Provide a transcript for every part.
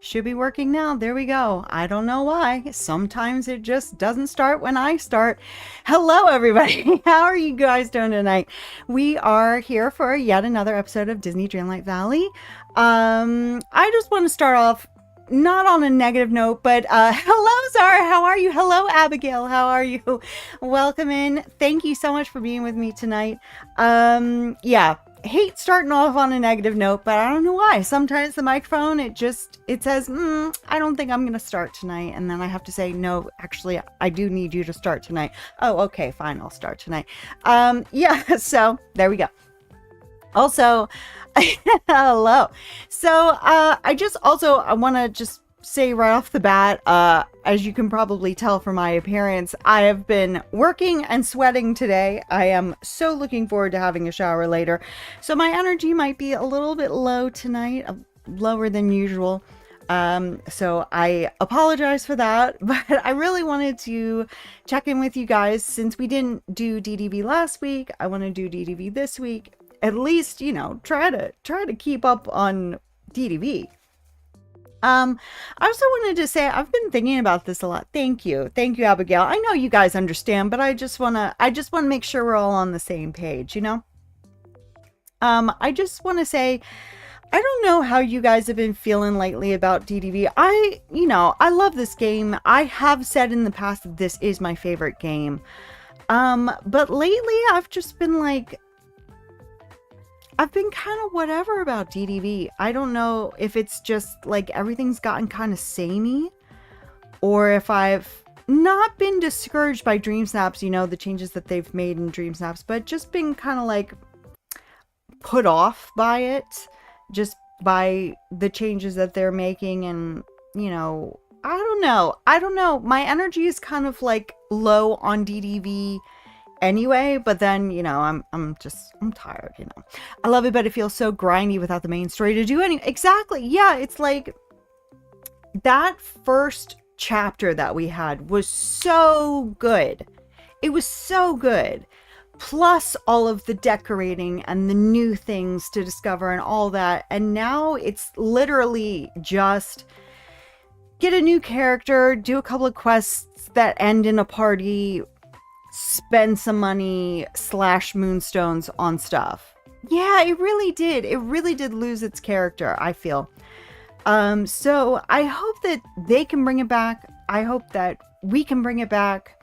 Should be working now. There we go. I don't know why. Sometimes it just doesn't start when I start. Hello, everybody. How are you guys doing tonight? We are here for yet another episode of Disney Dreamlight Valley. I just want to start off not on a negative note, but hello, Zara. How are you? Hello, Abigail. How are you? Welcome in. Thank you so much for being with me tonight. Yeah, hate starting off on a negative note, but I don't know why. Sometimes the microphone, it says, I don't think I'm going to start tonight. And then I have to say, no, actually, I do need you to start tonight. Oh, okay, fine. I'll start tonight. Yeah, so there we go. Also, hello. So, I want to just say right off the bat, as you can probably tell from my appearance, I have been working and sweating today. I am so looking forward to having a shower later. So my energy might be a little bit low tonight, lower than usual. So I apologize for that, but I really wanted to check in with you guys since we didn't do DDV last week. I want to do DDV this week. At least, try to keep up on DDV. I also wanted to say I've been thinking about this a lot. Thank you, Abigail. I know you guys understand, but I just wanna make sure we're all on the same page. I just want to say I don't know how you guys have been feeling lately about DDV. I love this game. I have said in the past that this is my favorite game. But lately I've just been like, I've been kind of whatever about DDV. I don't know if it's just like everything's gotten kind of samey, or if I've not been discouraged by Dreamsnaps, the changes that they've made in Dreamsnaps, but just been kind of like put off by it, just by the changes that they're making. And, I don't know. My energy is kind of like low on DDV anyway, but then I'm tired. I love it, but it feels so grindy without the main story to do any. Exactly, yeah. It's like that first chapter that we had was so good. It was so good, plus all of the decorating and the new things to discover and all that. And now it's literally just get a new character, do a couple of quests that end in a party, spend some money / moonstones on stuff. Yeah, it really did lose its character, I feel. So I hope that they can bring it back. I hope that we can bring it back.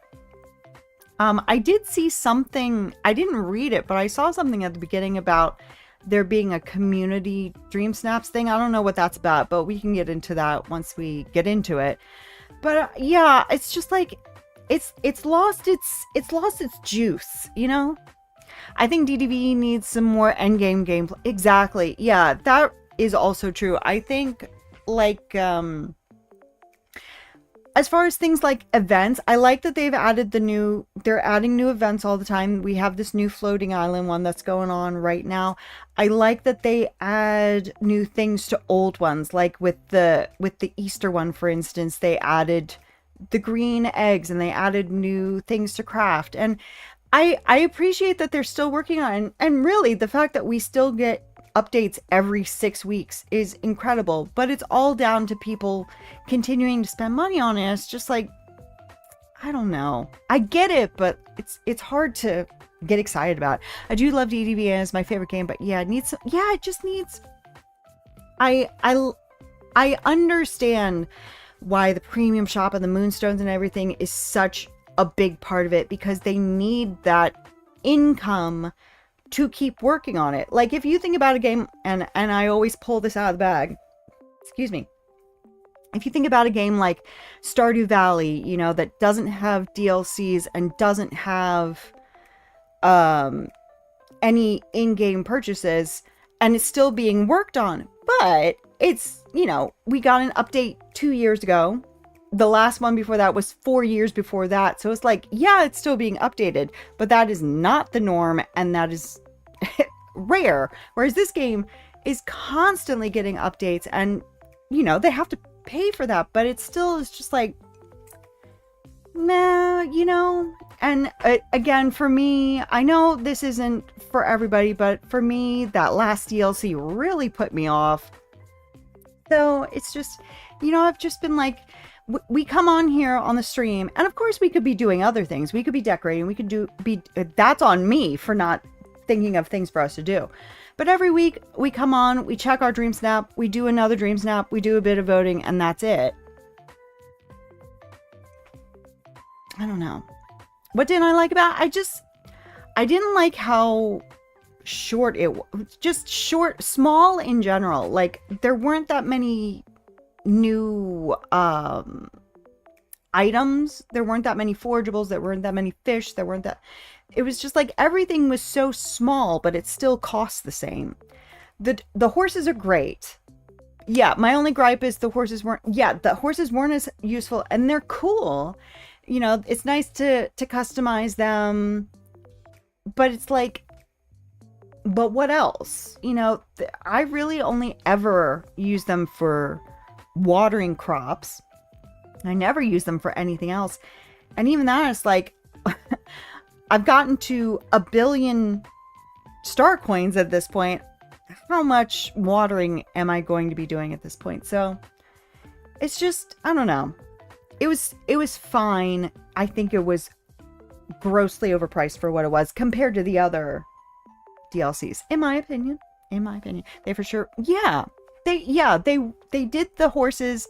I did see something, I didn't read it, but I saw something at the beginning about there being a community Dream Snaps thing. I don't know what that's about, but we can get into that once we get into it. But yeah, it's just like it's lost its juice, I think DDV needs some more endgame gameplay. Exactly. Yeah, that is also true. I think like as far as things like events, I like that they're adding new events all the time. We have this new floating island one that's going on right now. I like that they add new things to old ones, like with the Easter one, for instance. They added the green eggs and they added new things to craft, and I appreciate that they're still working on it. And really the fact that we still get updates every 6 weeks is incredible, but it's all down to people continuing to spend money on it. It's just like, I don't know, I get it, but it's hard to get excited about. I do love DDV and it's my favorite game, but yeah, it just needs I understand why the premium shop and the moonstones and everything is such a big part of it, because they need that income to keep working on it. Like if you think about a game, and I always pull this out of the bag, excuse me, if you think about a game like Stardew Valley, that doesn't have DLCs and doesn't have any in-game purchases, and it's still being worked on, but it's, we got an update 2 years ago. The last one before that was 4 years before that. So it's like, yeah, it's still being updated, but that is not the norm, and that is rare. Whereas this game is constantly getting updates, and, they have to pay for that, but it still is just like, nah, and again, for me, I know this isn't for everybody, but for me, that last DLC really put me off. So it's just, I've just been like, we come on here on the stream, and of course we could be doing other things. We could be decorating. We could that's on me for not thinking of things for us to do. But every week we come on, we check our dream snap, we do another dream snap, we do a bit of voting, and that's it. I don't know. What didn't I like about it? I didn't like how short it was. Just short, small in general. Like, there weren't that many new items. There weren't that many forageables. There weren't that many fish. It was just like everything was so small, but it still costs the same. The horses are great. Yeah, my only gripe is the horses weren't as useful, and they're cool. It's nice to customize them, but it's like, but what else? I really only ever use them for watering crops. I never use them for anything else. And even that is like, I've gotten to 1 billion star coins at this point. How much watering am I going to be doing at this point? So it's just, I don't know. It was fine. I think it was grossly overpriced for what it was compared to the other DLCs, in my opinion. They for sure, they did the horses,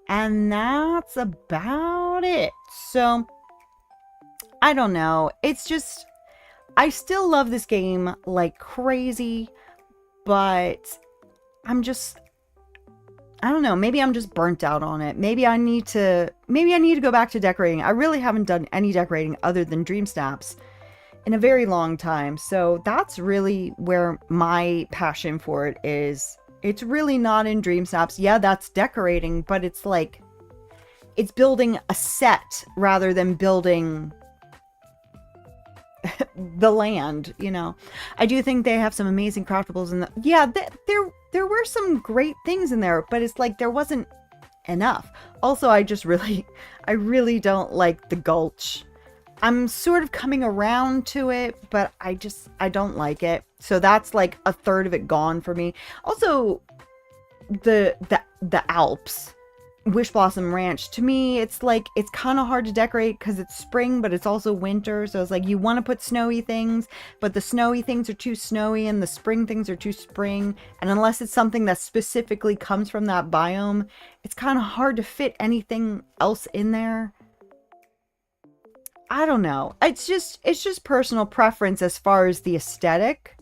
and that's about it. So I don't know. It's just, I still love this game like crazy, but I don't know. Maybe I'm just burnt out on it. Maybe I need to go back to decorating. I really haven't done any decorating other than dream snaps in a very long time. So that's really where my passion for it is. It's really not in dream snaps. Yeah, that's decorating, but it's like, it's building a set rather than building the land, I do think they have some amazing craftables in there were some great things in there, but it's like there wasn't enough. Also, I really don't like the gulch. I'm sort of coming around to it, but I don't like it. So that's like 1/3 of it gone for me. Also, the Alps, Wish Blossom Ranch, to me, it's like, it's kind of hard to decorate because it's spring, but it's also winter. So it's like, you want to put snowy things, but the snowy things are too snowy and the spring things are too spring. And unless it's something that specifically comes from that biome, it's kind of hard to fit anything else in there. I don't know. It's just personal preference as far as the aesthetic.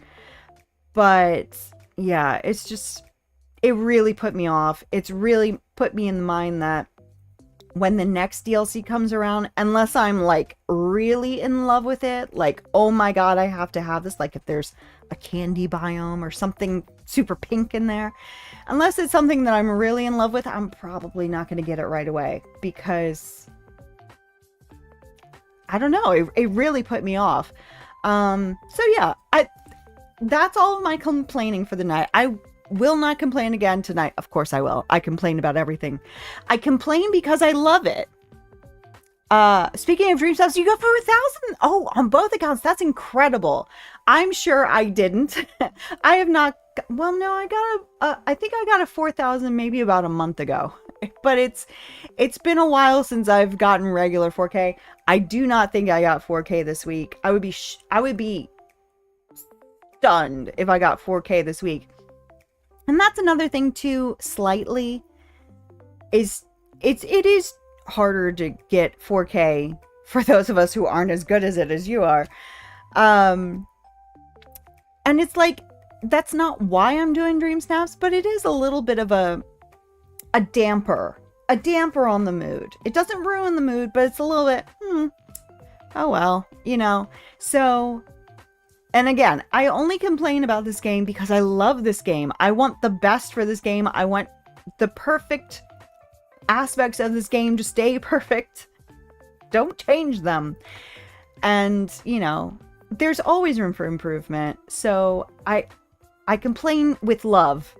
But yeah, it really put me off. It's really put me in the mind that when the next DLC comes around, unless I'm like really in love with it, like, oh my god, I have to have this, like if there's a candy biome or something super pink in there, unless it's something that I'm really in love with, I'm probably not going to get it right away, because I don't know, it really put me off. So yeah, that's all of my complaining for the night. I will not complain again tonight. Of course I will. I complain about everything. I complain because I love it. Speaking of dream stuff, you got 4,000. Oh, on both accounts. That's incredible. I'm sure I didn't. I have not. Well, no, I think I got a 4,000 maybe about a month ago. But it's been a while since I've gotten regular 4K. I do not think I got 4K this week. I would be stunned if I got 4K this week. And that's another thing too, slightly, is it is harder to get 4K for those of us who aren't as good as it as you are. And it's like, that's not why I'm doing dream snaps, but it is a little bit of a damper on the mood. It doesn't ruin the mood, but it's a little bit, oh well, so. And again, I only complain about this game because I love this game. I want the best for this game. I want the perfect aspects of this game to stay perfect. Don't change them. And, there's always room for improvement. So I complain with love.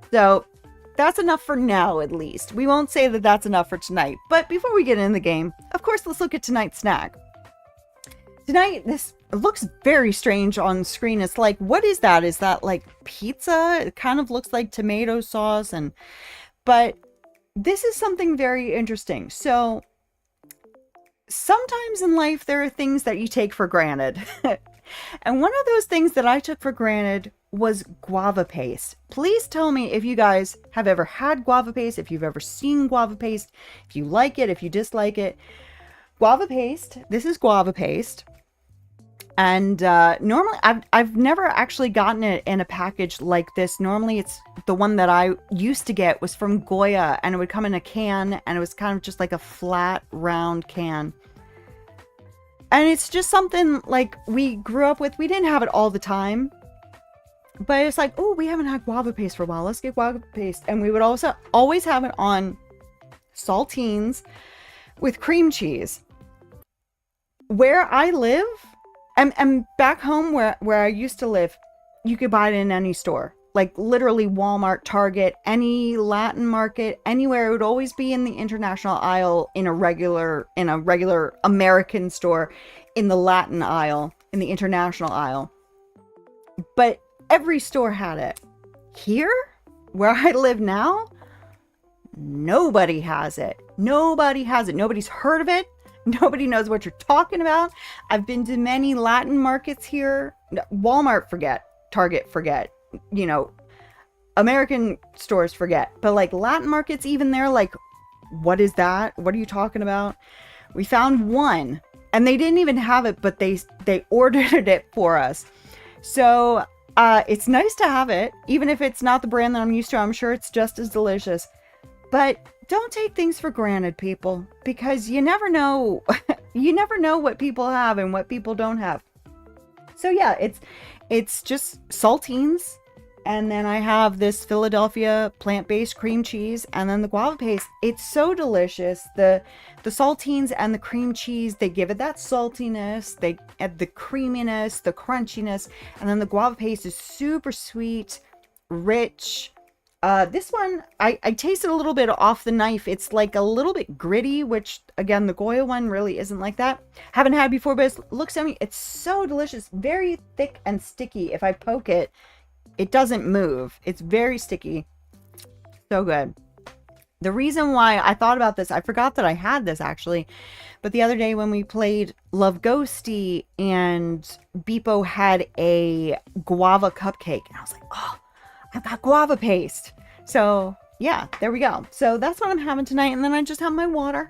So that's enough for now, at least. We won't say that that's enough for tonight. But before we get in the game, of course, let's look at tonight's snack. Tonight, this looks very strange on screen. It's like, what is that? Is that like pizza? It kind of looks like tomato sauce and But this is something very interesting. So sometimes in life, there are things that you take for granted. And one of those things that I took for granted was guava paste. Please tell me if you guys have ever had guava paste, if you've ever seen guava paste, if you like it, if you dislike it. Guava paste, this is guava paste. And normally, I've never actually gotten it in a package like this. Normally, it's the one that I used to get was from Goya, and it would come in a can, and it was kind of just like a flat, round can. And it's just something like we grew up with. We didn't have it all the time, but it's like, oh, we haven't had guava paste for a while. Let's get guava paste. And we would also always have it on saltines with cream cheese. Where I live, and back home where I used to live, you could buy it in any store. Like literally Walmart, Target, any Latin market, anywhere. It would always be in the international aisle, in a regular American store, in the Latin aisle, in the international aisle. But every store had it. Here, where I live now, nobody has it. Nobody has it. Nobody's heard of it. Nobody knows what you're talking about. I've been to many Latin markets here. Walmart, forget. Target, forget. You know, American stores, forget. But like Latin markets, even they're like, what is that? What are you talking about? We found one, and they didn't even have it, but they ordered it for us. So it's nice to have it, even if it's not the brand that I'm used to. I'm sure it's just as delicious. But don't take things for granted, people, because you never know. You never know what people have and what people don't have. So yeah, it's just saltines, and then I have this Philadelphia plant-based cream cheese, and then the guava paste. It's so delicious. The saltines and the cream cheese, they give it that saltiness, they add the creaminess, the crunchiness, and then the guava paste is super sweet, rich. This one, I tasted a little bit off the knife. It's like a little bit gritty, which again, the Goya one really isn't like that. Haven't had before, but it looks at me. It's so delicious. Very thick and sticky. If I poke it, it doesn't move. It's very sticky. So good. The reason why I thought about this, I forgot that I had this actually, but the other day when we played Love Ghosty and Beepo had a guava cupcake, and I was like, oh, I've got guava paste. So yeah, there we go. So that's what I'm having tonight. And then I just have my water.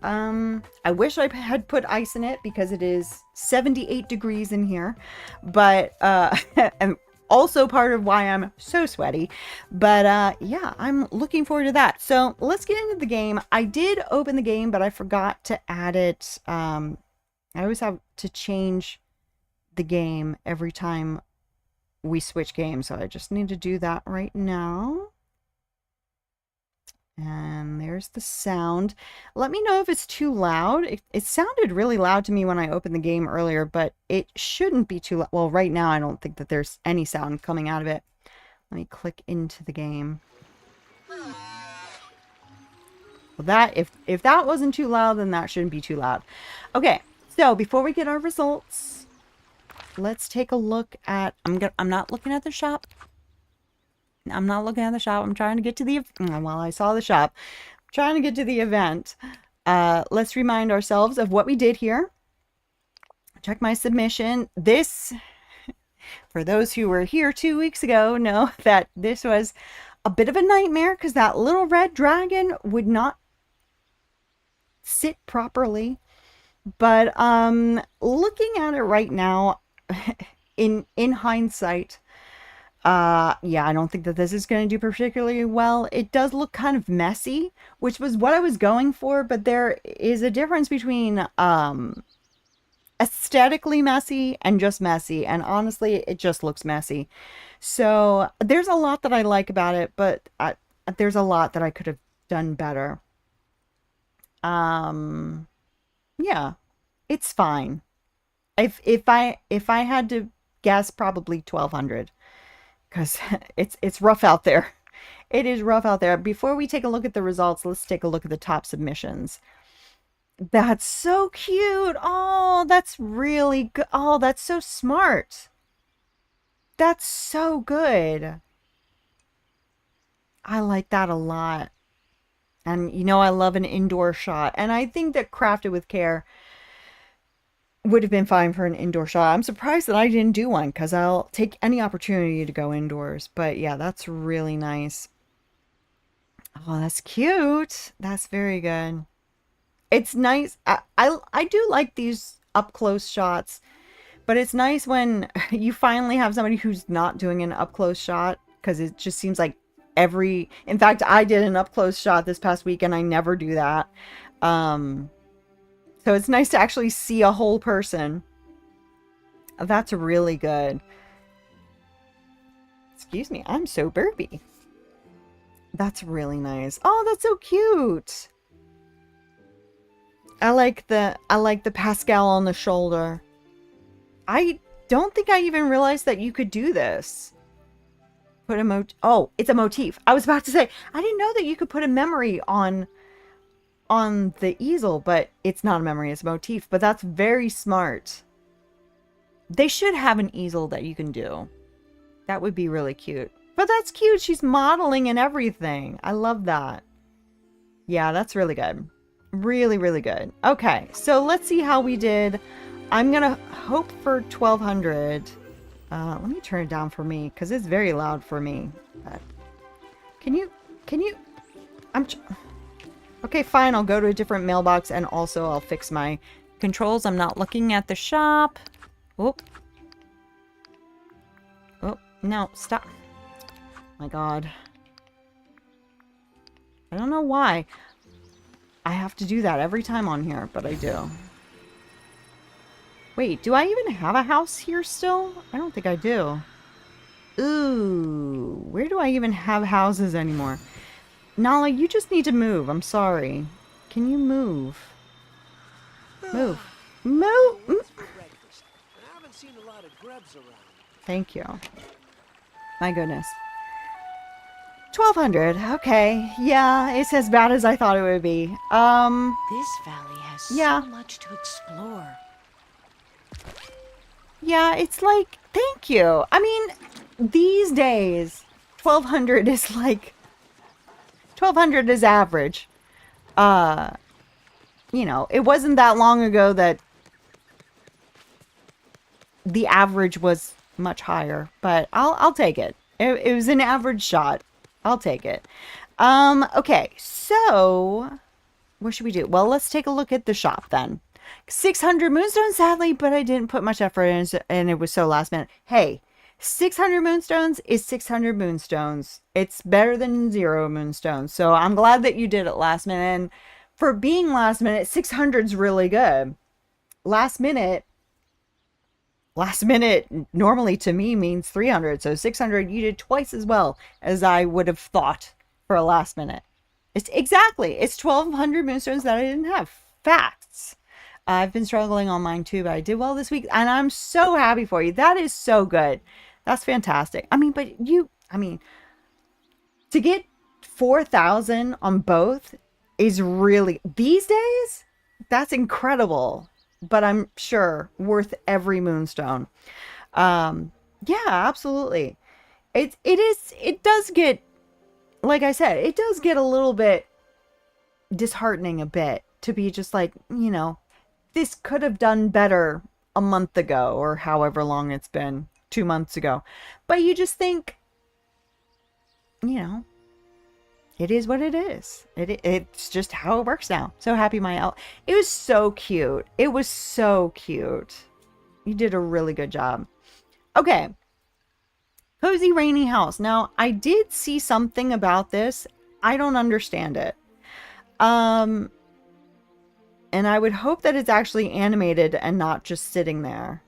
I wish I had put ice in it because it is 78 degrees in here, but, and also part of why I'm so sweaty, but, yeah, I'm looking forward to that. So let's get into the game. I did open the game, but I forgot to add it. I always have to change the game every time we switch games, so I just need to do that right now. And there's the sound. Let me know if it's too loud. It sounded really loud to me when I opened the game earlier, but it shouldn't be too loud. Well, right now I don't think that there's any sound coming out of it. Let me click into the game. Well, that if that wasn't too loud, then that shouldn't be too loud. Okay, so before we get our results, let's take a look at, I'm not looking at the shop. I'm not looking at the shop. I'm trying to get to the, well, I saw the shop. I'm trying to get to the event. Let's remind ourselves of what we did here. Check my submission. This, for those who were here 2 weeks ago, know that this was a bit of a nightmare because that little red dragon would not sit properly. But looking at it right now, in hindsight, yeah, I don't think that this is going to do particularly well. It does look kind of messy, which was what I was going for, but there is a difference between aesthetically messy and just messy, and honestly, it just looks messy. So there's a lot that I like about it, but there's a lot that I could have done better. Yeah, it's fine. If I had to guess, probably 1,200, because it's rough out there. It is rough out there. Before we take a look at the results, let's take a look at the top submissions. That's so cute. Oh, that's really good. Oh, that's so smart. That's so good. I like that a lot. And you know, I love an indoor shot. And I think that Crafted with Care would have been fine for an indoor shot. I'm surprised that I didn't do one because I'll take any opportunity to go indoors. But yeah, that's really nice. Oh, that's cute. That's very good. It's nice. I do like these up close shots, but it's nice when you finally have somebody who's not doing an up close shot because it just seems like in fact, I did an up close shot this past week and I never do that. So it's nice to actually see a whole person. That's really good. Excuse me, I'm so burpy. That's really nice. Oh, that's so cute. I like the Pascal on the shoulder. I don't think I even realized that you could do this. Put a oh, it's a motif. I was about to say, I didn't know that you could put a memory on the easel, but it's not a memory, it's a motif. But that's very smart. They should have an easel that you can do. That would be really cute. But that's cute. She's modeling and everything. I love that. Yeah, that's really good. Really, really good. Okay, so let's see how we did. I'm gonna hope for 1200. Let me turn it down for me because it's very loud for me. Can you? Okay, fine. I'll go to a different mailbox and also I'll fix my controls. I'm not looking at the shop. Oh. Oh, no, stop. My God. I don't know why I have to do that every time on here, but I do. Wait, do I even have a house here still? I don't think I do. Ooh, where do I even have houses anymore? Nala, you just need to move. I'm sorry. Can you move? Move. Move! Thank you. My goodness. 1200. Okay. Yeah, it's as bad as I thought it would be. This valley has so much to explore. Yeah, it's like, thank you. I mean, these days, 1200 is like 1200 is average. You know, it wasn't that long ago that the average was much higher, but I'll take it. It was an average shot. I'll take it. Okay, so what should we do? Well, let's take a look at the shop then. 600 moonstones, sadly, but I didn't put much effort in it, and it was so last minute. Hey, 600 moonstones is 600 moonstones. It's better than 0 moonstones. So I'm glad that you did it last minute. And for being last minute, 600's really good. Last minute normally to me means 300. So 600, you did twice as well as I would have thought for a last minute. It's 1200 moonstones that I didn't have. Facts. I've been struggling on mine too, but I did well this week and I'm so happy for you. That is so good. That's fantastic. I mean, to get 4,000 on both is really, these days, that's incredible. But I'm sure worth every moonstone. Yeah, absolutely. It does get, like I said, it does get a little bit disheartening a bit to be just like, you know, this could have done better a month ago or however long it's been, 2 months ago. But you just think, you know, it is what it is. It's just how it works now. So happy it was so cute. It was so cute. You did a really good job. Okay. Cozy rainy house. Now, I did see something about this. I don't understand it. And I would hope that it's actually animated and not just sitting there.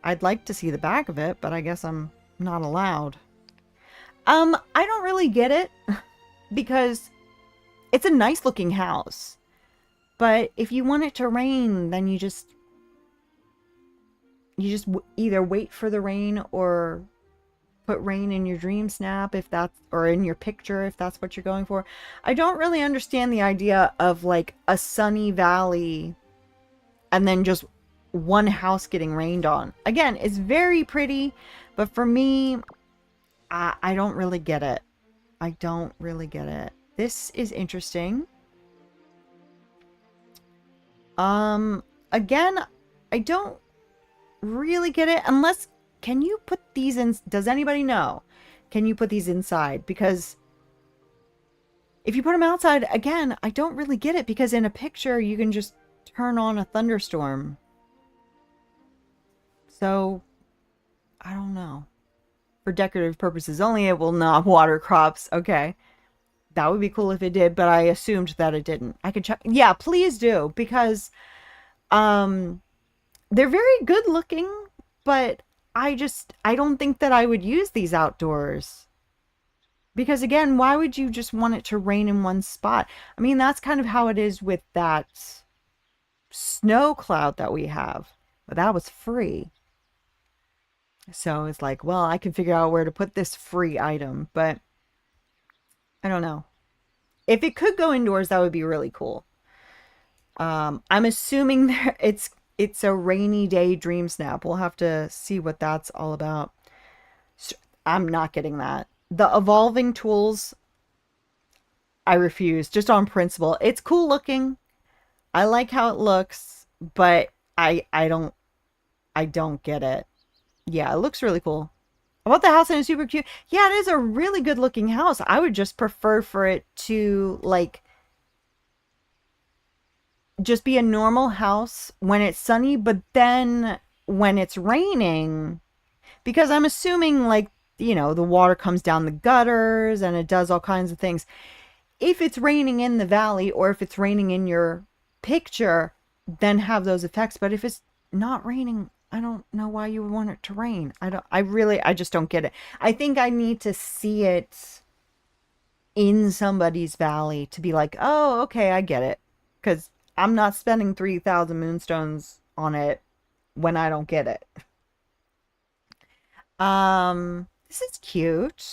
I'd like to see the back of it, but I guess I'm not allowed. I don't really get it because it's a nice looking house. But if you want it to rain, then you just either wait for the rain or put rain in your dream snap if that's, or in your picture if that's what you're going for. I don't really understand the idea of like a sunny valley and then just one house getting rained on. Again, it's very pretty, but for me, I don't really get it. I don't really get it. This is interesting. Again, I don't really get it unless, can you put these in? Does anybody know? Can you put these inside? Because if you put them outside, again, I don't really get it because in a picture you can just turn on a thunderstorm. So, I don't know. For decorative purposes only, it will not water crops. Okay. That would be cool if it did, but I assumed that it didn't. I could check. Yeah, please do, because they're very good looking, but I don't think that I would use these outdoors. Because again, why would you just want it to rain in one spot? I mean, that's kind of how it is with that snow cloud that we have. But that was free. So it's like, well, I can figure out where to put this free item, but I don't know. If it could go indoors, that would be really cool. I'm assuming there it's a rainy day dream snap. We'll have to see what that's all about. I'm not getting that. The evolving tools, I refuse, just on principle. It's cool looking. I like how it looks, but I don't get it. Yeah, it looks really cool. I bought the house and it's super cute. Yeah, it is a really good looking house. I would just prefer for it to like just be a normal house when it's sunny, but then when it's raining, because I'm assuming like, you know, the water comes down the gutters and it does all kinds of things. If it's raining in the valley or if it's raining in your picture, then have those effects. But if it's not raining, I don't know why you would want it to rain. I just don't get it. I think I need to see it in somebody's valley to be like, oh, okay, I get it. Because I'm not spending 3,000 moonstones on it when I don't get it. This is cute.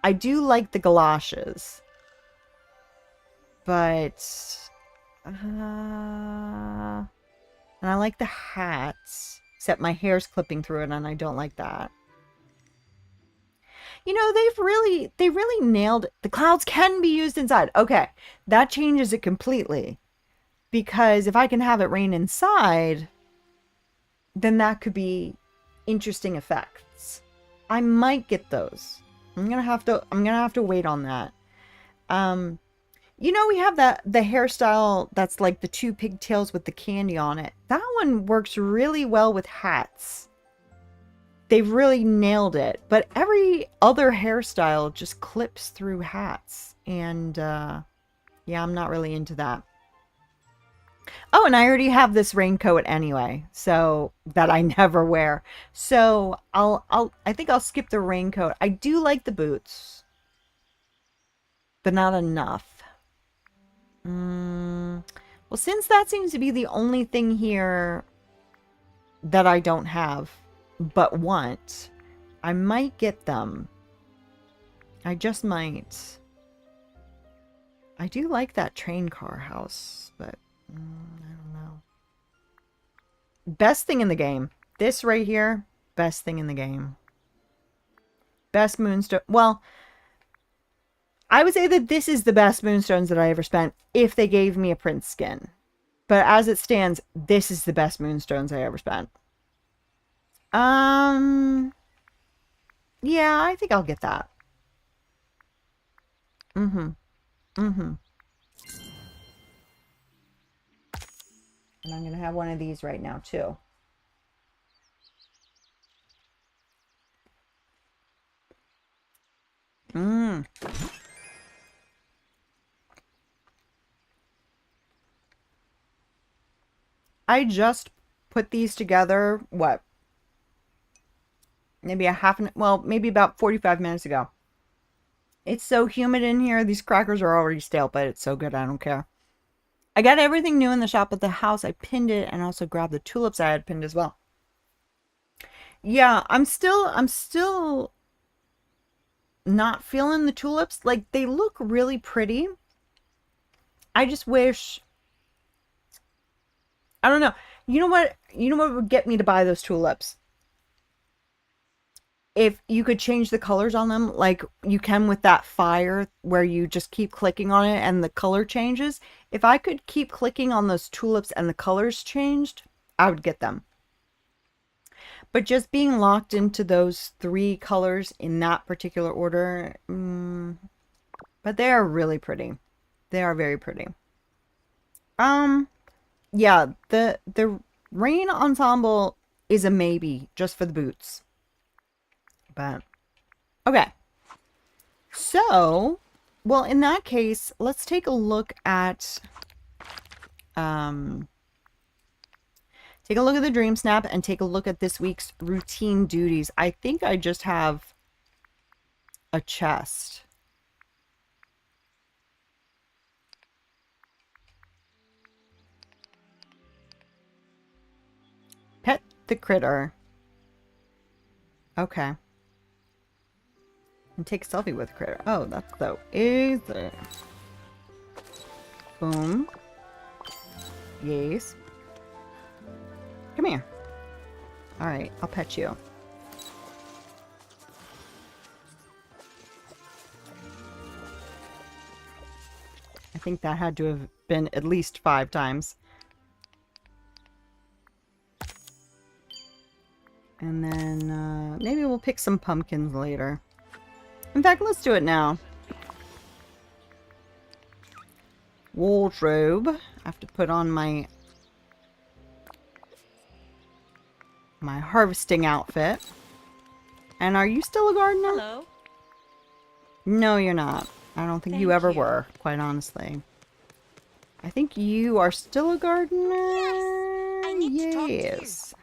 I do like the galoshes. But and I like the hats. Except my hair's clipping through it and I don't like that. You know, they really nailed it. The clouds can be used inside. Okay, that changes it completely. Because if I can have it rain inside, then that could be interesting effects. I might get those. I'm gonna have to wait on that. You know, we have the hairstyle that's like the two pigtails with the candy on it. That one works really well with hats. They've really nailed it. But every other hairstyle just clips through hats. And yeah, I'm not really into that. Oh, and I already have this raincoat anyway, so that I never wear. So I think I'll skip the raincoat. I do like the boots, but not enough. Well, since that seems to be the only thing here that I don't have but want, I might get them. I just might. I do like that train car house, but I don't know. Best thing in the game. This right here, best thing in the game. Best moonstone. Well, I would say that this is the best moonstones that I ever spent if they gave me a prince skin. But as it stands, this is the best moonstones I ever spent. Yeah, I think I'll get that. And I'm going to have one of these right now, too. I just put these together, what? Maybe maybe about 45 minutes ago. It's so humid in here. These crackers are already stale, but it's so good, I don't care. I got everything new in the shop at the house. I pinned it and also grabbed the tulips I had pinned as well. Yeah, I'm still not feeling the tulips. Like, they look really pretty. I just wish, I don't know. You know what would get me to buy those tulips? if you could change the colors on them like you can with that fire where you just keep clicking on it and the color changes. If I could keep clicking on those tulips and the colors changed, I would get them. But just being locked into those 3 colors in that particular order, but they are really pretty. They are very pretty. Yeah, the rain ensemble is a maybe just for the boots. But okay. So, well, in that case, let's take a look at take a look at the Dream Snap and take a look at this week's routine duties. I think I just have a chest. Pet the critter. Okay. And take a selfie with the critter. Oh, that's so easy. Boom. Yes. Come here. Alright, I'll pet you. I think that had to have been at least 5 times. And then, maybe we'll pick some pumpkins later. In fact, let's do it now. Wardrobe. I have to put on my harvesting outfit. And are you still a gardener? Hello. No, you're not. I don't think you ever were, quite honestly. I think you are still a gardener. Yes. I need to talk to you. Yes.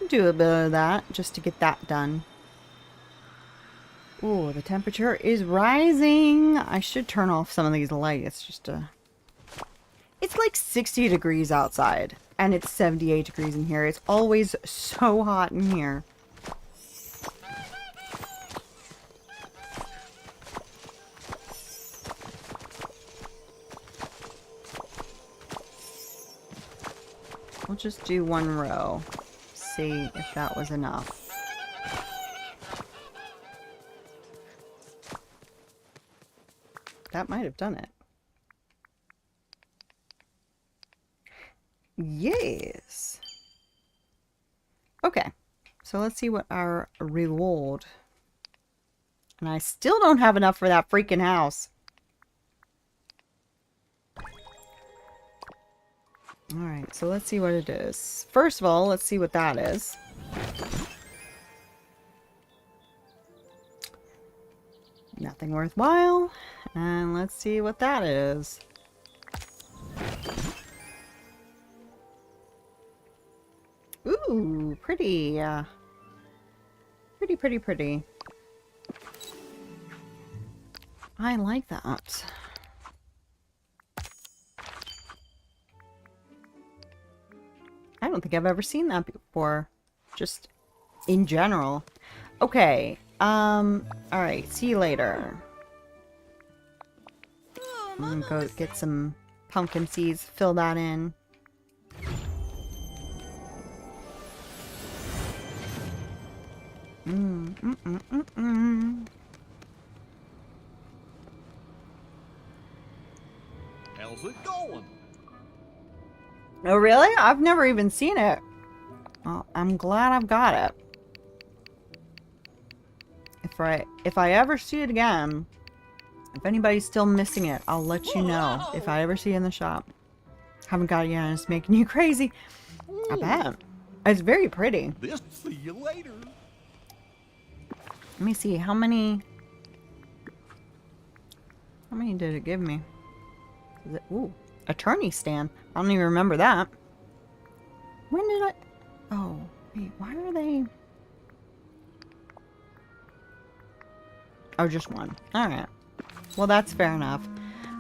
Do a bit of that just to get that done. Ooh, the temperature is rising. I should turn off some of these lights just to... It's like 60 degrees outside and it's 78 degrees in here. It's always so hot in here. We'll just do 1 row. See if that was enough. That might have done it. Yes. Okay. So let's see what our reward. And I still don't have enough for that freaking house. Alright, so let's see what it is. First of all, let's see what that is. Nothing worthwhile. And let's see what that is. Ooh, pretty. Pretty. I like that. I don't think I've ever seen that before. Just in general. Okay. Alright. See you later. I'm gonna go get some pumpkin seeds. Fill that in. How's it going? Oh, really? I've never even seen it. Well, I'm glad I've got it. If I ever see it again, if anybody's still missing it, I'll let you know if I ever see it in the shop. Haven't got it yet, and it's making you crazy. I bet. It's very pretty. See you later. Let me see, how many did it give me? Is it, ooh, attorney stand. I don't even remember that. When did I... Oh, wait, why are they... Oh, just one. Alright. Well, that's fair enough.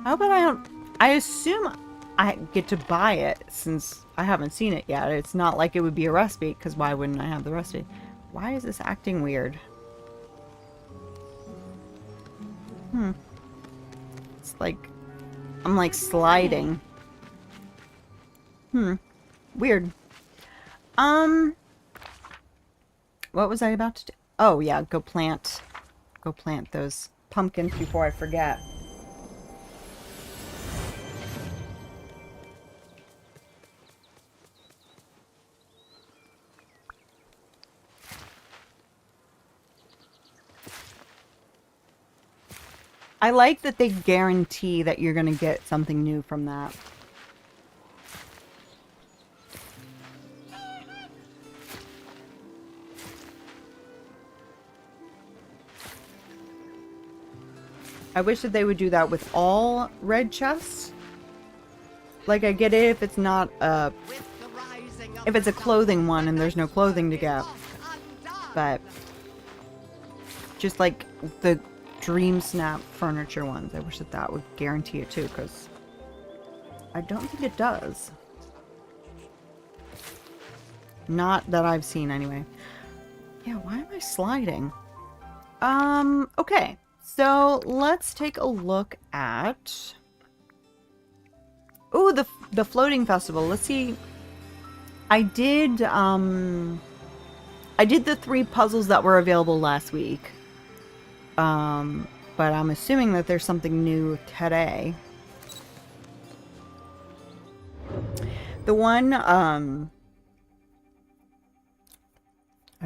I hope I don't... I assume I get to buy it since I haven't seen it yet. It's not like it would be a recipe, because why wouldn't I have the recipe? Why is this acting weird? It's like... I'm like sliding. Weird. What was I about to do? Oh, yeah, go plant those pumpkins before I forget. I like that they guarantee that you're going to get something new from that. I wish that they would do that with all red chests. Like, I get it if it's not a... if it's a clothing one and there's no clothing to get. But... just like the Dreamsnap furniture ones. I wish that that would guarantee it too, because I don't think it does. Not that I've seen anyway. Yeah, why am I sliding? Okay. So let's take a look at... ooh, the floating festival. Let's see. I did the 3 puzzles that were available last week. But I'm assuming that there's something new today. The one, I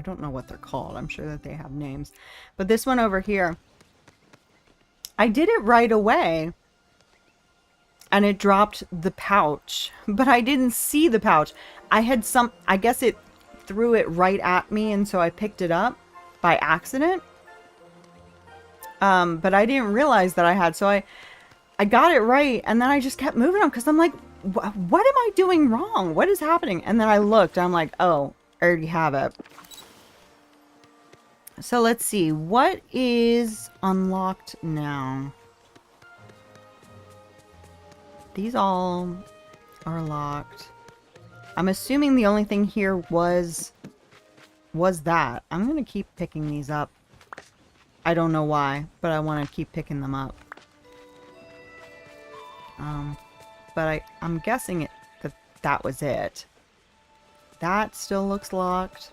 don't know what they're called. I'm sure that they have names. But this one over here, I did it right away. And it dropped the pouch. But I didn't see the pouch. I guess it threw it right at me, and so I picked it up by accident. But I didn't realize that I had, so I got it right, and then I just kept moving on, because I'm like, what am I doing wrong? What is happening? And then I looked, I'm like, oh, I already have it. So let's see, what is unlocked now? These all are locked. I'm assuming the only thing here was that. I'm going to keep picking these up. I don't know why, but I want to keep picking them up. But I'm guessing that was it. That still looks locked.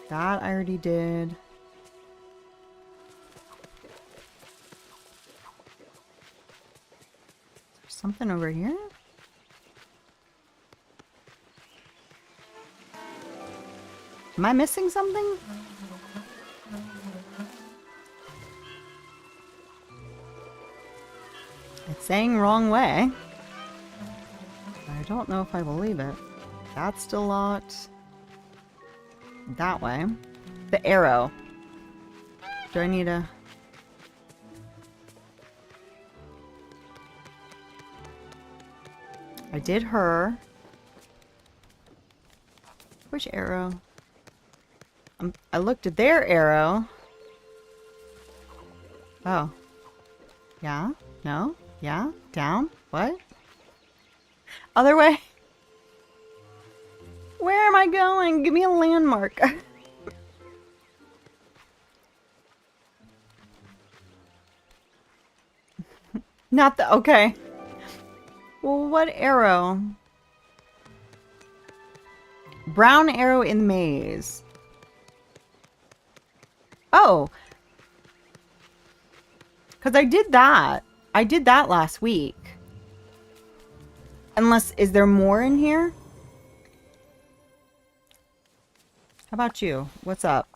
That I already did. Is there something over here? Am I missing something? It's saying wrong way. I don't know if I believe it. That's still locked. That way. The arrow. Do I need a... I did her. Which arrow? I looked at their arrow. Oh. Yeah? No? Yeah? Down? What? Other way? Where am I going? Give me a landmark. Not the... okay. Well, what arrow? Brown arrow in the maze. Oh. Because I did that. I did that last week. Unless, is there more in here? How about you? What's up?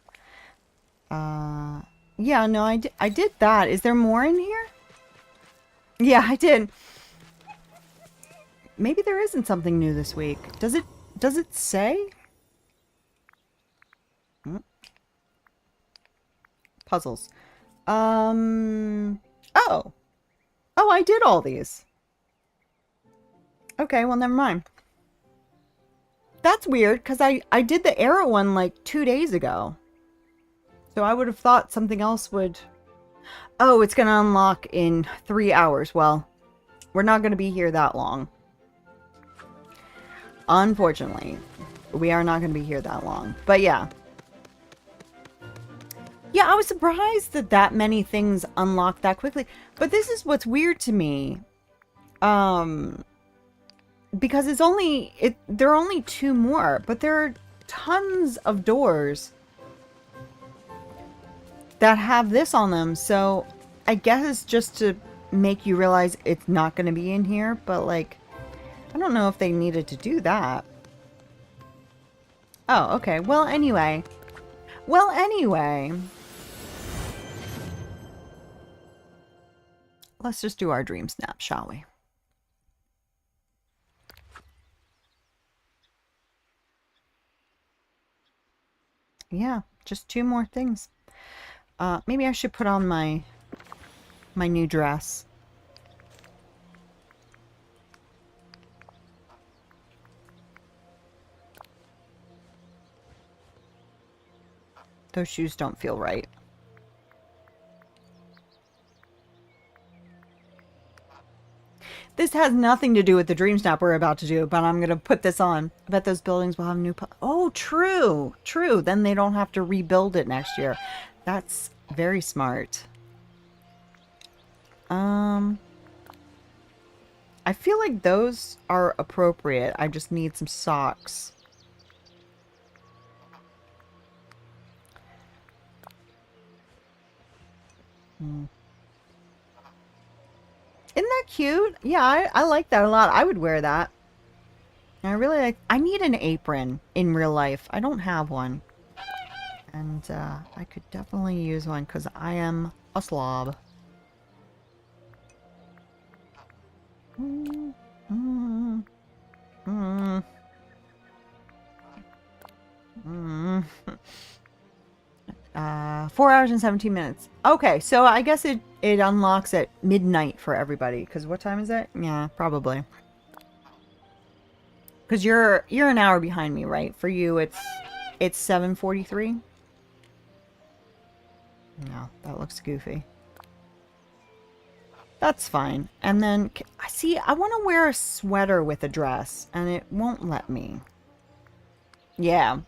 Yeah, no, I did that. Is there more in here? Yeah, I did. Maybe there isn't something new this week. Does it say? Puzzles. Oh. Oh, I did all these. Okay, well, never mind. That's weird, because I did the arrow one like 2 days ago. So I would have thought something else would... Oh, it's going to unlock in 3 hours. Well, we're not going to be here that long. Unfortunately. We are not going to be here that long. But yeah. Yeah, I was surprised that that many things unlocked that quickly. But this is what's weird to me. Because there are only 2 more, but there are tons of doors that have this on them. So I guess it's just to make you realize it's not going to be in here, but like, I don't know if they needed to do that. Oh, okay. Well, anyway. Let's just do our dream snap, shall we? Yeah, just 2 more things. Maybe I should put on my new dress. Those shoes don't feel right. This has nothing to do with the dream snap we're about to do, but I'm going to put this on. I bet those buildings will have new... Oh, true. True. Then they don't have to rebuild it next year. That's very smart. I feel like those are appropriate. I just need some socks. Isn't that cute? Yeah, I like that a lot. I would wear that. I really like... I need an apron in real life. I don't have one. And I could definitely use one because I am a slob. Mm, mm, mm, mm. 4 hours and 17 minutes. Okay, so I guess it unlocks at midnight for everybody. Because what time is it? Yeah, probably. Because you're an hour behind me, right? For you, it's 7:43. No, that looks goofy. That's fine. And then, see, I want to wear a sweater with a dress, and it won't let me. Yeah.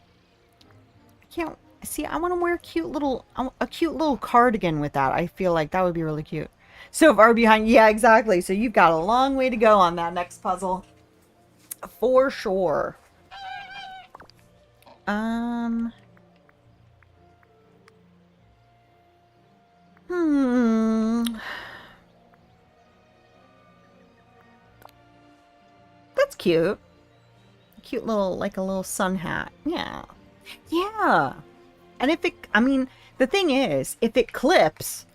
I can't... See, I want to wear a cute little cardigan with that. I feel like that would be really cute. So far behind. Yeah, exactly. So you've got a long way to go on that next puzzle. For sure. That's cute. Cute little, like a little sun hat. Yeah. Yeah. And if it, I mean, the thing is, if it clips,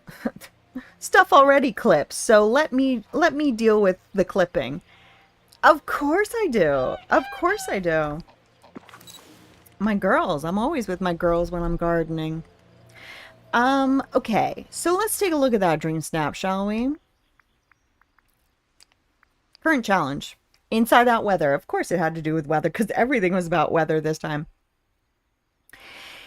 stuff already clips. So let me deal with the clipping. Of course I do. Of course I do. My girls. I'm always with my girls when I'm gardening. Okay. So let's take a look at that dream snap, shall we? Current challenge. Inside out weather. Of course it had to do with weather because everything was about weather this time.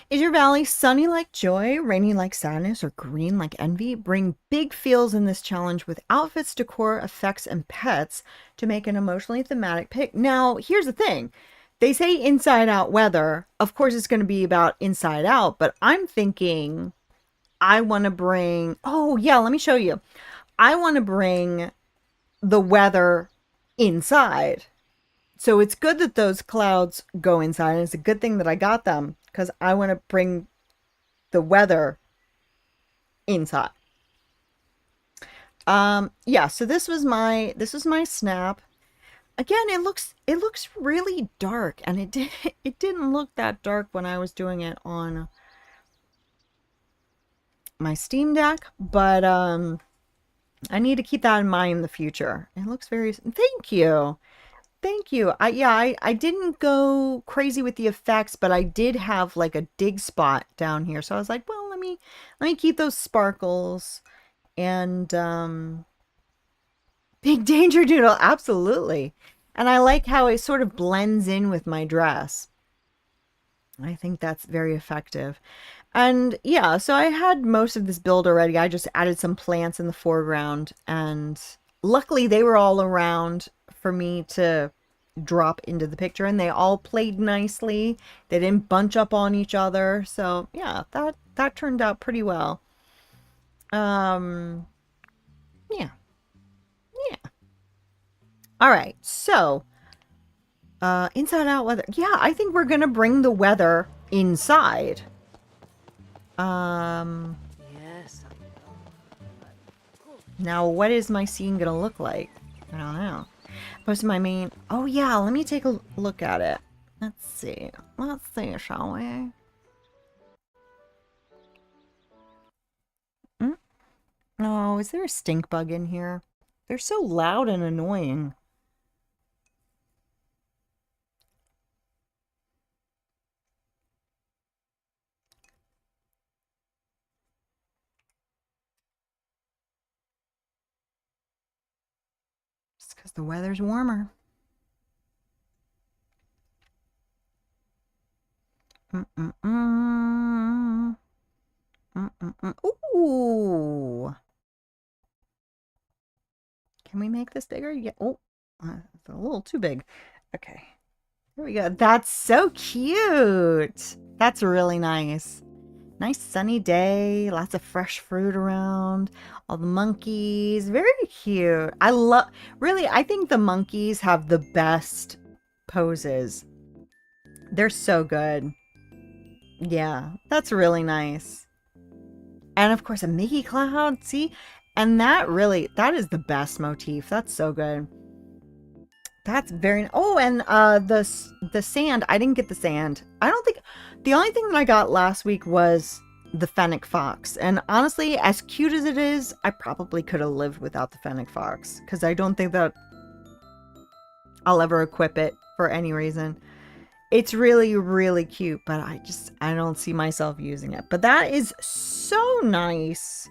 Is your valley sunny like joy, rainy like sadness, or green like envy? Bring big feels in this challenge with outfits, decor, effects, and pets to make an emotionally thematic pick. Now, here's the thing. They say inside out weather. Of course, it's going to be about inside out, but I'm thinking I want to bring... Oh, yeah, let me show you. I want to bring the weather inside. So it's good that those clouds go inside, and it's a good thing that I got them. Because I want to bring the weather inside. Yeah, so this was my snap. Again, it looks really dark, and it didn't look that dark when I was doing it on my Steam Deck, but I need to keep that in mind in the future. It looks very... Thank you. Thank you. I didn't go crazy with the effects, but I did have like a dig spot down here. So I was like, well, let me keep those sparkles. And Big Danger Doodle, absolutely. And I like how it sort of blends in with my dress. I think that's very effective. And yeah, so I had most of this build already. I just added some plants in the foreground, and luckily they were all around for me to drop into the picture, and they all played nicely. They didn't bunch up on each other. So yeah, that turned out pretty well. Yeah. Yeah. All right. So, inside out weather. Yeah, I think we're going to bring the weather inside. Yes, I know. Now what is my scene going to look like? I don't know. Most of my main... Oh, yeah, let me take a look at it. Let's see. Let's see, shall we? Oh, is there a stink bug in here? They're so loud and annoying. Just because the weather's warmer. Ooh. Can we make this bigger? Yeah. Oh, it's a little too big. Okay. There we go. That's so cute. That's really nice. Nice sunny day. Lots of fresh fruit around. All the monkeys. Very cute. Really, I think the monkeys have the best poses. They're so good. Yeah, that's really nice. And of course, a Mickey cloud. See? And that is the best motif. That's so good. That's very... Oh, and the sand. I didn't get the sand. I don't think... The only thing that I got last week was the fennec fox. And honestly, as cute as it is, I probably could have lived without the fennec fox. Because I don't think that I'll ever equip it for any reason. It's really, really cute, but I don't see myself using it. But that is so nice.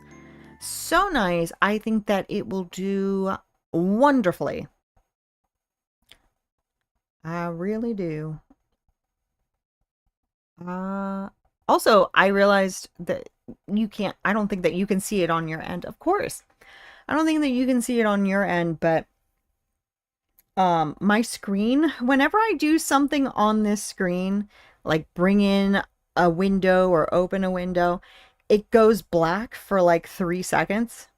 So nice. I think that it will do wonderfully. I really do. Also, I realized that I don't think that you can see it on your end. Of course. I don't think that you can see it on your end, but my screen, whenever I do something on this screen, like bring in a window or open a window, it goes black for like 3 seconds.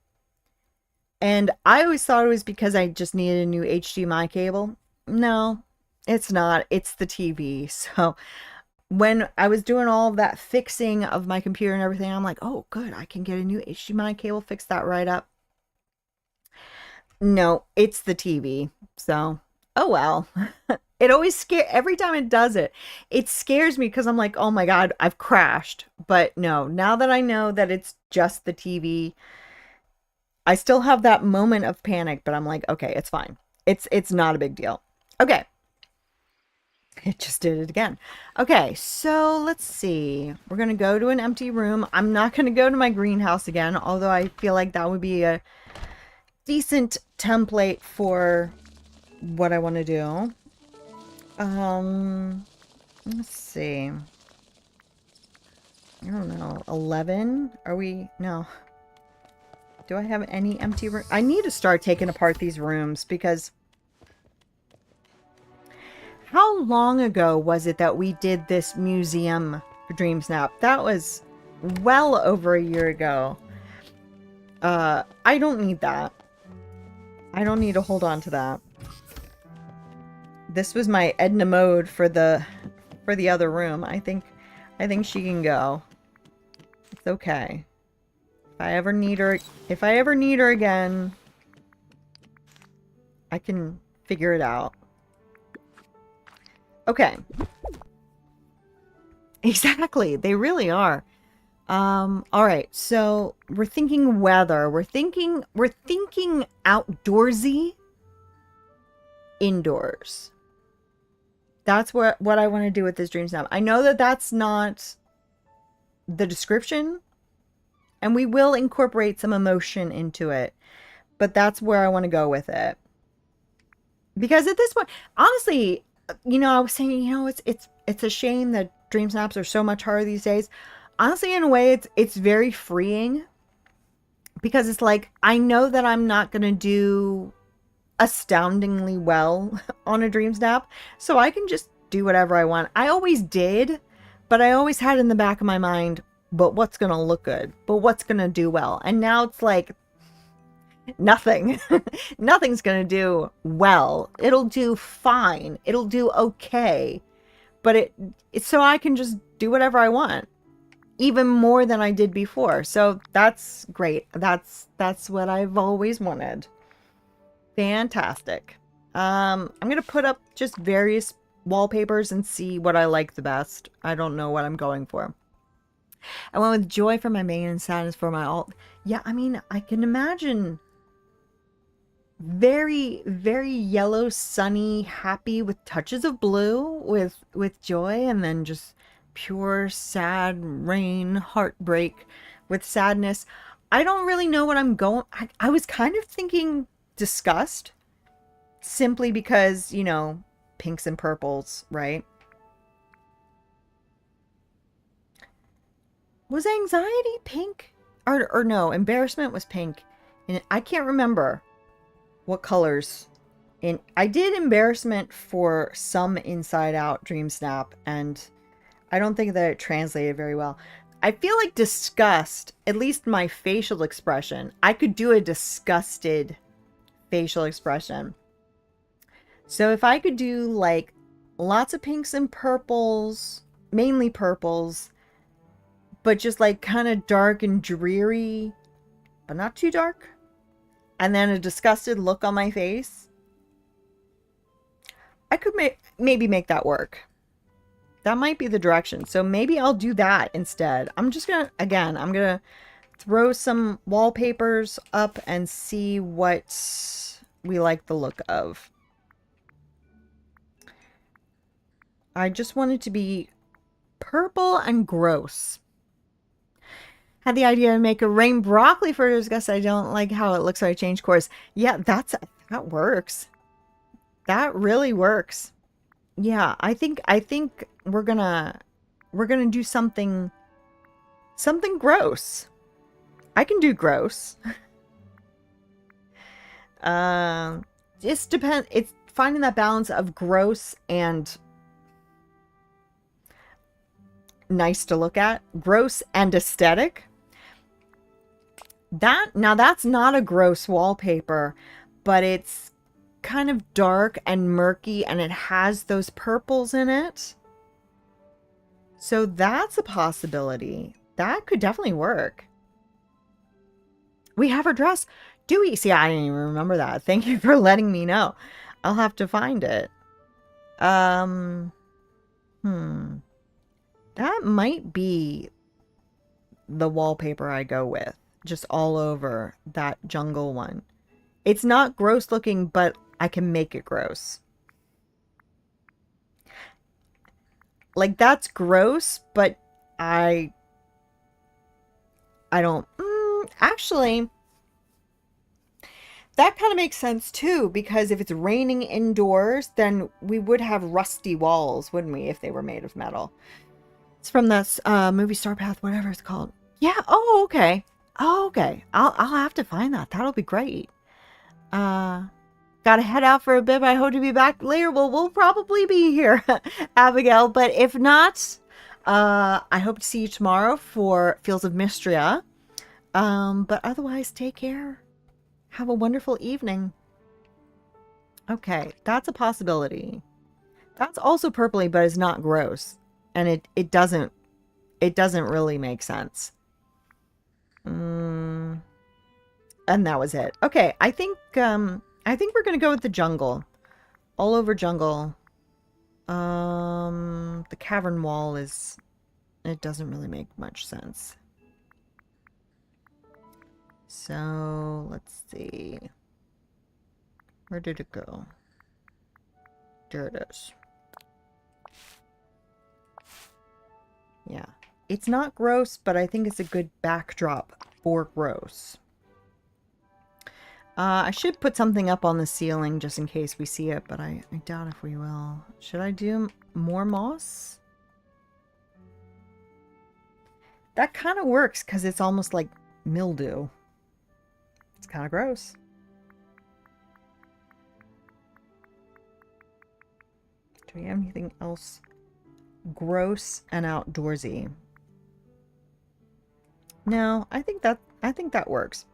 And I always thought it was because I just needed a new HDMI cable. No, it's not. It's the TV. So when I was doing all of that fixing of my computer and everything, I'm like, oh, good. I can get a new HDMI cable, fix that right up. No, it's the TV. So, oh well. It always every time it does it, it scares me because I'm like, oh my God, I've crashed. But no, now that I know that it's just the TV, I still have that moment of panic, but I'm like, okay, it's fine. It's not a big deal. Okay. It just did it again. Okay, so let's see. We're going to go to an empty room. I'm not going to go to my greenhouse again, although I feel like that would be a decent template for what I want to do. Let's see. I don't know. 11? Are we? No. Do I have any empty room? I need to start taking apart these rooms because how long ago was it that we did this museum for DreamSnap? That was well over a year ago. I don't need that. I don't need to hold on to that. This was my Edna mode for the other room. I think she can go. It's okay. If I ever need her again, I can figure it out. Okay. Exactly. They really are. All right. So we're thinking weather. We're thinking outdoorsy, indoors. That's what I want to do with this dream snap. I know that that's not the description, and we will incorporate some emotion into it, but that's where I want to go with it. Because at this point, honestly, you know, I was saying, you know, it's a shame that dream snaps are so much harder these days. Honestly, in a way, it's very freeing, because it's like, I know that I'm not going to do astoundingly well on a DreamSnap, so I can just do whatever I want. I always did, but I always had in the back of my mind, but what's gonna look good? But what's gonna do well? And now it's like, nothing. Nothing's gonna do well. It'll do fine. It'll do okay. But it's so I can just do whatever I want. Even more than I did before. So that's great. That's what I've always wanted. Fantastic. I'm gonna put up just various wallpapers and see what I like the best. I don't know what I'm going for. I went with joy for my main and sadness for my alt. Yeah, I mean, I can imagine very, very yellow, sunny, happy with touches of blue with joy, and then just pure sad rain, heartbreak with sadness. I don't really know what I'm going. I was kind of thinking disgust, simply because, you know, pinks and purples, right? Was anxiety pink? Or no, embarrassment was pink. And I can't remember what colors. I did embarrassment for some Inside Out Dream Snap, and I don't think that it translated very well. I feel like disgust, at least my facial expression, I could do a disgusted facial expression. So if I could do like lots of pinks and purples, mainly purples, but just like kind of dark and dreary, but not too dark, and then a disgusted look on my face, I could maybe make that work. That might be the direction. So maybe I'll do that instead. I'm just gonna, again, I'm gonna throw some wallpapers up and see what we like the look of. I just want it to be purple and gross. Had the idea to make a rain broccoli for disgust. I don't like how it looks, so I changed course. Yeah, that works. That really works. Yeah, I think we're gonna do something gross. I can do gross. Just depend. It's finding that balance of gross and nice to look at, gross and aesthetic. Now that's not a gross wallpaper, but it's kind of dark and murky, and it has those purples in it. So that's a possibility. That could definitely work. We have our dress. Do we? See, I didn't even remember that. Thank you for letting me know. I'll have to find it. That might be the wallpaper I go with. Just all over that jungle one. It's not gross looking, but I can make it gross. Like, that's gross, but I don't... actually, that kind of makes sense too, because if it's raining indoors, then we would have rusty walls, wouldn't we, if they were made of metal? It's from that movie Star Path, whatever it's called. Yeah, oh, okay. Oh, okay. I'll have to find that. That'll be great. Gotta head out for a bit, but I hope to be back later. Well, we'll probably be here, Abigail. But if not, I hope to see you tomorrow for Fields of Mystria. But otherwise, take care. Have a wonderful evening. Okay, that's a possibility. That's also purpley, but it's not gross. And it doesn't really make sense. And that was it. Okay, I think we're gonna go with the jungle. All over jungle. The cavern wall it doesn't really make much sense. So let's see. Where did it go? There it is. Yeah. It's not gross, but I think it's a good backdrop for gross. I should put something up on the ceiling just in case we see it, but I doubt if we will. Should I do more moss? That kind of works because it's almost like mildew. It's kind of gross. Do we have anything else gross and outdoorsy? No, I think that works.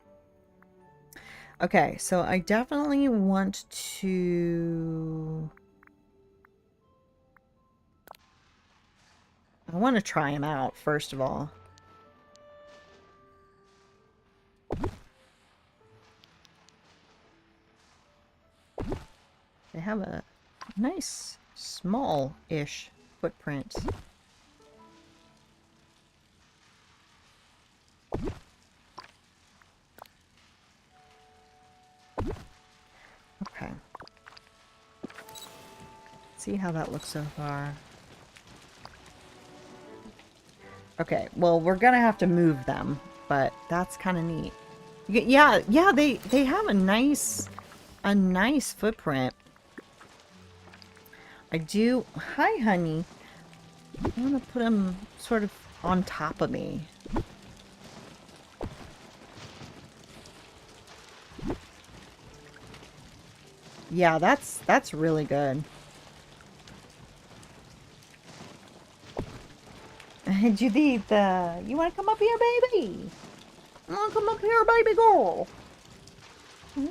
Okay, so I definitely want to... I want to try them out, first of all. They have a nice, small-ish footprint. Okay. See how that looks so far. Okay, well, we're gonna have to move them, but that's kind of neat. Yeah, they have a nice footprint. I do. Hi, honey. I want to put them sort of on top of me. Yeah, that's really good. Judith, you want to come up here, baby? You want to come up here, baby girl? Hmm?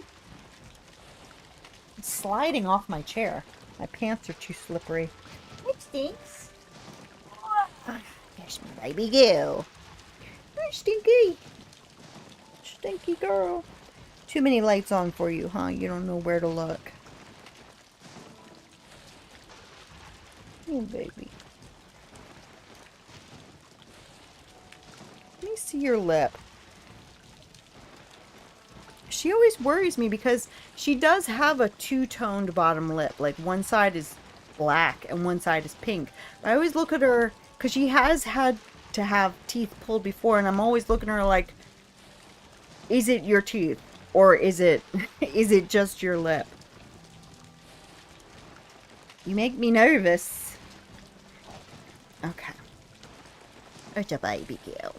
It's sliding off my chair. My pants are too slippery. It stinks. There's my baby girl. Hi, Stinky. Stinky girl. Too many lights on for you, huh? You don't know where to look. Oh, baby. Let me see your lip. She always worries me because she does have a two-toned bottom lip. Like, one side is black and one side is pink. I always look at her, because she has had to have teeth pulled before, and I'm always looking at her like, is it your teeth? Or is it just your lip? You make me nervous. Okay. It's a baby girl.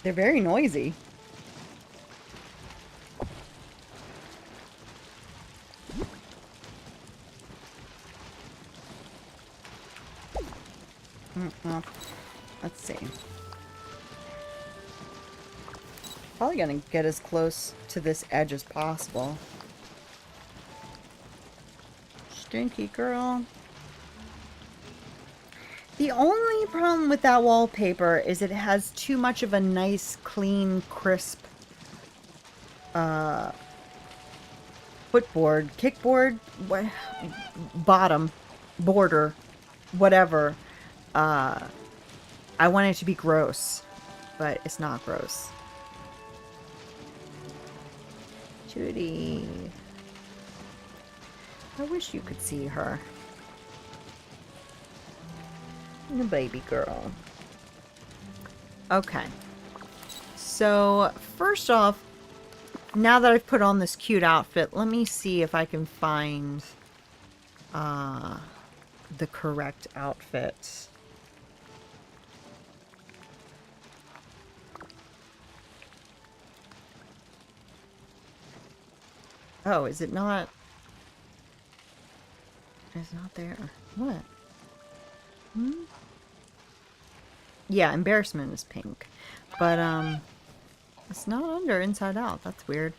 They're very noisy. Well, let's see. Probably gonna get as close to this edge as possible. Stinky girl. The only problem with that wallpaper is it has too much of a nice, clean, crisp footboard, kickboard, bottom, border, whatever. I want it to be gross, but it's not gross. Judy. I wish you could see her. The baby girl. Okay. So, first off, now that I've put on this cute outfit, let me see if I can find the correct outfit. Oh, is it not? It's not there. What? Hmm? Yeah, embarrassment is pink. But, it's not under Inside Out. That's weird.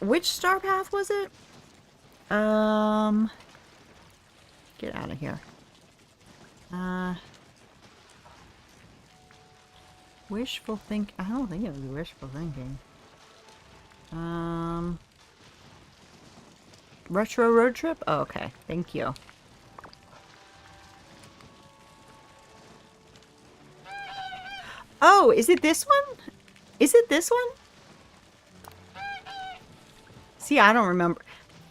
Which star path was it? Get out of here. Wishful think. I don't think it was wishful thinking. Retro road trip? Oh, okay. Thank you. Oh, is it this one? Is it this one? See, I don't remember.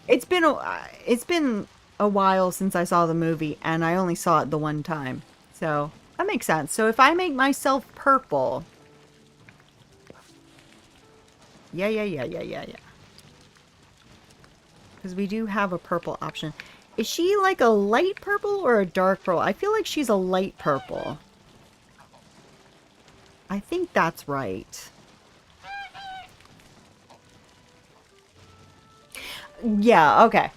It's been a while since I saw the movie, and I only saw it the one time. So, that makes sense. So, if I make myself purple... Yeah. Because we do have a purple option. Is she like a light purple or a dark purple? I feel like she's a light purple. I think that's right. Yeah, okay.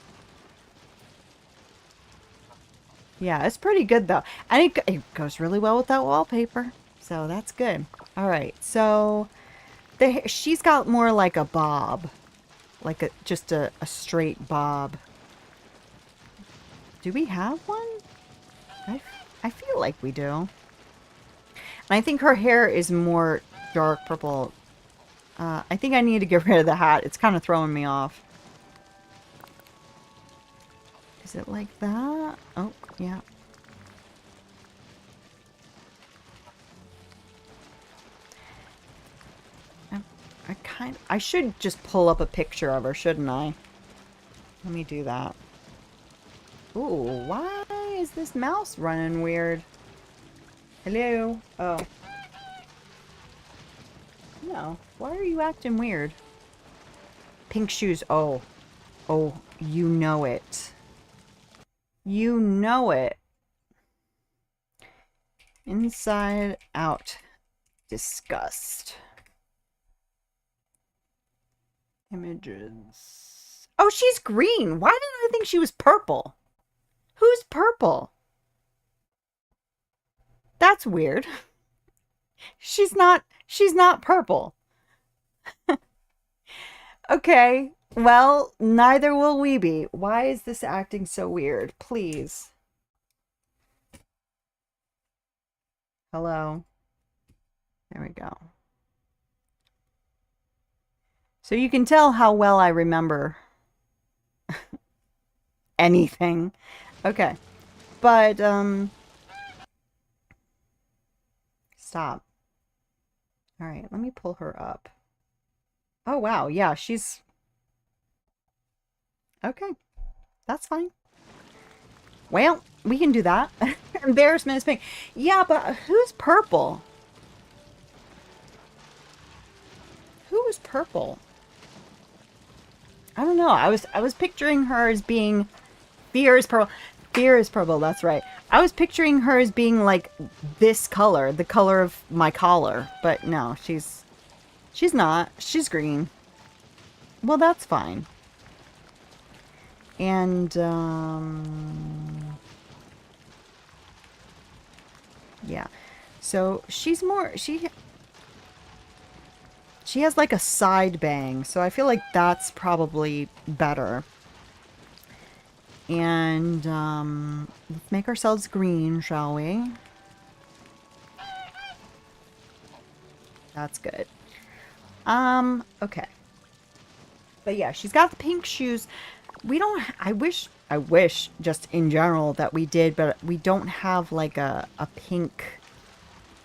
Yeah, it's pretty good though. And it goes really well with that wallpaper. So that's good. All right, so she's got more like a bob. Like just a straight bob. Do we have one? I feel like we do. And I think her hair is more dark purple. I think I need to get rid of the hat. It's kind of throwing me off. Is it like that? Oh, yeah. I should just pull up a picture of her, shouldn't I? Let me do that. Ooh, why is this mouse running weird? Hello? Oh. No. Why are you acting weird? Pink shoes. Oh. Oh, you know it. You know it. Inside out. Disgust. Images. Oh, she's green. Why did I think she was purple? Who's purple? That's weird. She's not purple. Okay. Well, neither will we be. Why is this acting so weird? Please. Hello. There we go. So you can tell how well I remember anything. Okay. But, stop. All right, let me pull her up. Oh, wow. Yeah, she's... Okay. That's fine. Well, we can do that. Embarrassment is pink. Yeah, but who's purple? Who was purple? I don't know. I was picturing her as being... Fear is purple. Fear is purple, that's right. I was picturing her as being like this color, the color of my collar. But no, she's not. She's green. Well, that's fine. And, yeah. So she's more... She has like a side bang, so I feel like that's probably better. And let's make ourselves green, shall we? That's good. Okay. But yeah, she's got the pink shoes. We don't... I wish just in general that we did, but we don't have like a pink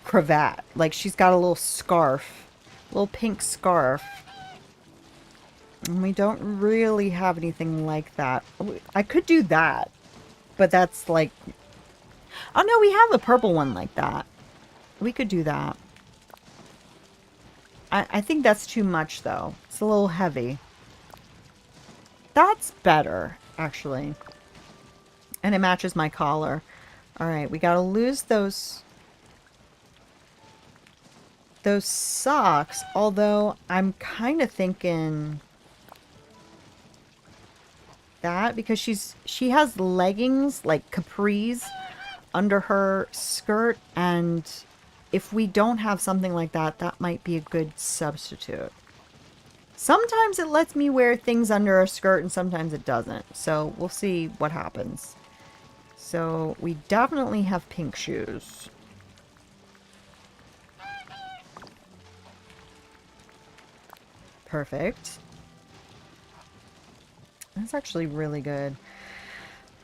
cravat. Like she's got a little scarf. Little pink scarf. And we don't really have anything like that. I could do that. But that's like... Oh no, we have a purple one like that. We could do that. I think that's too much though. It's a little heavy. That's better, actually. And it matches my collar. Alright, we gotta lose those socks. Although, I'm kind of thinking... that because she has leggings like capris under her skirt, and if we don't have something like that, that might be a good substitute. Sometimes it lets me wear things under a skirt and sometimes it doesn't, so we'll see what happens. So we definitely have pink shoes. Perfect. That's actually really good.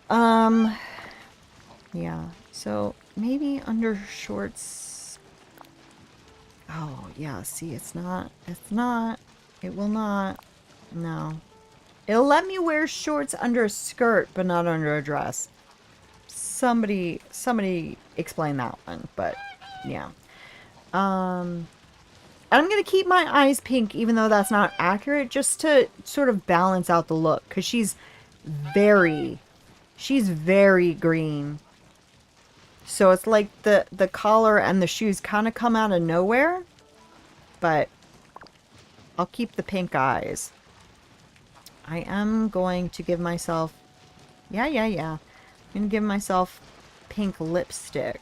Yeah. So maybe under shorts. Oh, yeah. See, it will not. No. It'll let me wear shorts under a skirt, but not under a dress. Somebody explain that one, but yeah. And I'm going to keep my eyes pink, even though that's not accurate, just to sort of balance out the look. Because she's very green. So it's like the collar and the shoes kind of come out of nowhere. But I'll keep the pink eyes. I am going to give myself... Yeah. I'm going to give myself pink lipstick.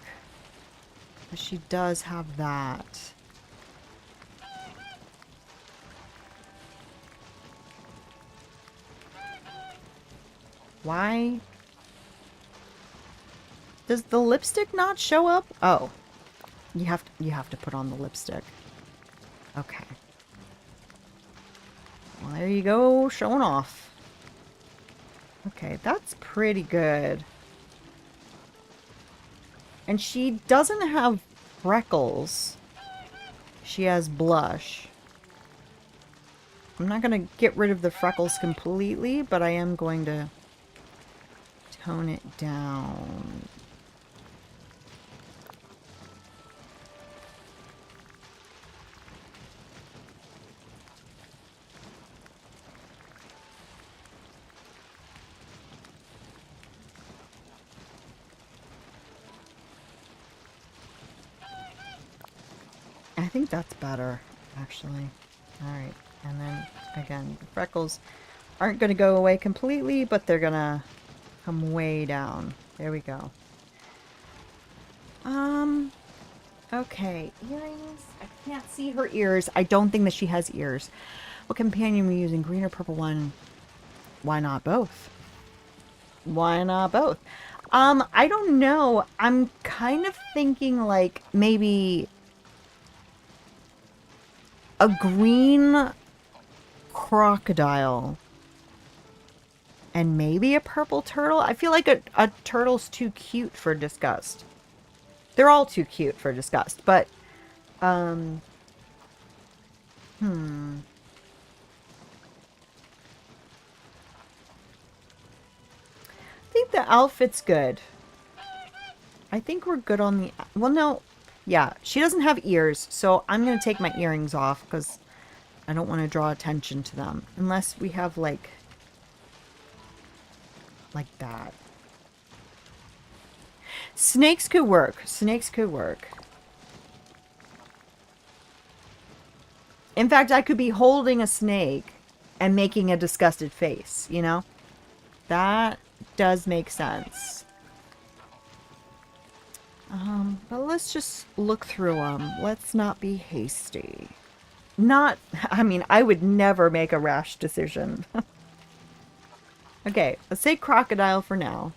Because she does have that. Why? Does the lipstick not show up? Oh. You have to put on the lipstick. Okay. Well, there you go, showing off. Okay, that's pretty good. And she doesn't have freckles. She has blush. I'm not going to get rid of the freckles completely, but I am going to tone it down. I think that's better, actually. Alright, and then, again, the freckles aren't going to go away completely, but they're going to come way down. There we go. Okay, earrings. I can't see her ears. I don't think that she has ears. What companion are we using? Green or purple one? Why not both? Why not both? I don't know. I'm kind of thinking like maybe a green crocodile and maybe a purple turtle. I feel like a turtle's too cute for disgust. They're all too cute for disgust, but I think the outfit's good. I think we're good on the... Well, no. Yeah, she doesn't have ears, so I'm going to take my earrings off because I don't want to draw attention to them. Unless we have, like that. Snakes could work. Snakes could work. In fact, I could be holding a snake and making a disgusted face, you know? That does make sense. But let's just look through them. Let's not be hasty. I mean, I would never make a rash decision. Okay, let's say crocodile for now.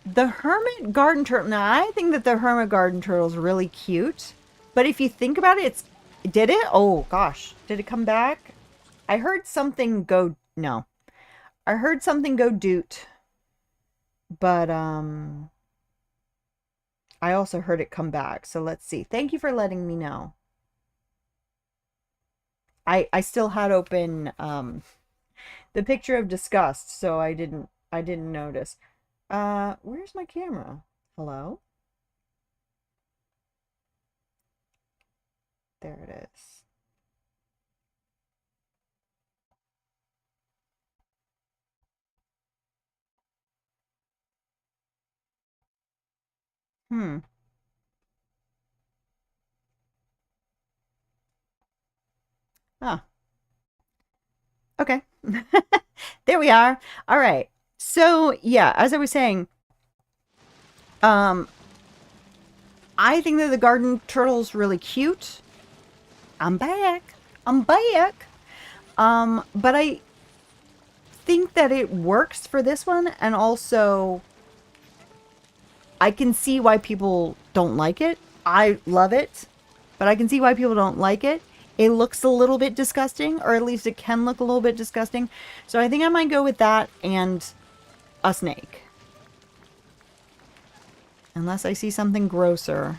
The hermit garden turtle. Now, I think that the hermit garden turtle is really cute. But if you think about it, Did it? Oh, gosh. Did it come back? I heard something go... No. I heard something go doot. But, I also heard it come back. So let's see. Thank you for letting me know. I still had open, the picture of disgust, so I didn't notice. Where's my camera? Hello? There it is. Ah. Okay. There we are. All right. So, yeah, as I was saying, I think that the garden turtle's really cute. I'm back. I'm back. But I think that it works for this one, and also I can see why people don't like it. I love it, but I can see why people don't like it. It looks a little bit disgusting, or at least it can look a little bit disgusting. So I think I might go with that and a snake. Unless I see something grosser.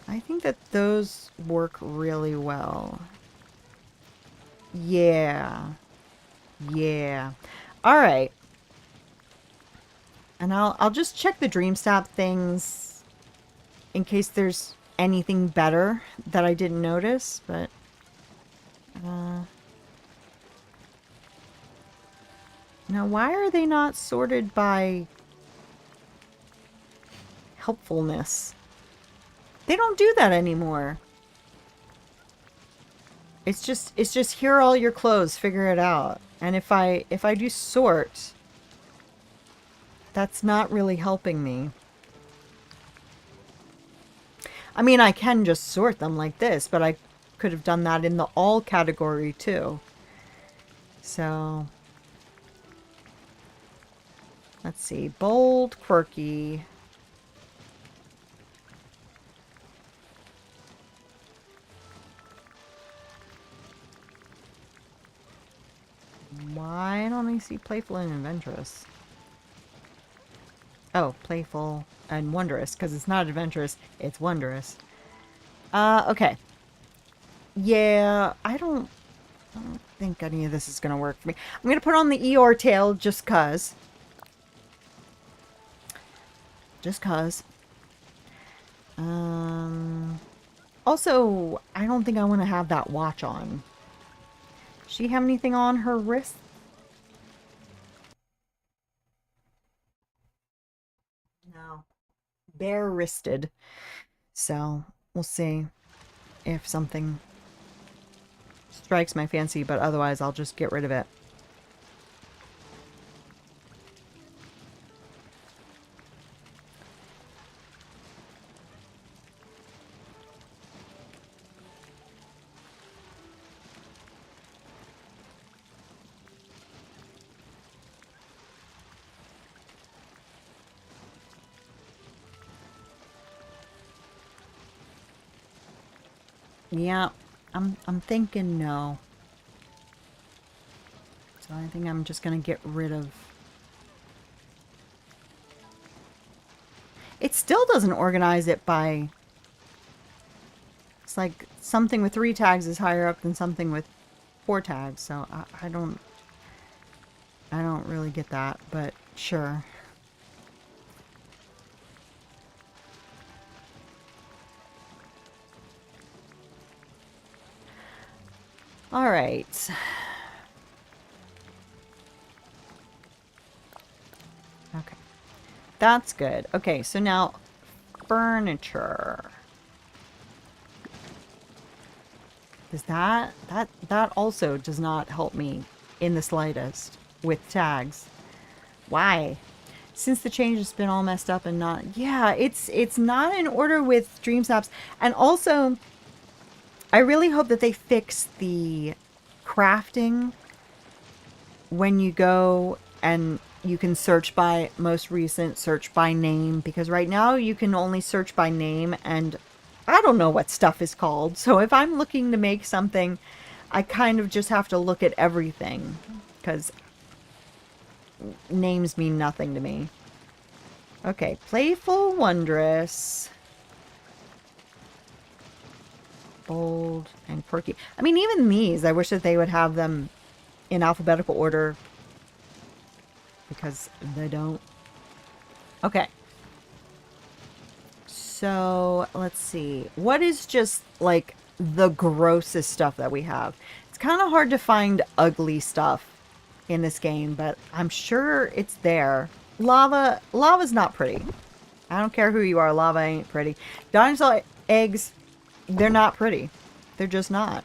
I think that those work really well. Yeah. Yeah. All right. And I'll just check the dreamsnap things in case there's anything better that I didn't notice, but now why are they not sorted by helpfulness. They don't do that anymore. It's just here are all your clothes, figure it out. And if I do sort, that's not really helping me. I mean, I can just sort them like this, but I could have done that in the all category too. So, let's see. Bold, quirky. Why don't I see playful and adventurous? Oh, playful and wondrous, because it's not adventurous, it's wondrous. Okay. Yeah, I don't think any of this is going to work for me. I'm going to put on the Eeyore tail just cuz. Just cuz. Also, I don't think I want to have that watch on. Does she have anything on her wrist? No. Bare-wristed. So, we'll see if something strikes my fancy, but otherwise I'll just get rid of it. Yeah, I'm thinking no. So I think I'm just gonna get rid of... It still doesn't organize it by... It's like something with 3 tags is higher up than something with 4 tags, so I don't really get that, but sure. All right. Okay. That's good. Okay, so now furniture. Does that also does not help me in the slightest with tags. Why? Since the change has been all messed up and not... Yeah, it's not in order with Dreamsnaps. And also, I really hope that they fix the crafting when you go and you can search by most recent, search by name, because right now you can only search by name and I don't know what stuff is called. So if I'm looking to make something, I kind of just have to look at everything because names mean nothing to me. Okay, playful, wondrous, bold, and quirky. I mean, even these, I wish that they would have them in alphabetical order because they don't. Okay. So, let's see. What is just, like, the grossest stuff that we have? It's kind of hard to find ugly stuff in this game, but I'm sure it's there. Lava's not pretty. I don't care who you are, lava ain't pretty. Dinosaur eggs, they're not pretty. They're just not.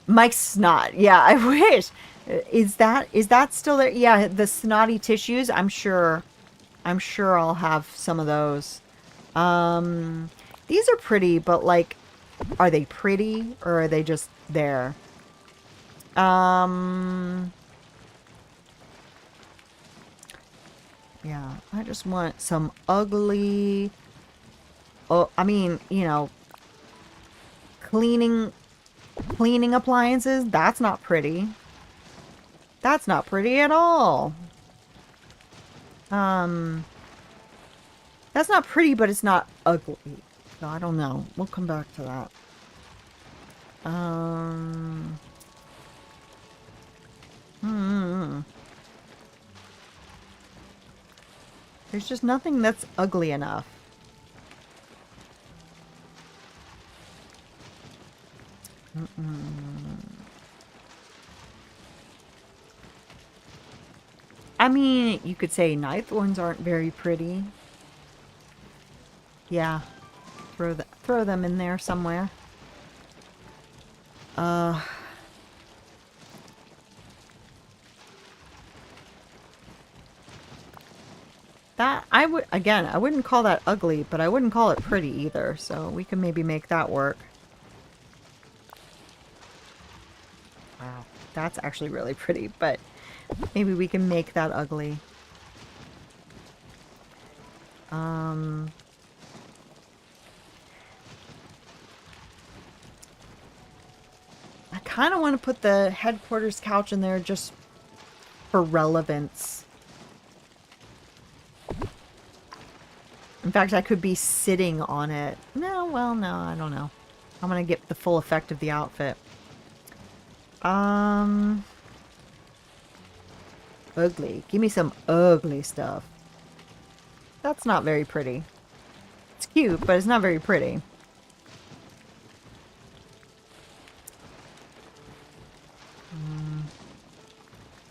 Mike's snot. Yeah, I wish. Is that still there? Yeah, the snotty tissues, I'm sure I'll have some of those. These are pretty, but like, are they pretty or are they just there? Yeah, I just want some ugly... Oh, I mean, you know, cleaning appliances, that's not pretty. That's not pretty at all. That's not pretty, but it's not ugly. So I don't know. We'll come back to that. There's just nothing that's ugly enough. I mean, you could say Nightthorns aren't very pretty. Yeah. Throw them in there somewhere. That, again, I wouldn't call that ugly, but I wouldn't call it pretty either, so we can maybe make that work. Wow, that's actually really pretty, but maybe we can make that ugly. I kind of want to put the headquarters couch in there just for relevance. In fact, I could be sitting on it. No, well, no, I don't know. I'm going to get the full effect of the outfit. Ugly. Give me some ugly stuff. That's not very pretty. It's cute, but it's not very pretty.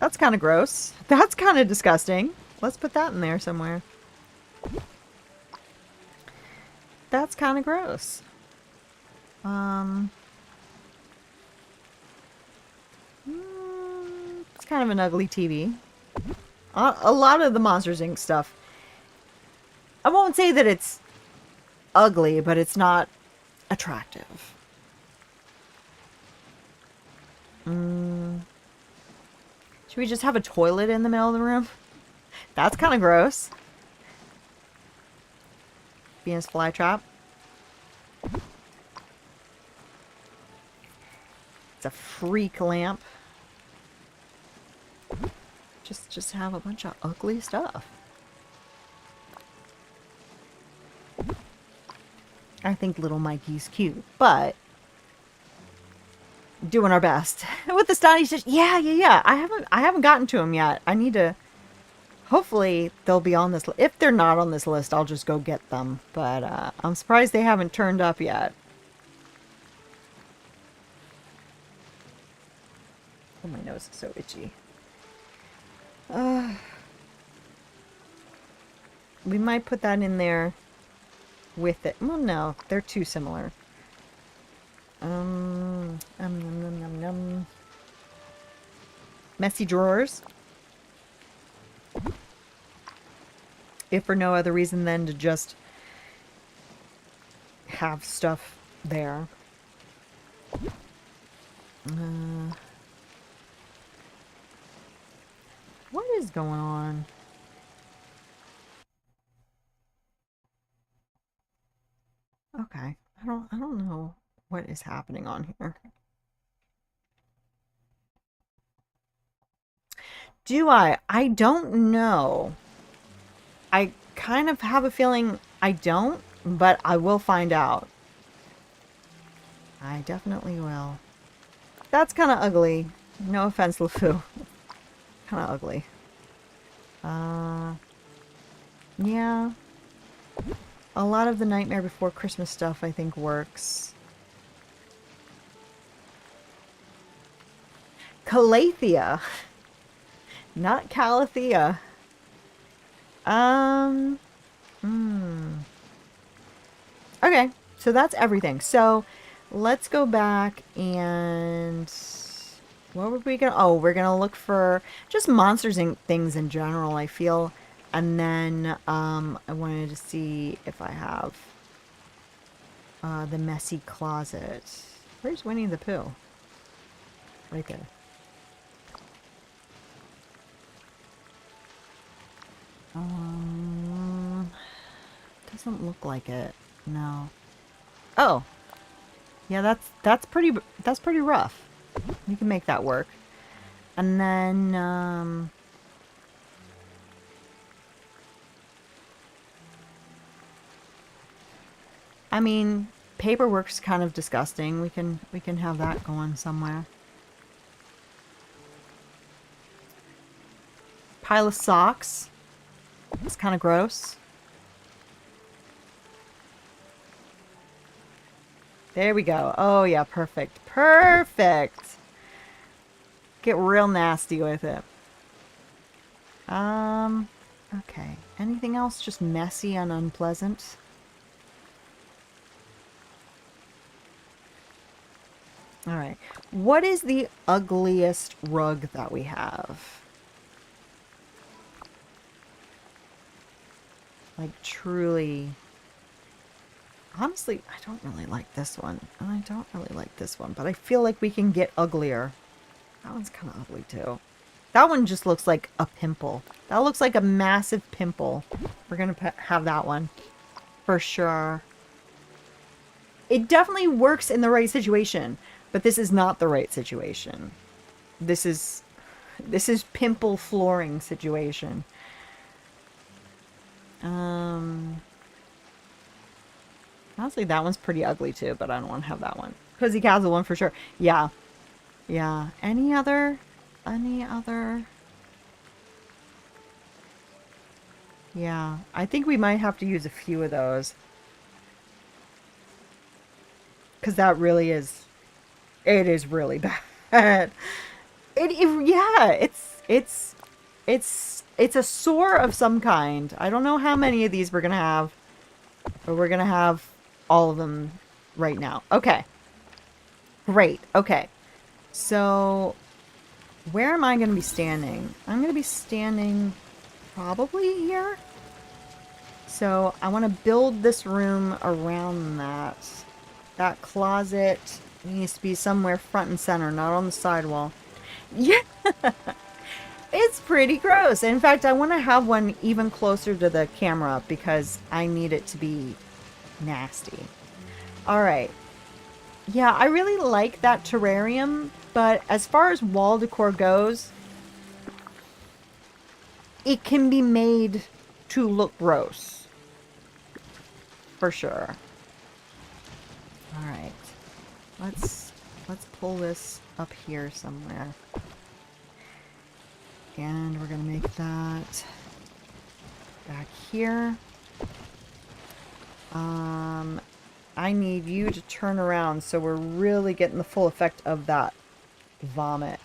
That's kind of gross. That's kind of disgusting. Let's put that in there somewhere. That's kind of gross. It's kind of an ugly TV. A lot of the Monsters Inc. stuff. I won't say that it's ugly, but it's not attractive. Should we just have a toilet in the middle of the room? That's kind of gross. Venus flytrap. It's a freak lamp. Just have a bunch of ugly stuff. I think little Mikey's cute, but doing our best. With the Stoney's just yeah. I haven't gotten to them yet. I need to. Hopefully they'll be on this. If they're not on this list, I'll just go get them. But I'm surprised they haven't turned up yet. Oh, my nose is so itchy. We might put that in there with it. Well, no, they're too similar. Messy drawers. If for no other reason than to just have stuff there. What is going on? Okay. I don't know what is happening on here. Do I? I don't know. I kind of have a feeling I don't, but I will find out. I definitely will. That's kind of ugly. No offense, LeFou. Kind of ugly. Yeah. A lot of the Nightmare Before Christmas stuff, I think, works. Calathea. Not Calathea. Okay, so that's everything. So, let's go back and... What were we gonna... Oh, we're gonna look for just Monsters Inc. things in general, I feel. And then, I wanted to see if I have the messy closet. Where's Winnie the Pooh? Right there. Doesn't look like it. No. Oh. Yeah, that's pretty rough. We can make that work. And then, I mean, paperwork's kind of disgusting. We can have that going somewhere. Pile of socks. It's kind of gross. There we go. Oh yeah, perfect. Perfect. Get real nasty with it. Okay. Anything else just messy and unpleasant? All right. What is the ugliest rug that we have? Like, truly. Honestly, I don't really like this one. And I don't really like this one. But I feel like we can get uglier. That one's kind of ugly, too. That one just looks like a pimple. That looks like a massive pimple. We're going to have that one. For sure. It definitely works in the right situation. But this is not the right situation. This is pimple flooring situation. Honestly, that one's pretty ugly too, but I don't want to have that one. Cozy Castle one for sure. Yeah. Yeah. Any other? Yeah. I think we might have to use a few of those. Because that really is... It is really bad. Yeah, it's a sore of some kind. I don't know how many of these we're gonna have, but we're gonna have all of them right now. Okay, great. Okay, so where am I gonna be standing? I'm gonna be standing probably here. So I want to build this room around that. That closet needs to be somewhere front and center, not on the sidewall. Yeah. It's pretty gross. In fact, I want to have one even closer to the camera because I need it to be nasty. All right. Yeah, I really like that terrarium, but as far as wall decor goes, it can be made to look gross. For sure. All right. Let's pull this up here somewhere. And we're going to make that back here. I need you to turn around so we're really getting the full effect of that vomit.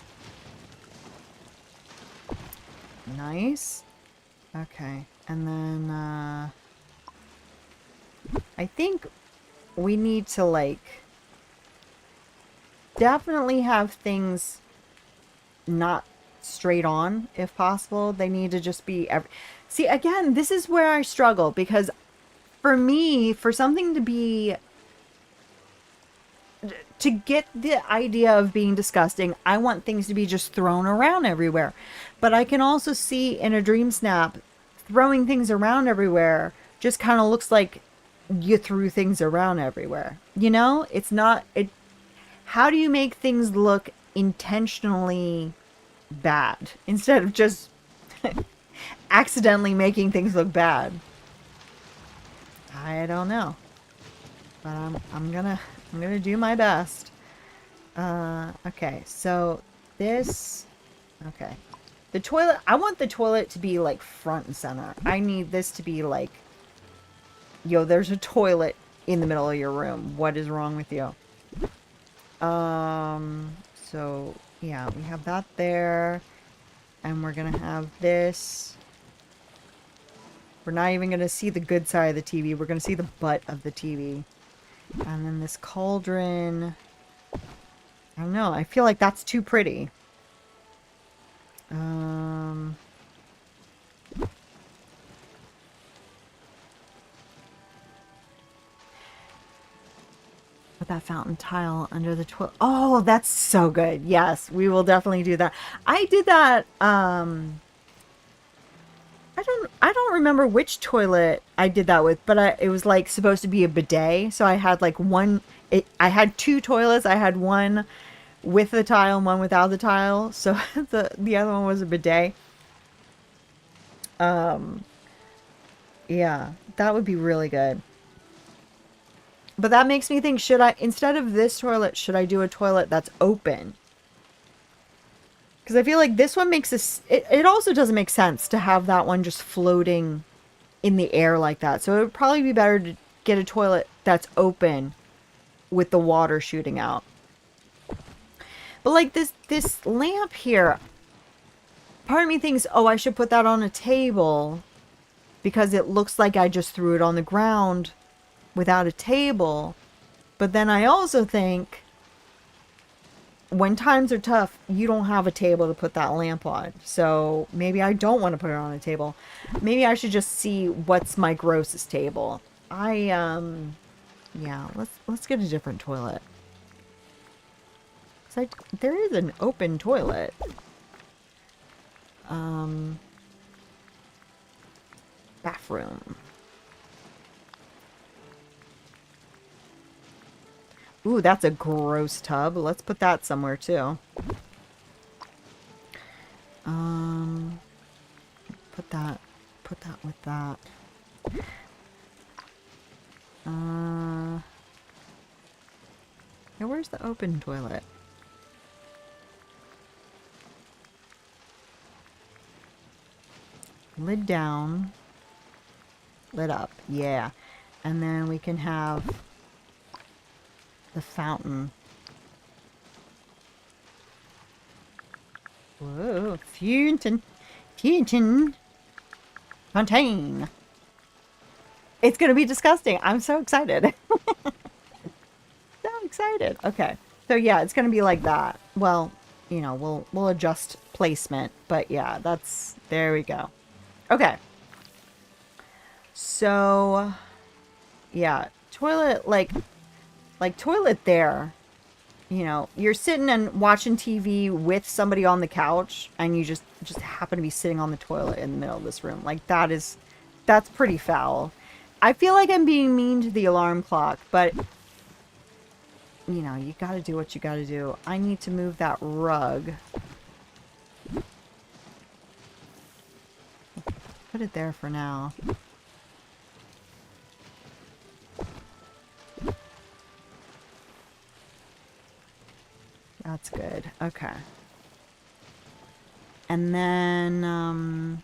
Nice. Okay. And then, I think we need to, like, definitely have things not straight on if possible. They need to just be see, again, this is where I struggle because for me, for something to be to get the idea of being disgusting, I want things to be just thrown around everywhere. But I can also see in a dream snap throwing things around everywhere just kind of looks like you threw things around everywhere. You know, it's not it. How do you make things look intentionally bad instead of just accidentally making things look bad? I don't know, but I'm gonna do my best. Okay, so this, okay, the toilet. I want the toilet to be like front and center. I need this to be like, yo, there's a toilet in the middle of your room. What is wrong with you? So yeah, we have that there, and we're gonna have this. We're not even gonna see the good side of the TV. We're gonna see the butt of the TV. And then this cauldron. I don't know. I feel like that's too pretty. Put that fountain tile under the toilet. Oh, that's so good. Yes, we will definitely do that. I did that. I don't remember which toilet I did that with, but it was like supposed to be a bidet. So I had like I had two toilets. I had one with the tile and one without the tile. So the other one was a bidet. Yeah, that would be really good. But that makes me think, should I, instead of this toilet, should I do a toilet that's open? Because I feel like this one makes this, it also doesn't make sense to have that one just floating in the air like that. So it would probably be better to get a toilet that's open with the water shooting out. But like this lamp here, part of me thinks, oh, I should put that on a table because it looks like I just threw it on the ground without a table. But then I also think, when times are tough, you don't have a table to put that lamp on. So maybe I don't want to put it on a table. Maybe I should just see what's my grossest table. Yeah, let's get a different toilet. It's like there is an open toilet. Bathroom. Ooh, that's a gross tub. Let's put that somewhere too. Put that with that. Yeah, where's the open toilet? Lid down. Lid up. Yeah. And then we can have the fountain. Whoa. Fountain. Fountain. Fontaine. It's going to be disgusting. I'm so excited. So excited. Okay. So yeah, it's going to be like that. Well, you know, we'll adjust placement, but yeah, there we go. Okay. So yeah, toilet like toilet there. You know, you're sitting and watching TV with somebody on the couch and you just happen to be sitting on the toilet in the middle of this room. Like that's pretty foul. I feel like I'm being mean to the alarm clock, but you know, you gotta do what you gotta do. I need to move that rug. Put it there for now. That's good. Okay. And then,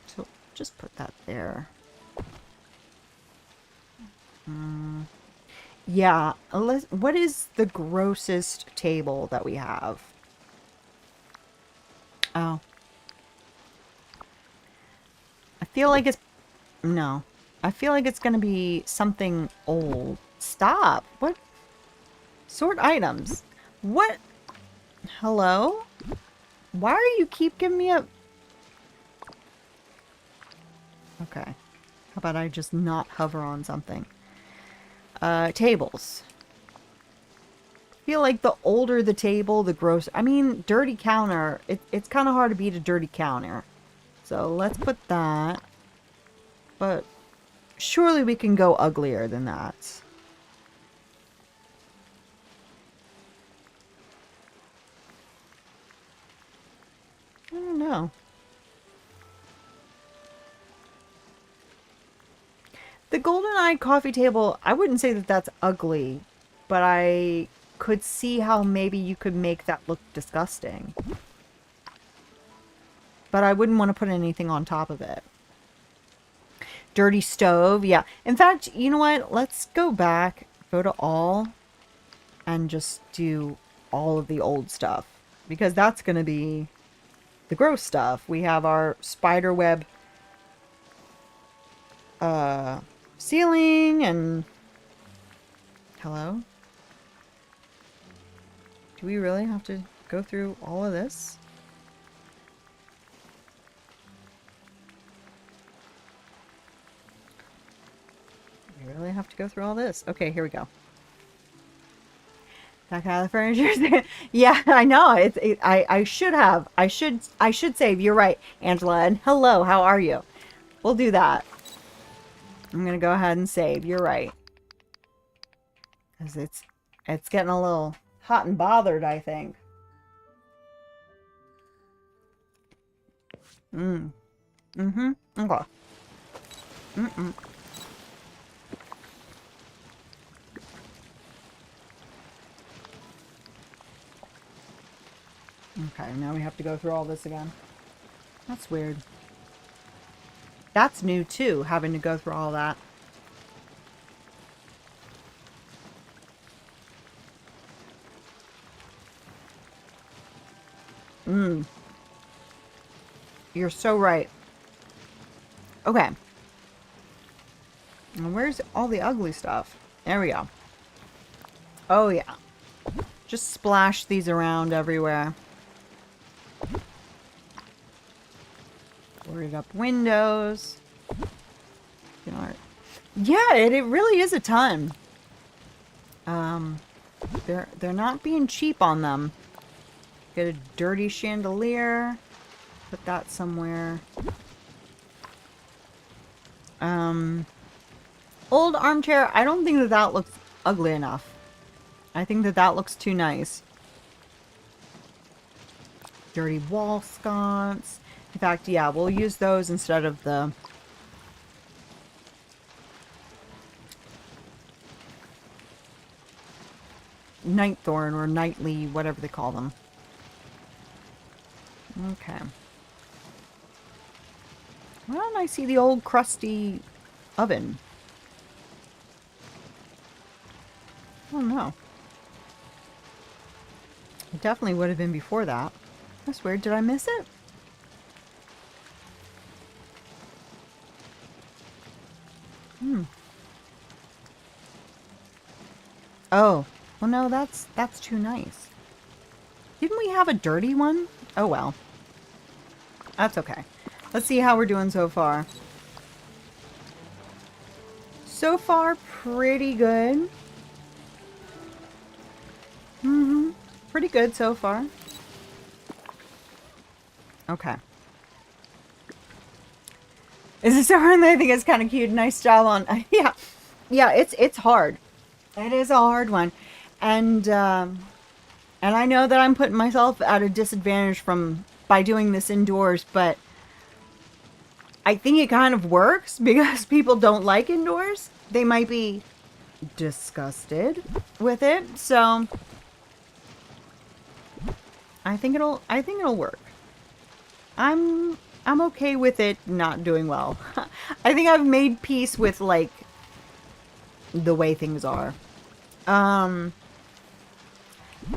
so just put that there. Yeah. What is the grossest table that we have? Oh. I feel like it's... No. I feel like it's going to be something old. Stop. What? Sort items. What? Hello? Why are you keep giving me a... Okay. How about I just not hover on something? Tables. I feel like the older the table, the grosser... I mean, dirty counter. It's kind of hard to beat a dirty counter. So let's put that. But surely we can go uglier than that. I don't know. The GoldenEye coffee table, I wouldn't say that that's ugly, but I could see how maybe you could make that look disgusting. But I wouldn't want to put anything on top of it. Dirty stove, yeah. In fact, you know what? Let's go back, go to all, and just do all of the old stuff. Because that's going to be the gross stuff. We have our spider web ceiling and... Hello? Do we really have to go through all of this? We really have to go through all this? Okay, here we go. That kind of furniture. Yeah, I know. I should save. You're right, Angela. And hello, how are you? We'll do that. I'm gonna go ahead and save. You're right. Because it's getting a little hot and bothered, I think. Okay. Okay, now we have to go through all this again. That's weird. That's new too, having to go through all that. You're so right. Okay. And where's all the ugly stuff? There we go. Oh yeah. Just splash these around everywhere. Boarded up windows. Yeah, it really is a ton. They're not being cheap on them. Get a dirty chandelier. Put that somewhere. Old armchair. I don't think that that looks ugly enough. I think that that looks too nice. Dirty wall sconce. In fact, yeah, we'll use those instead of the... Nightthorn or nightly, whatever they call them. Okay. Why don't I see the old crusty oven? Oh no. It definitely would have been before that. That's weird. Did I miss it? Oh. Well, no, that's too nice. Didn't we have a dirty one? Oh well. That's okay. Let's see how we're doing so far. So far, pretty good. Pretty good so far. Okay. Is this one? I think it's kind of cute. Nice job on... yeah. Yeah, it's hard. It is a hard one. And I know that I'm putting myself at a disadvantage by doing this indoors, but I think it kind of works because people don't like indoors. They might be disgusted with it, so I think it'll work. I'm okay with it not doing well. I think I've made peace with like the way things are.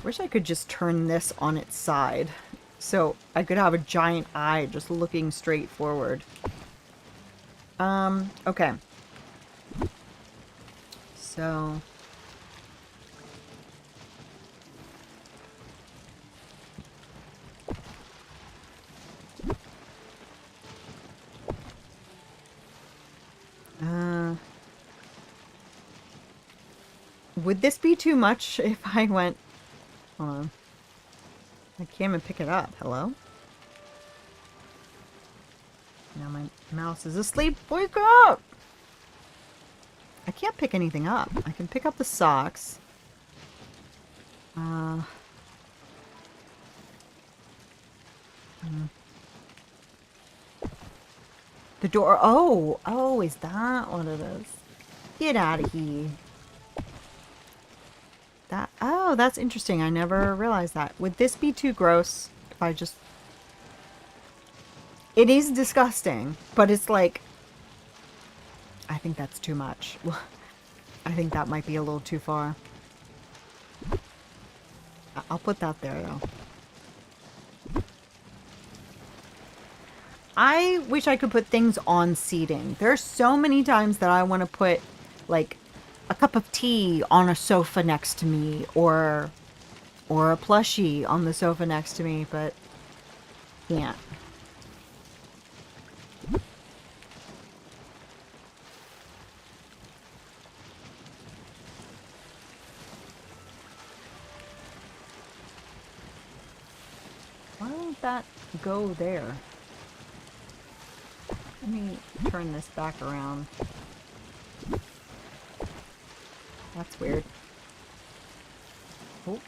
Wish I could just turn this on its side so I could have a giant eye just looking straight forward. Okay. So would this be too much if I went... Hold on. I can't even pick it up. Hello? Now my mouse is asleep. Wake up! I can't pick anything up. I can pick up the socks. The door. Oh! Oh, is that what it is? Get out of here. Oh, that's interesting. I never realized that. Would this be too gross if I just... It is disgusting, but it's like... I think that's too much. I think that might be a little too far. I'll put that there, though. I wish I could put things on seating. There's so many times that I want to put, like... a cup of tea on a sofa next to me, or a plushie on the sofa next to me, but can't. Why won't that go there? Let me turn this back around. That's weird. Oh.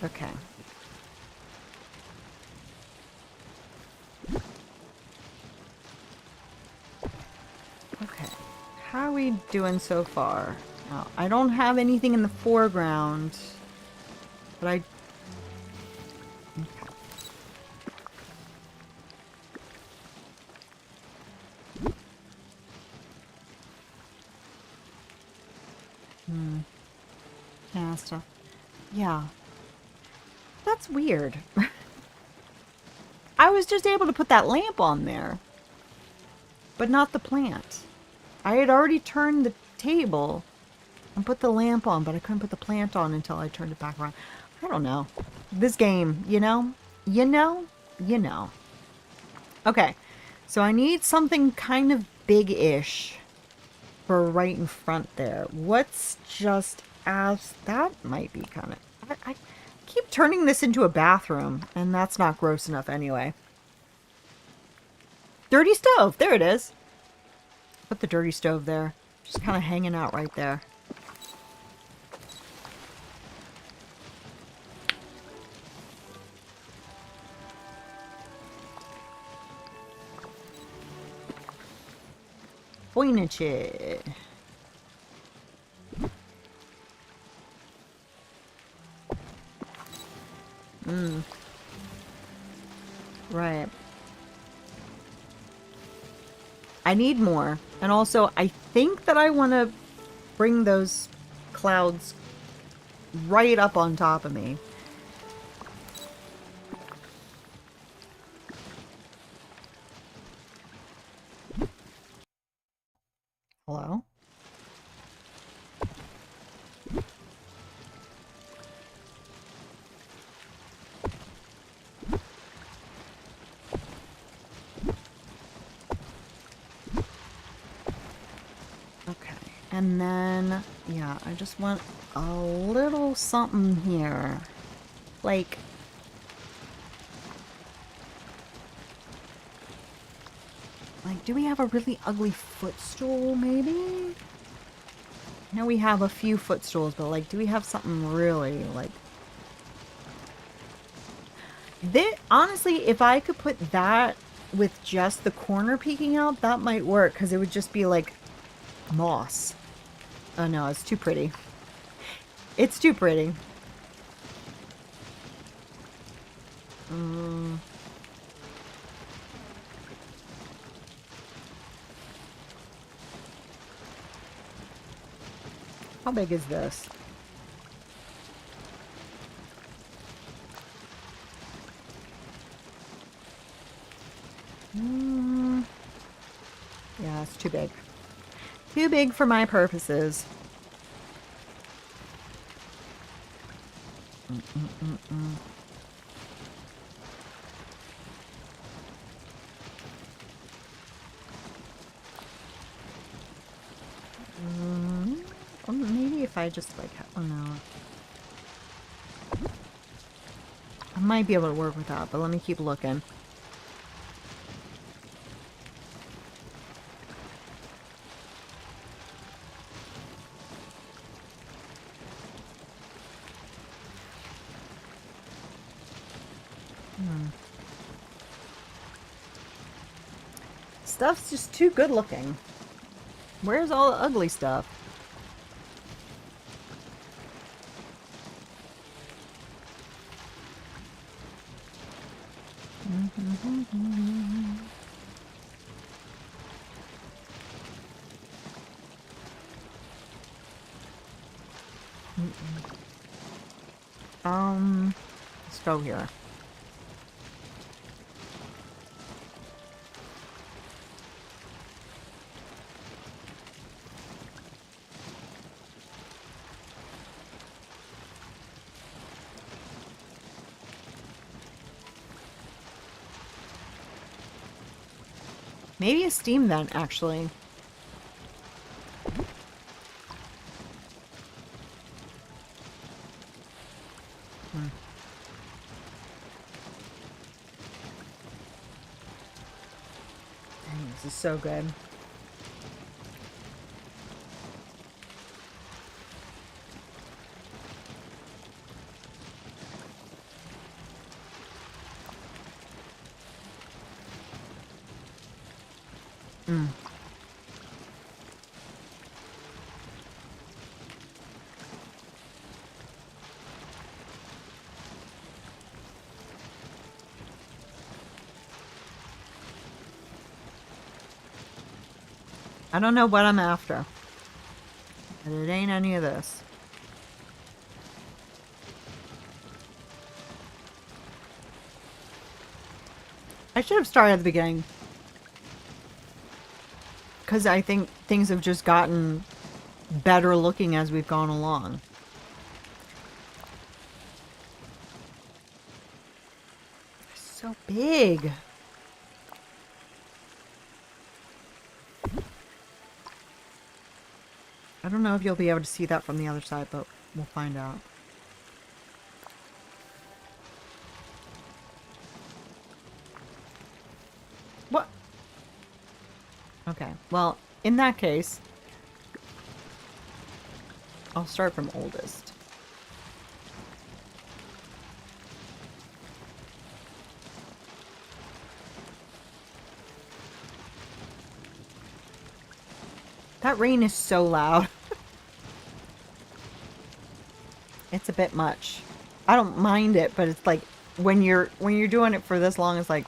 Okay. Okay. How are we doing so far? Now, I don't have anything in the foreground, but I... Yeah, stuff. Yeah. That's weird. I was just able to put that lamp on there, but not the plant. I had already turned the table and put the lamp on, but I couldn't put the plant on until I turned it back around. I don't know. This game, you know? You know? You know. Okay. So I need something kind of big-ish for right in front there. What's just as... That might be kind of... I keep turning this into a bathroom, and that's not gross enough anyway. Dirty stove! There it is! Put the dirty stove there. Just kind of hanging out right there. Furniture. Right. I need more. And also, I think that I want to bring those clouds right up on top of me. Hello? Okay. And then, yeah, I just want a little something here. Like... do we have a really ugly footstool, maybe? I know we have a few footstools, but, like, do we have something really, like... Honestly, if I could put that with just the corner peeking out, that might work, because it would just be, like, moss. Oh, no, it's too pretty. It's too pretty. How big is this? Yeah, it's too big. Too big for my purposes. Or maybe if I just like, oh no. I might be able to work with that, but let me keep looking. Stuff's just too good looking. Where's all the ugly stuff? Let's go here. Maybe a steam vent, actually. Dang, this is so good. I don't know what I'm after. But it ain't any of this. I should have started at the beginning. because I think things have just gotten better looking as we've gone along. So big. I don't know if you'll be able to see that from the other side, but we'll find out. What? Okay, well, in that case, I'll start from oldest. That rain is so loud. It's a bit much. I don't mind it, but it's like when you're doing it for this long, it's like,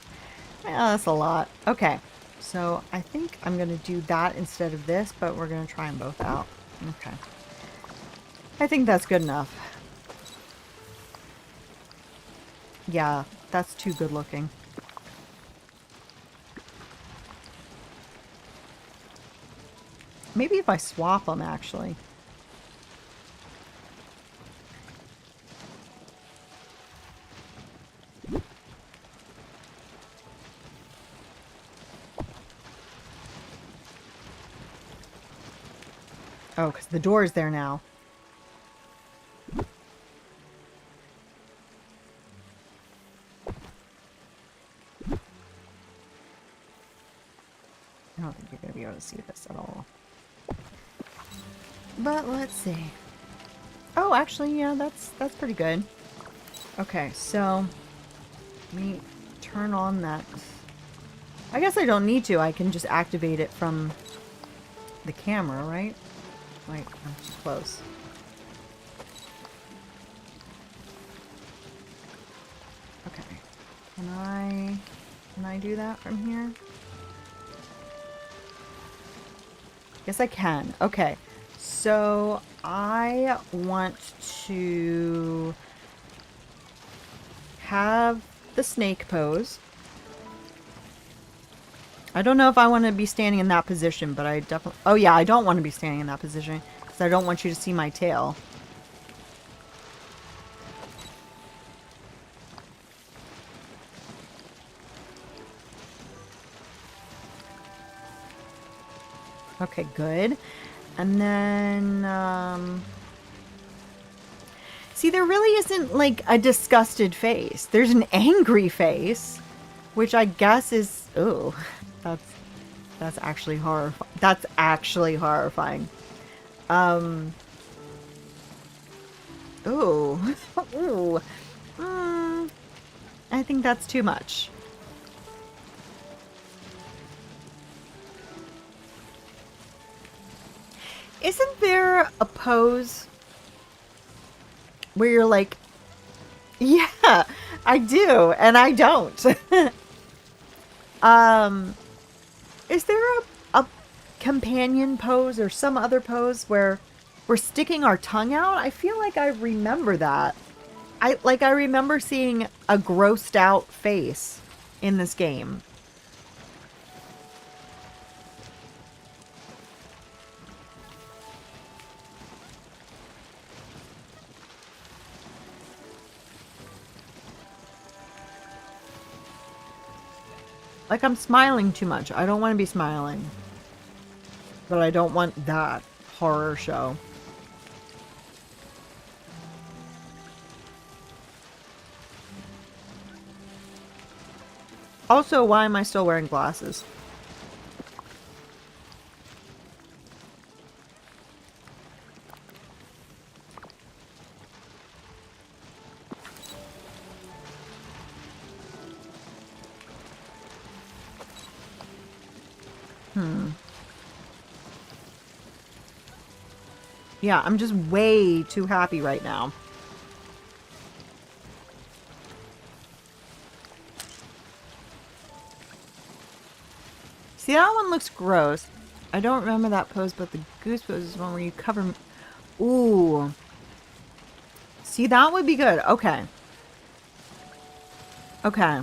yeah, that's a lot. Okay, so I think I'm gonna do that instead of this, but we're gonna try them both out. Okay, I think that's good enough. Yeah, that's too good looking. Maybe if I swap them, actually. Oh, because the door is there now. I don't think you're going to be able to see this at all. But let's see. Oh, actually, yeah, that's pretty good. Okay, so let me turn on that. I guess I don't need to. I can just activate it from the camera, right? Wait, I'm too close. Okay. Can I do that from here? Yes, I can. Okay. So I want to have the snake pose. I don't know if I want to be standing in that position, but I definitely... Oh yeah, I don't want to be standing in that position because I don't want you to see my tail. Okay, good. And then, see, there really isn't, like, a disgusted face. There's an angry face, which I guess is... Ooh, that's actually horrifying. That's actually horrifying. Ooh. Ooh. I think that's too much. Isn't there a pose where you're like, yeah, I do, and I don't? Is there a companion pose or some other pose where we're sticking our tongue out? I feel like I remember that. I remember seeing a grossed out face in this game. Like I'm smiling too much. I don't want to be smiling. But I don't want that horror show. Also, why am I still wearing glasses? Yeah, I'm just way too happy right now. See, that one looks gross. I don't remember that pose, but the goose pose is one where you cover... Ooh. See, that would be good. Okay. Okay.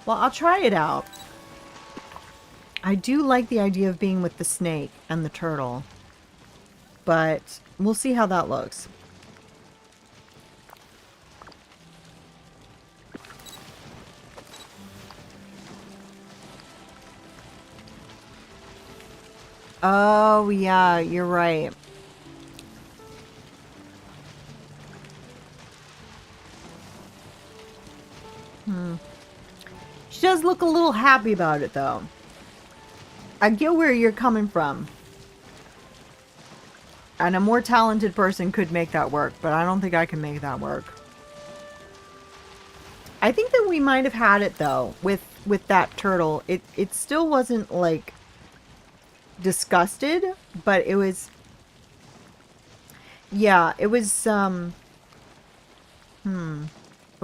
Well, I'll try it out. I do like the idea of being with the snake and the turtle, but we'll see how that looks. Oh, yeah, you're right. She does look a little happy about it, though. I get where you're coming from. And a more talented person could make that work, but I don't think I can make that work. I think that we might have had it, though, with that turtle. It still wasn't, like, disgusted, but it was... Yeah, it was,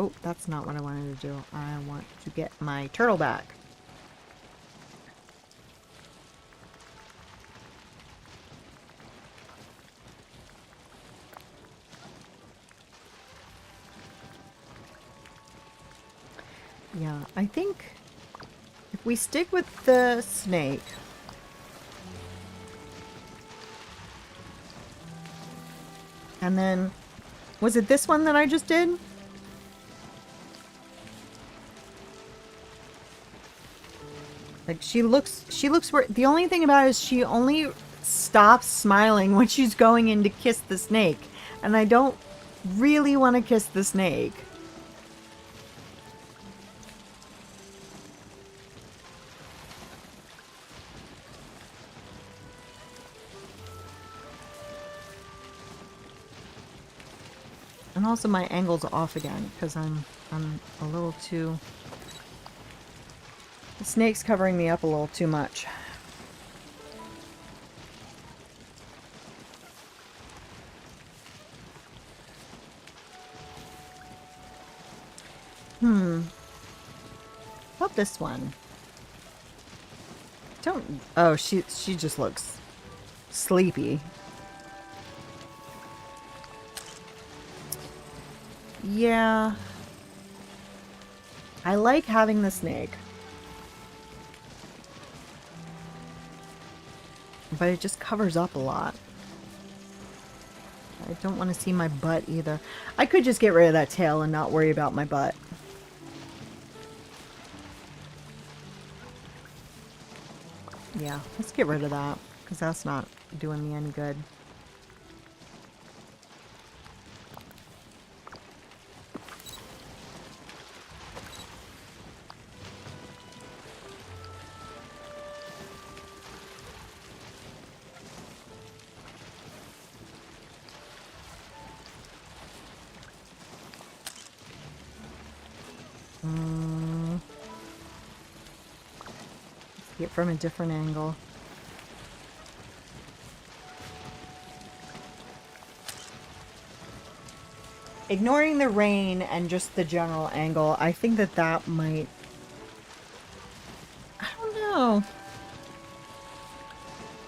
Oh, that's not what I wanted to do. I want to get my turtle back. Yeah, I think if we stick with the snake... And then... Was it this one that I just did? Like, she looks the only thing about it is she only stops smiling when she's going in to kiss the snake. And I don't really want to kiss the snake. And also my angle's off again because I'm a little too... The snake's covering me up a little too much. About this one. Don't... Oh, she just looks sleepy. Yeah. I like having the snake. But it just covers up a lot. I don't want to see my butt either. I could just get rid of that tail and not worry about my butt. Yeah, let's get rid of that, because that's not doing me any good. Get from a different angle. Ignoring the rain and just the general angle, I think that that might... I don't know.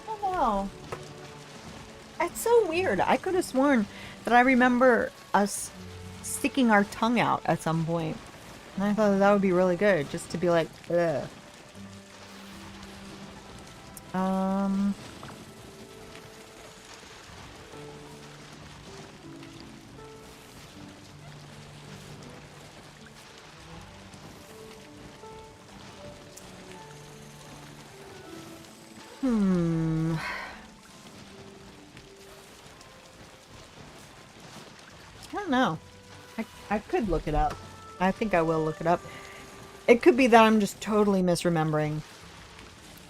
I don't know. It's so weird. I could have sworn that I remember us sticking our tongue out at some point. And I thought that would be really good, just to be like, ugh. I don't know. I could look it up. I think I will look it up. It could be that I'm just totally misremembering.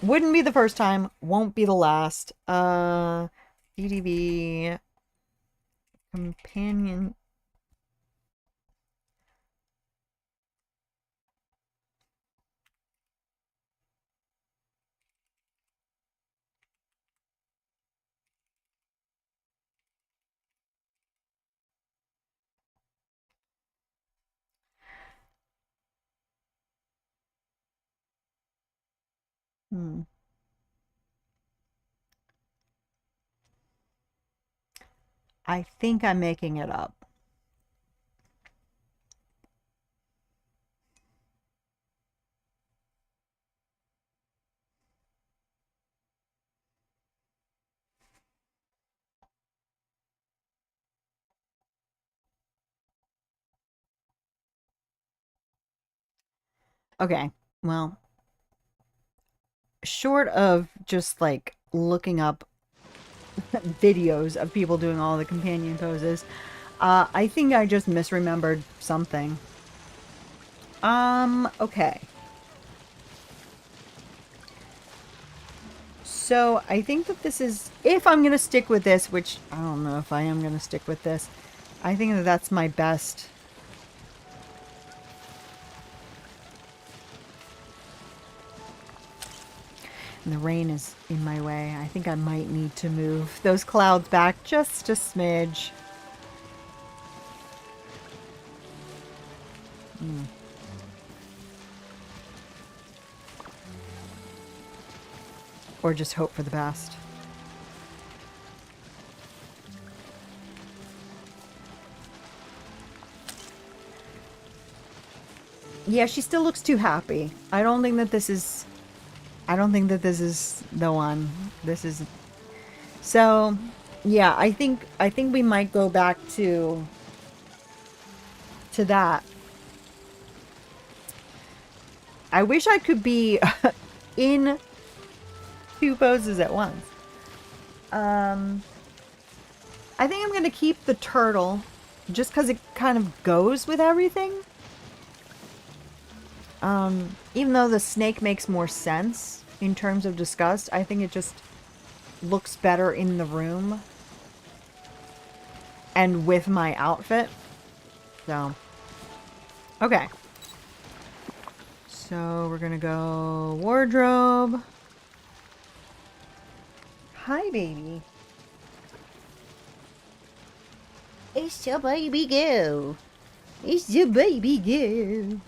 Wouldn't be the first time. Won't be the last. DDV companion. I think I'm making it up. Okay, well, short of just like looking up videos of people doing all the companion poses, I think I just misremembered something. Okay. So I think that this is, if I'm going to stick with this, which I don't know if I am going to stick with this, I think that that's my best. And the rain is in my way. I think I might need to move those clouds back just a smidge. Or just hope for the best. Yeah, she still looks too happy. I don't think that this is the one. This is so yeah, I think we might go back to that. I wish I could be in two poses at once. I think I'm going to keep the turtle just because it kind of goes with everything. Even though the snake makes more sense in terms of disgust, I think it just looks better in the room and with my outfit. So, okay. So we're going to go wardrobe. Hi, baby. It's your baby girl. It's your baby girl.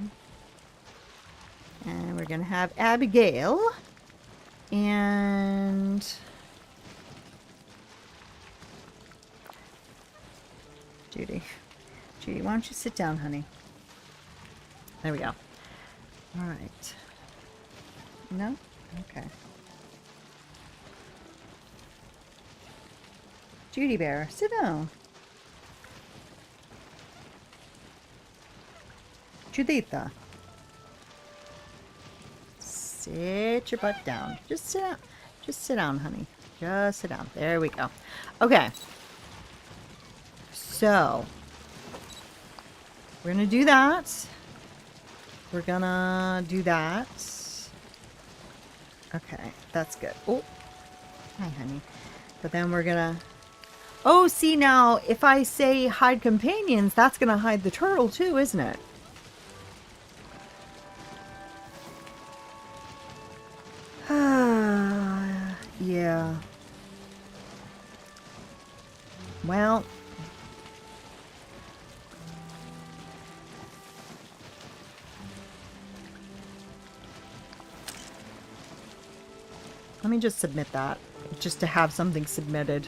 And we're going to have Abigail. And Judy. Judy, why don't you sit down, honey? There we go. All right. No? Okay. Judy Bear, sit down. Juditha. Sit your butt down. Just sit down. Just sit down, honey. Just sit down. There we go. Okay. So, we're gonna do that. We're gonna do that. Okay, that's good. Oh, hi, honey. But then we're gonna... Oh, see now, if I say hide companions, that's gonna hide the turtle too, isn't it? Yeah. Well... Let me just submit that, just to have something submitted.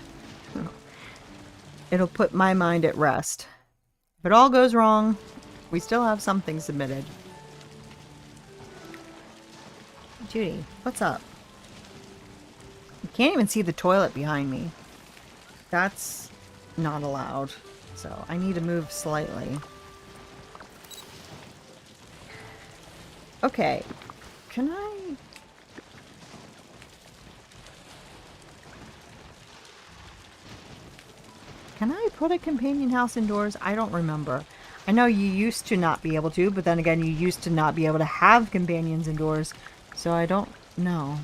It'll put my mind at rest. If it all goes wrong, we still have something submitted. Judy, what's up? You can't even see the toilet behind me. That's not allowed. So I need to move slightly. Okay. Can I... Can I put a companion house indoors? I don't remember. I know you used to not be able to, but then again, you used to not be able to have companions indoors. So I don't know.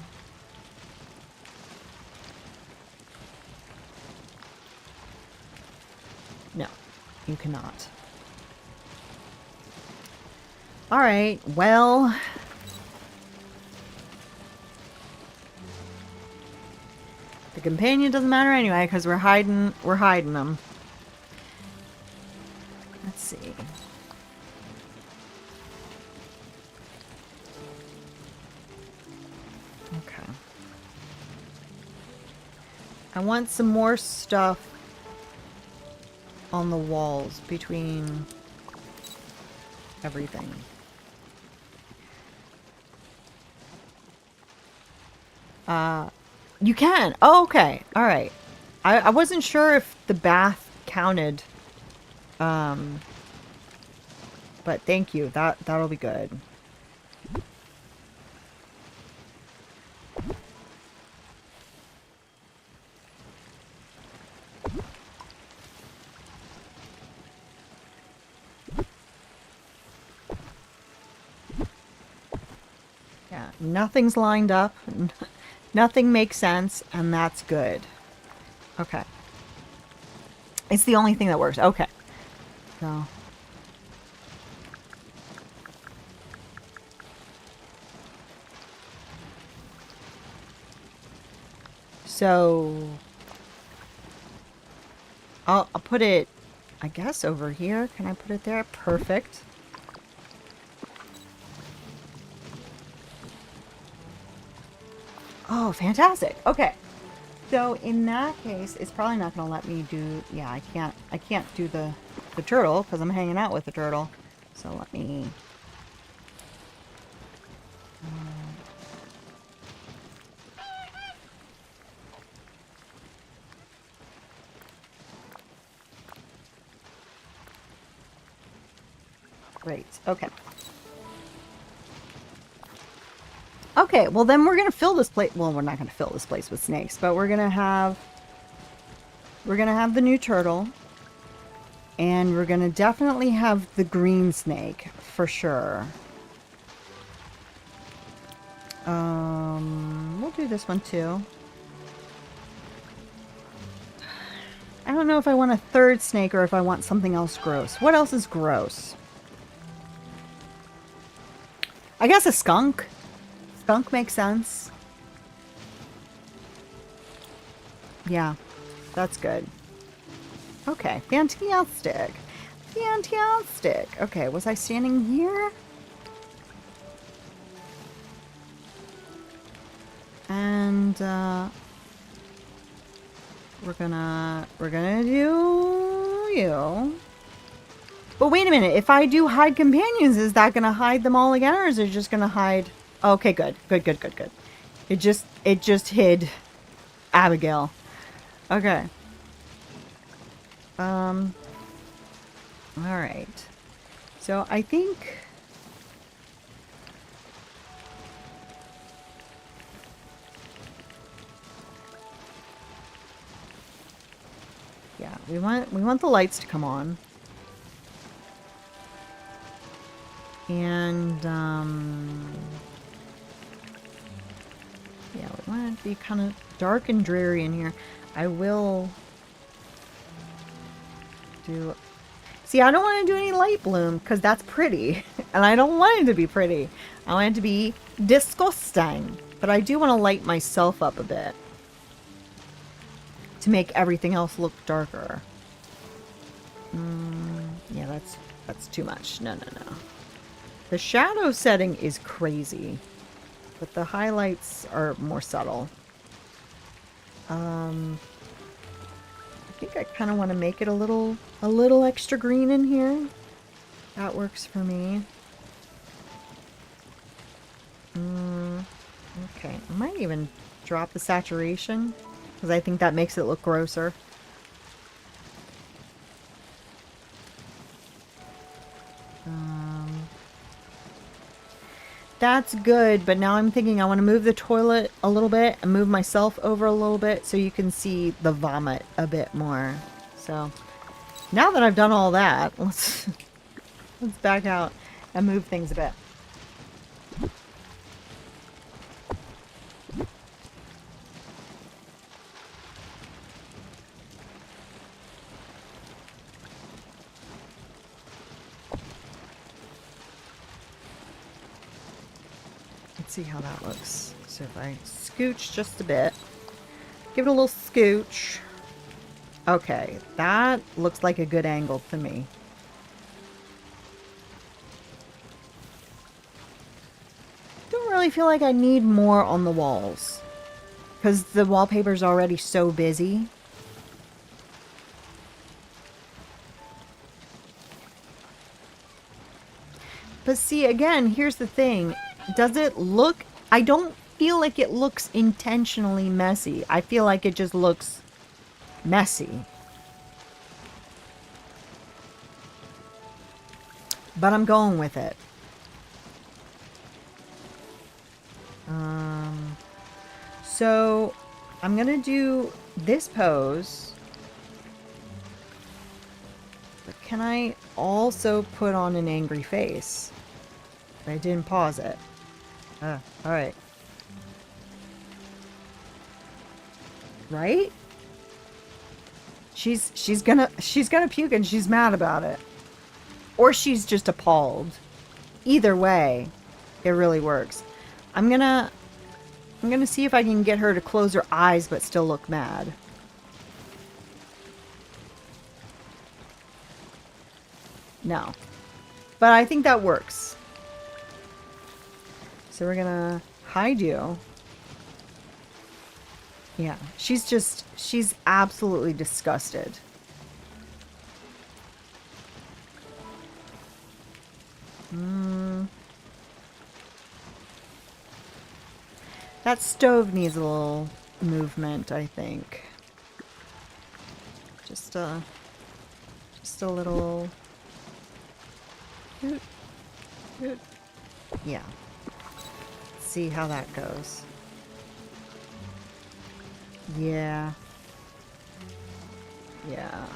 No, you cannot. Alright, well... The companion doesn't matter anyway, because we're hiding them. Let's see. Okay. I want some more stuff on the walls between everything. You can. Oh, okay. All right. I wasn't sure if the bath counted. But thank you. That'll be good. Nothing's lined up. Nothing makes sense, and that's good. Okay. It's the only thing that works. Okay. So. So. I'll put it, I guess, over here. Can I put it there? Perfect. Oh, fantastic. Okay. So in that case, it's probably not going to let me do, yeah, I can't do the turtle because I'm hanging out with the turtle. So let me, great. Okay. Okay, well then we're going to fill this place. Well, we're not going to fill this place with snakes, but we're going to have the new turtle. And we're going to definitely have the green snake for sure. We'll do this one too. I don't know if I want a third snake or if I want something else gross. What else is gross? I guess a skunk. Skunk makes sense. Yeah, that's good. Okay, fantastic. Fantastic. Okay, was I standing here? And we're gonna do you. But wait a minute, if I do hide companions, is that gonna hide them all again, or is it just gonna hide? Okay, good. Good. It just hid Abigail. Okay. All right. So I think yeah, we want the lights to come on. And yeah, we want it to be kind of dark and dreary in here. I will do... See, I don't want to do any light bloom because that's pretty. And I don't want it to be pretty. I want it to be disgusting. But I do want to light myself up a bit to make everything else look darker. Yeah, that's too much. No. The shadow setting is crazy, but the highlights are more subtle. I think I kind of want to make it a little extra green in here. That works for me. Okay, I might even drop the saturation because I think that makes it look grosser. That's good, but now I'm thinking I want to move the toilet a little bit and move myself over a little bit so you can see the vomit a bit more. So now that I've done all that, let's back out and move things a bit. See how that looks. So if I scooch just a bit, give it a little scooch. Okay, that looks like a good angle to me. Don't really feel like I need more on the walls because the wallpaper is already so busy. But see, again, here's the thing. Does it look... I don't feel like it looks intentionally messy. I feel like it just looks messy. But I'm going with it. So I'm going to do this pose. But can I also put on an angry face? I didn't pause it. Alright. Right? She's gonna puke and she's mad about it. Or she's just appalled. Either way, it really works. I'm gonna see if I can get her to close her eyes but still look mad. No. But I think that works. So we're gonna hide you. Yeah, she's absolutely disgusted. That stove needs a little movement, I think. Just a little... Yeah. See how that goes. Yeah. Yeah.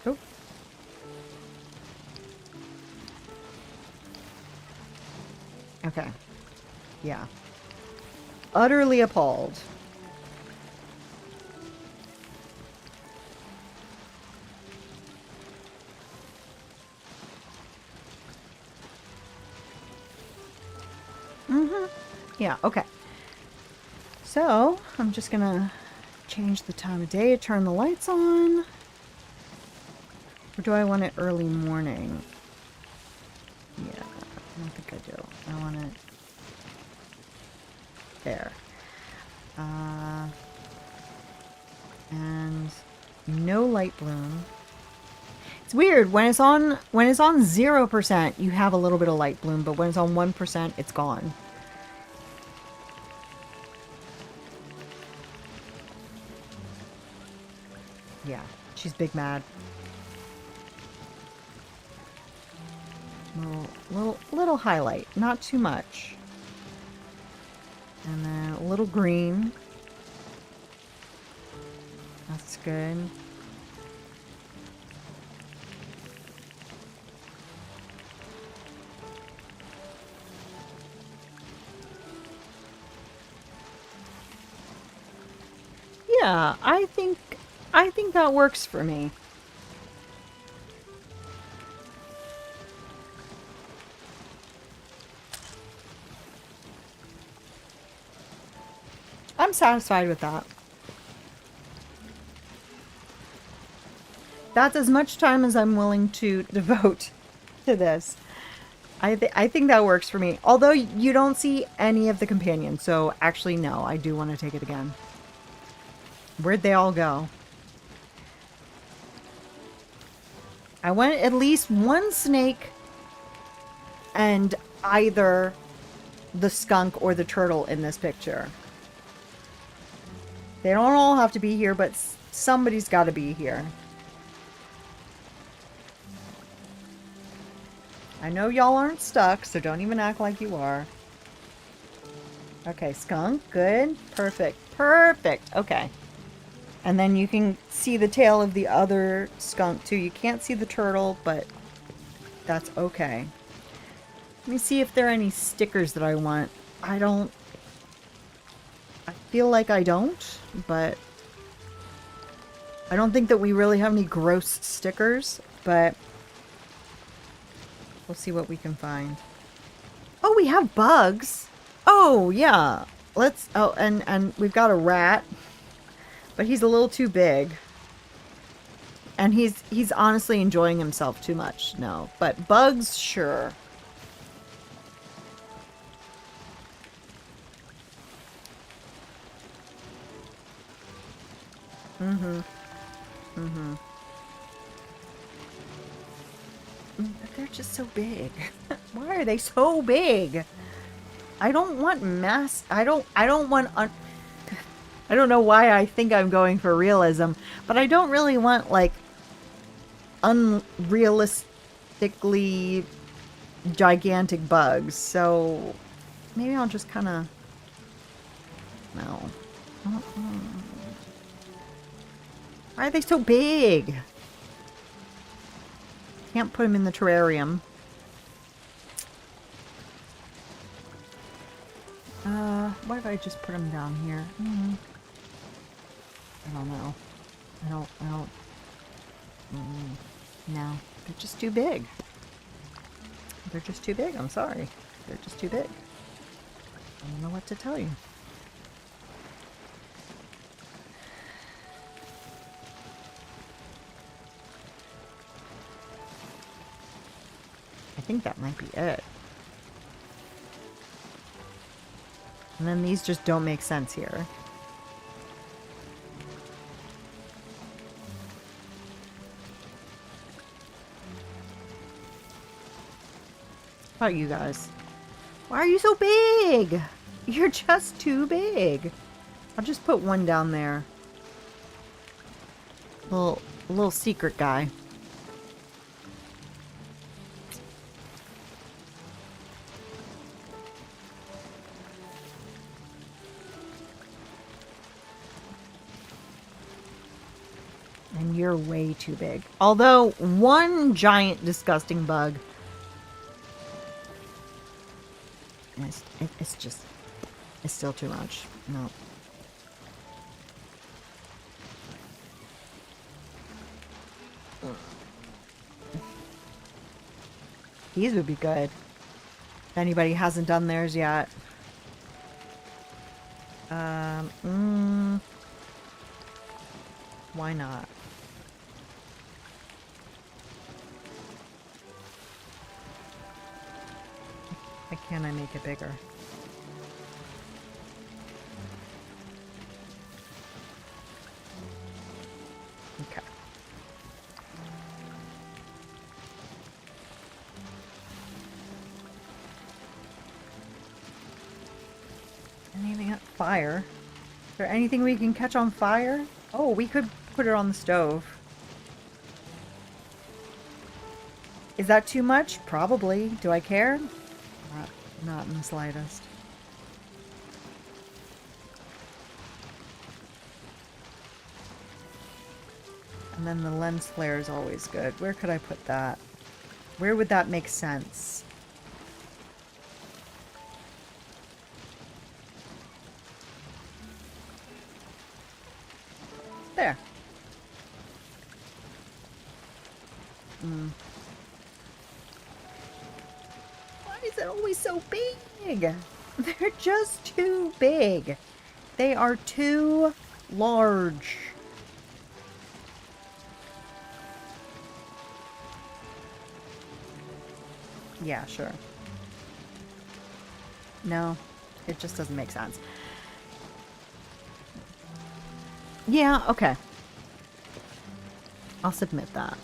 Oh. Okay. Yeah. Utterly appalled. Yeah, okay. So, I'm just gonna change the time of day, turn the lights on. Or do I want it early morning? Yeah, I don't think I do. I want it there. And no light bloom. It's weird, when it's on 0%, you have a little bit of light bloom, but when it's on 1%, it's gone. Yeah, she's big mad. Little highlight, not too much. And then a little green. That's good. Yeah, I think that works for me. I'm satisfied with that. That's as much time as I'm willing to devote to this. I think that works for me. Although you don't see any of the companions, so actually no, I do want to take it again. Where'd they all go? I want at least one snake and either the skunk or the turtle in this picture. They don't all have to be here, but somebody's got to be here. I know y'all aren't stuck, so don't even act like you are. Okay, skunk, good. Perfect, perfect. Okay. And then you can see the tail of the other skunk too. You can't see the turtle, but that's okay. Let me see if there are any stickers that I want. I feel like I don't, but I don't think that we really have any gross stickers, but we'll see what we can find. Oh, we have bugs. Oh, yeah. Let's, oh, and we've got a rat. But he's a little too big. And he's honestly enjoying himself too much. No. But bugs, sure. Mm-hmm. Mm-hmm. But they're just so big. Why are they so big? I don't want mass... I don't want... I don't know why I think I'm going for realism, but I don't really want, like, unrealistically gigantic bugs, so maybe I'll just kind of... No. Why are they so big? Can't put them in the terrarium. Why did I just put them down here? I don't know. I don't. No, they're just too big. They're just too big. I'm sorry. They're just too big. I don't know what to tell you. I think that might be it. And then these just don't make sense here. How about you guys? Why are you so big? You're just too big. I'll just put one down there. Little secret guy. And you're way too big. Although, one giant disgusting bug. It's just... It's still too much. No. These would be good. If anybody hasn't done theirs yet. Why not? Why can't I make it bigger? Okay. Anything at fire? Is there anything we can catch on fire? Oh, we could put it on the stove. Is that too much? Probably. Do I care? Not in the slightest. And then the lens flare is always good. Where could I put that? Where would that make sense? There. Why is it always so big? They're just too big. They are too large. Yeah, sure. No, it just doesn't make sense. Yeah, okay. I'll submit that.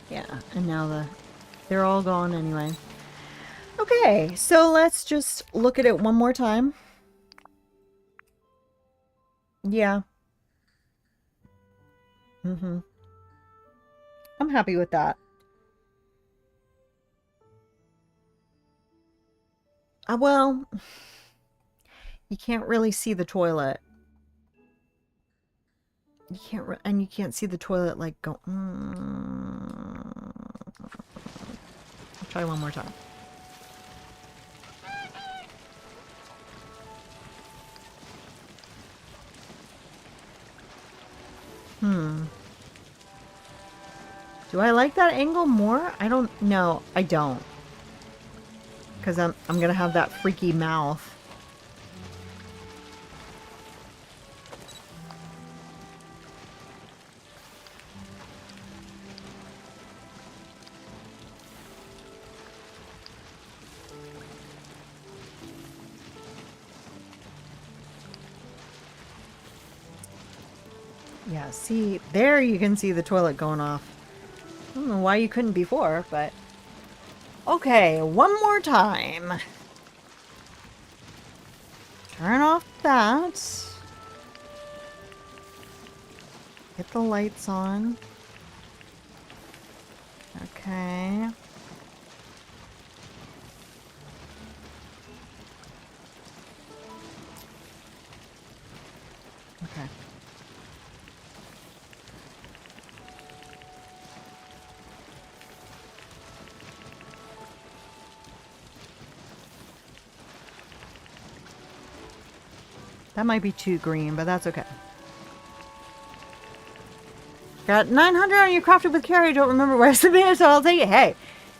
Yeah, and now they're all gone anyway. Okay, so let's just look at it one more time. Yeah. I'm happy with that. Well, you can't really see the toilet. You can't, and you can't see the toilet like go. I'll try one more time. Do I like that angle more? I don't know. I don't. Because I'm gonna have that freaky mouth. Yeah, see, there you can see the toilet going off. I don't know why you couldn't before, but... Okay, one more time. Turn off that. Get the lights on. Okay. Okay. That might be too green, but that's okay. Got 900 on your crafted with carry. Don't remember where I submitted, so I'll take it. Hey,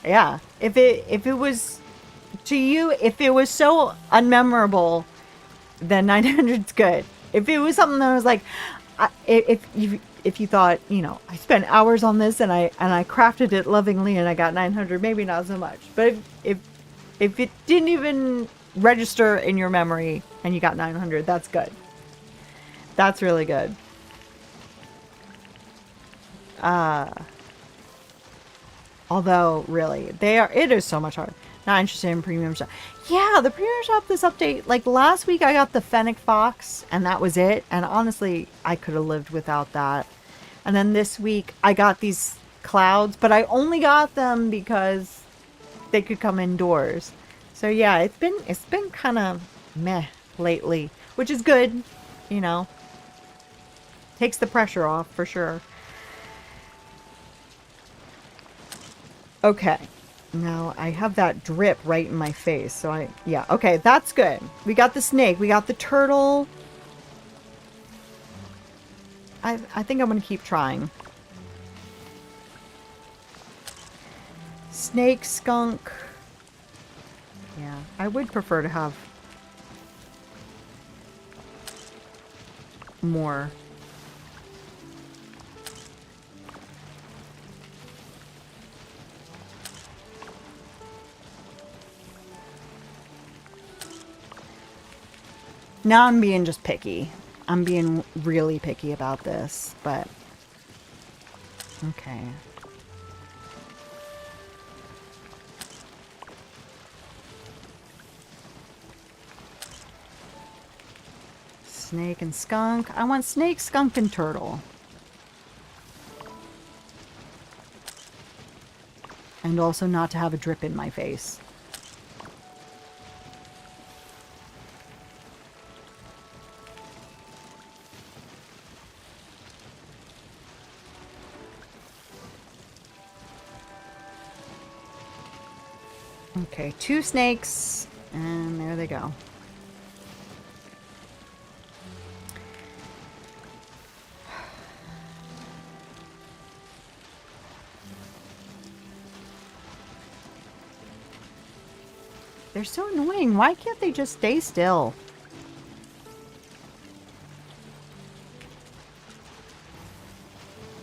yeah. If it was to you, if it was so unmemorable, then 900's good. If it was something that was like, if you thought, you know, I spent hours on this and I crafted it lovingly and I got 900, maybe not so much. But if it didn't even register in your memory and you got 900, that's good. That's really good. Although really, it is so much harder. Not interested in premium shop. Yeah, the premium shop, this update, like last week I got the Fennec Fox and that was it. And honestly, I could have lived without that. And then this week I got these clouds, but I only got them because they could come indoors. So yeah, it's been kind of meh lately, which is good, you know. Takes the pressure off for sure. Okay. Now I have that drip right in my face. So yeah, okay, that's good. We got the snake, we got the turtle. I think I'm going to keep trying. Snake, skunk. Yeah, I would prefer to have more. Now I'm being just picky. I'm being really picky about this, but okay. Snake and skunk. I want snake, skunk, and turtle. And also not to have a drip in my face. Okay, 2 snakes, and there they go. They're so annoying. Why can't they just stay still?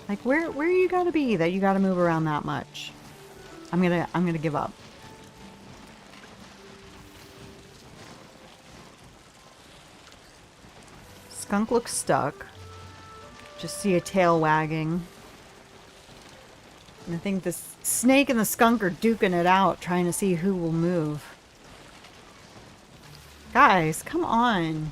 Like, where you gotta be that you gotta move around that much? I'm gonna give up. Skunk looks stuck. Just see a tail wagging. And I think the snake and the skunk are duking it out, trying to see who will move. Guys, come on.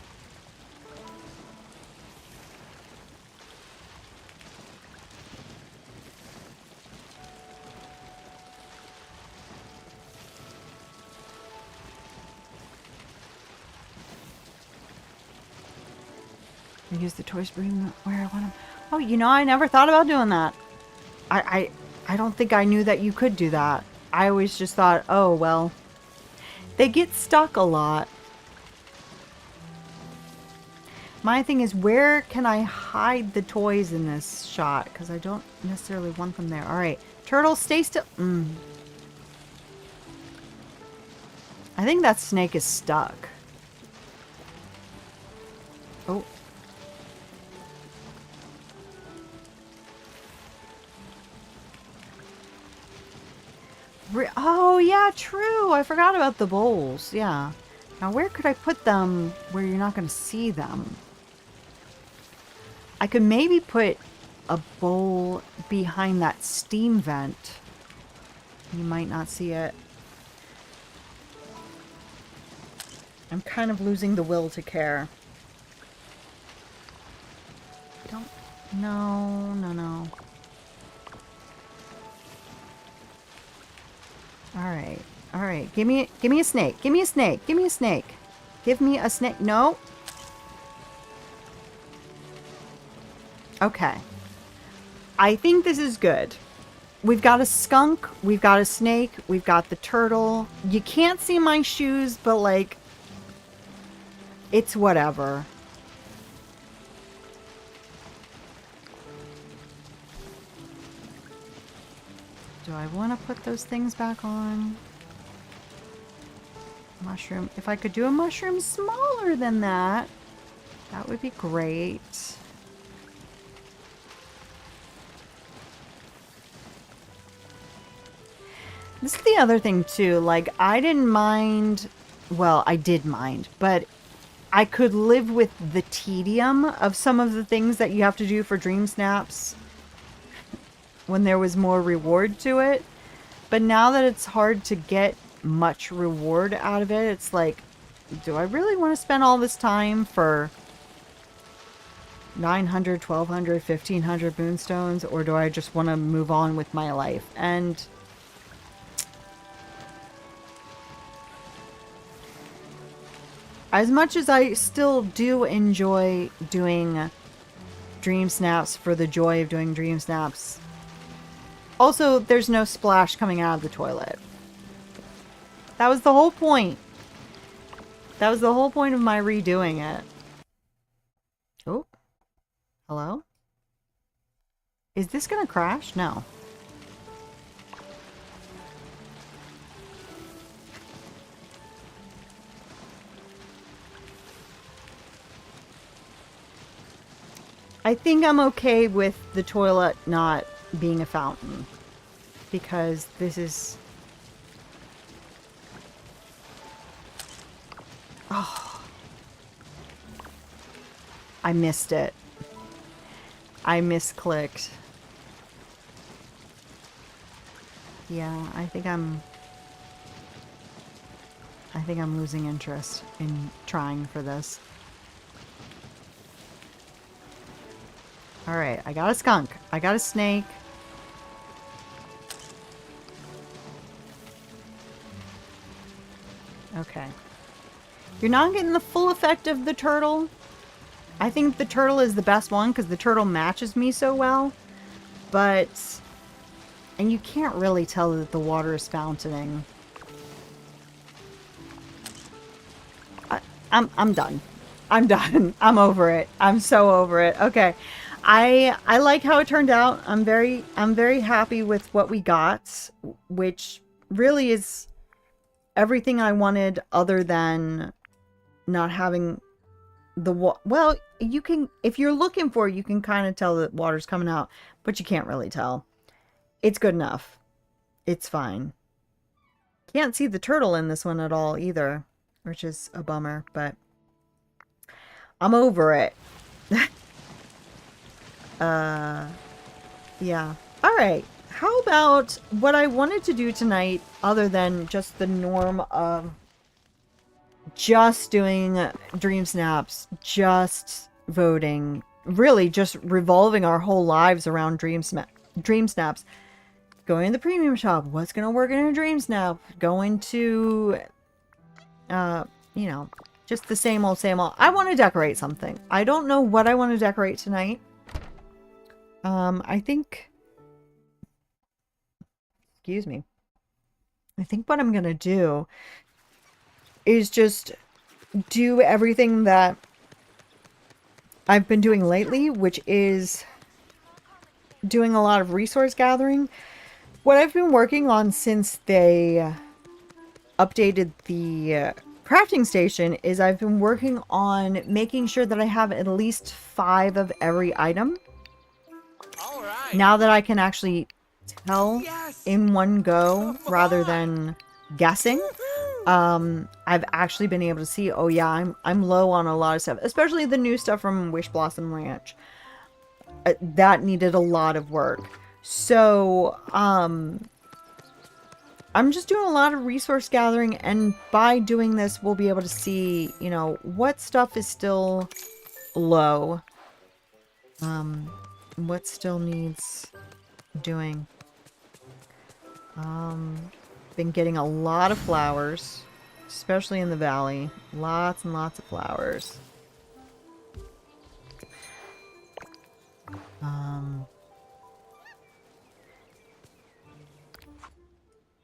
Use the toy spoon where I want them. Oh, you know, I never thought about doing that. I don't think I knew that you could do that. I always just thought, oh, well, they get stuck a lot. My thing is, where can I hide the toys in this shot? Because I don't necessarily want them there. All right, turtle, stay still. I think that snake is stuck. Oh. Oh, yeah, true. I forgot about the bowls. Yeah. Now, where could I put them where you're not going to see them? I could maybe put a bowl behind that steam vent. You might not see it. I'm kind of losing the will to care. Don't... No, no, no. Alright. Alright. Give me a snake. Give me a snake. Give me a snake. Give me a snake. No. Okay. I think this is good. We've got a skunk, we've got a snake, we've got the turtle. You can't see my shoes, but like, it's whatever. Do I want to put those things back on? Mushroom. If I could do a mushroom smaller than that, that would be great. This is the other thing too, like I didn't mind, well, I did mind, but I could live with the tedium of some of the things that you have to do for dream snaps when there was more reward to it. But now that it's hard to get much reward out of it, it's like, do I really want to spend all this time for 900, 1200, 1500 moonstones, or do I just want to move on with my life? And as much as I still do enjoy doing dream snaps for the joy of doing dream snaps, also there's no splash coming out of the toilet. That was the whole point. That was the whole point of my redoing it. Oh. Hello? Is this gonna crash? No. I think I'm okay with the toilet not being a fountain, because this is... Oh. I missed it. I misclicked. Yeah, I think I'm losing interest in trying for this. Alright, I got a skunk. I got a snake. Okay. You're not getting the full effect of the turtle. I think the turtle is the best one because the turtle matches me so well. But... and you can't really tell that the water is fountaining. I'm done. I'm done. I'm over it. I'm so over it. Okay. I like how it turned out. I'm very happy with what we got, which really is everything I wanted other than not having the well, you can, if you're looking for it, you can kind of tell that water's coming out, but you can't really tell. It's good enough. It's fine. Can't see the turtle in this one at all either, which is a bummer, but I'm over it. Yeah. All right. How about what I wanted to do tonight, other than just the norm of just doing dream snaps, just voting, really just revolving our whole lives around dream snaps. Going to the premium shop, what's going to work in a dream snap? Going to, you know, just the same old, same old. I want to decorate something. I don't know what I want to decorate tonight. I think, excuse me, I think what I'm going to do is just do everything that I've been doing lately, which is doing a lot of resource gathering. What I've been working on since they updated the crafting station is I've been working on making sure that I have at least 5 of every item. Now that I can actually tell in one go rather than guessing, I've actually been able to see, oh yeah, I'm low on a lot of stuff, especially the new stuff from Wish Blossom Ranch. That needed a lot of work. So, I'm just doing a lot of resource gathering, and by doing this, we'll be able to see, you know, what stuff is still low. What still needs doing. Been getting a lot of flowers, especially in the valley. Lots and lots of flowers.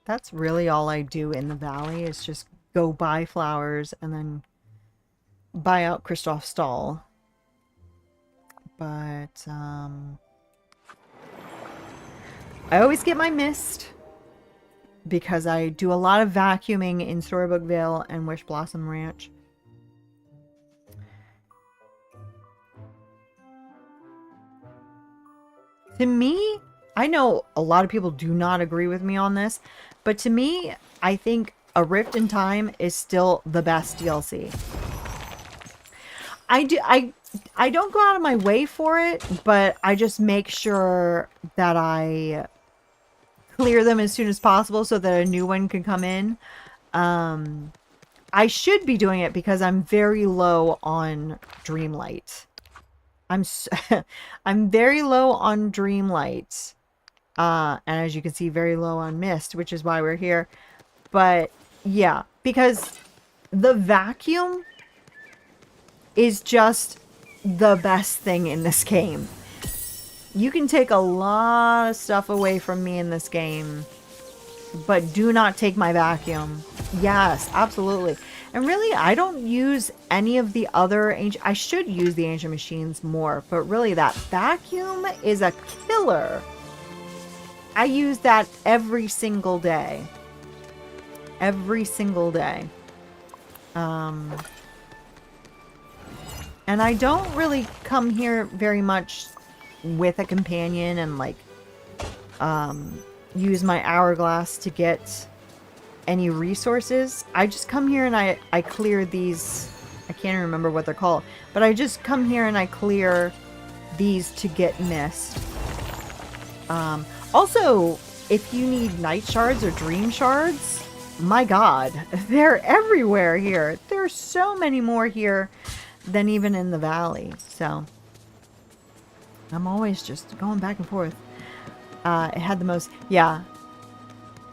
That's really all I do in the valley is just go buy flowers and then buy out Kristoff's stall. But, I always get my mist because I do a lot of vacuuming in Storybook Vale and Wish Blossom Ranch. To me, I know a lot of people do not agree with me on this, but to me, I think A Rift in Time is still the best DLC. I don't go out of my way for it, but I just make sure that I clear them as soon as possible so that a new one can come in. I should be doing it because I'm very low on Dreamlight. I'm very low on Dreamlight. And as you can see, very low on Mist, which is why we're here. But yeah, because the vacuum is just the best thing in this game. You can take a lot of stuff away from me in this game, but do not take my vacuum. Yes, absolutely. And really, I don't use any of the other ancient... I should use the ancient machines more, but really that vacuum is a killer. I use that every single day. Every single day. And I don't really come here very much with a companion and like use my hourglass to get any resources. I just come here and I clear these. I can't even remember what they're called, but I just come here and I clear these to get mist. Also, if you need night shards or dream shards, my god, they're everywhere here. There's so many more here than even in the valley. So I'm always just going back and forth. It had the most... Yeah.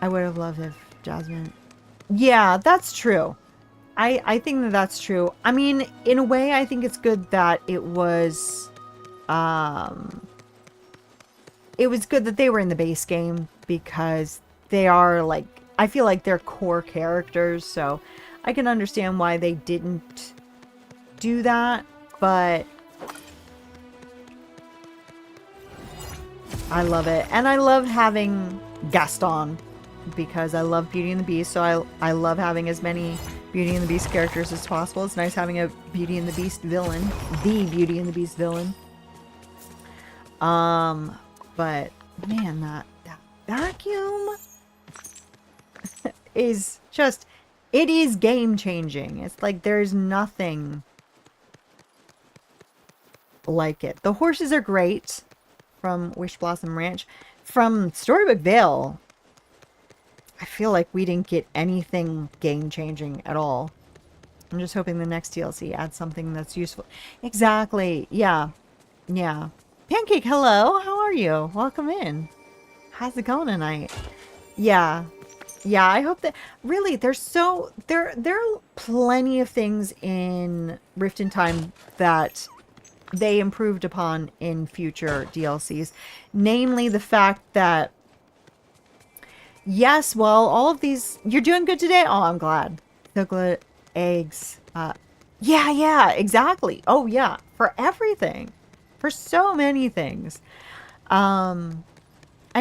I would have loved if Jasmine... Yeah, that's true. I think that that's true. I mean, in a way, I think it's good that it was... It was good that they were in the base game because they are, like... I feel like they're core characters, so I can understand why they didn't do that, but... I love it. And I love having Gaston because I love Beauty and the Beast, so I love having as many Beauty and the Beast characters as possible. It's nice having a Beauty and the Beast villain. The Beauty and the Beast villain. But man, that vacuum is just... It is game changing. It's like there's nothing like it. The horses are great from Wish Blossom Ranch. From Storybook Vale, I feel like we didn't get anything game-changing at all. I'm just hoping the next DLC adds something that's useful. Exactly. Yeah. Yeah. Pancake, hello. How are you? Welcome in. How's it going tonight? Yeah. Yeah, I hope that... Really, there's so... There are plenty of things in Rift in Time that they improved upon in future DLCs. Namely, the fact that... Yes, well, all of these... You're doing good today? Oh, I'm glad. Chocolate, eggs. Yeah, exactly. Oh, yeah. For everything. For so many things. And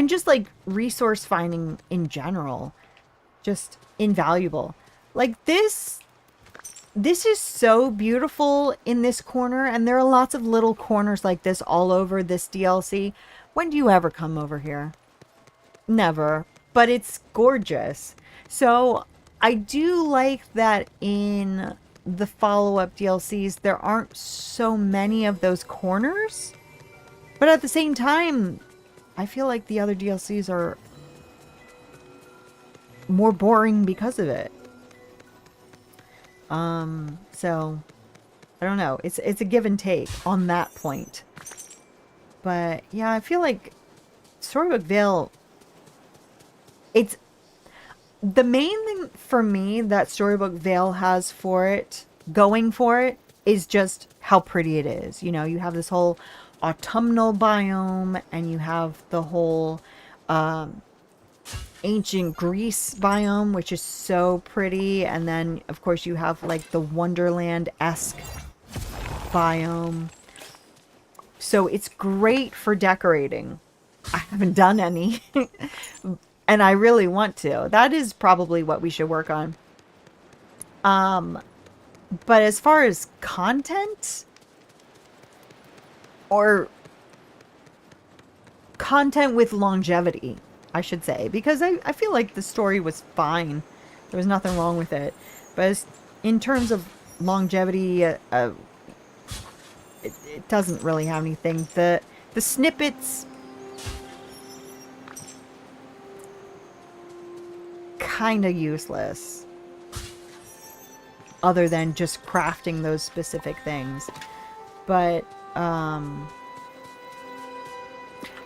just, like, resource finding in general. Just invaluable. Like, this is so beautiful in this corner, and there are lots of little corners like this all over this DLC. When do you ever come over here? Never. But it's gorgeous. So I do like that in the follow-up DLCs there aren't so many of those corners. But at the same time, I feel like the other DLCs are more boring because of it. So I don't know. It's a give and take on that point. But yeah, I feel like Storybook Vale, it's the main thing for me that Storybook Vale has for it, going for it, is just how pretty it is. You know, you have this whole autumnal biome, and you have the whole ancient Greece biome, which is so pretty. And then, of course, you have like the Wonderland-esque biome. So it's great for decorating. I haven't done any, and I really want to. That is probably what we should work on. But as far as content, or content with longevity, I should say, because I feel like the story was fine. There was nothing wrong with it. But as, in terms of longevity, it doesn't really have anything. The snippets kind of useless, other than just crafting those specific things. But the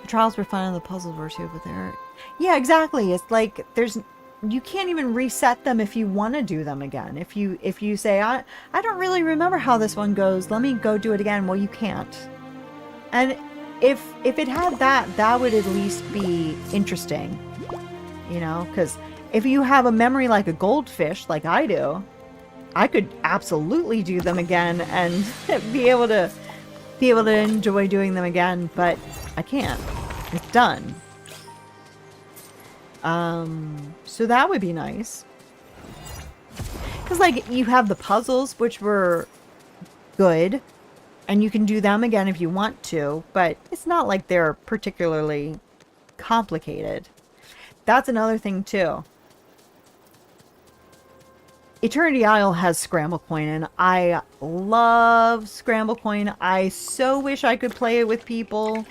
trials were fun and the puzzles were too, but they're... Yeah, exactly. It's like you can't even reset them if you want to do them again. If you say, I don't really remember how this one goes, let me go do it again. Well, you can't. And if it had that, that would at least be interesting. You know, because if you have a memory like a goldfish, like I do, I could absolutely do them again and be able to enjoy doing them again, but I can't. It's done. So that would be nice. Because, like, you have the puzzles, which were good, and you can do them again if you want to, but it's not like they're particularly complicated. That's another thing, too. Eternity Isle has Scramble Coin, and I love Scramble Coin. I so wish I could play it with people.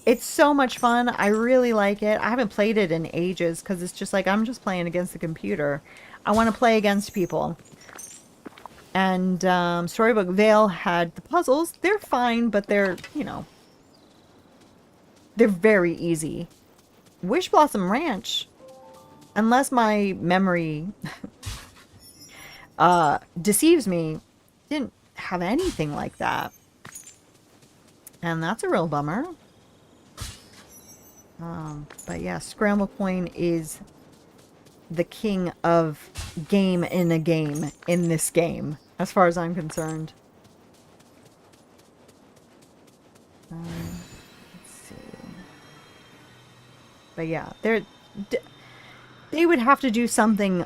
It's so much fun. I really like it. I haven't played it in ages because it's just like I'm just playing against the computer. I want to play against people. And Storybook Vale had the puzzles. They're fine, but they're, you know, they're very easy. Wish Blossom Ranch, unless my memory deceives me, didn't have anything like that. And that's a real bummer. But yeah, Scramble Coin is the king of game in a game in this game, as far as I'm concerned. Let's see. But yeah, they would have to do something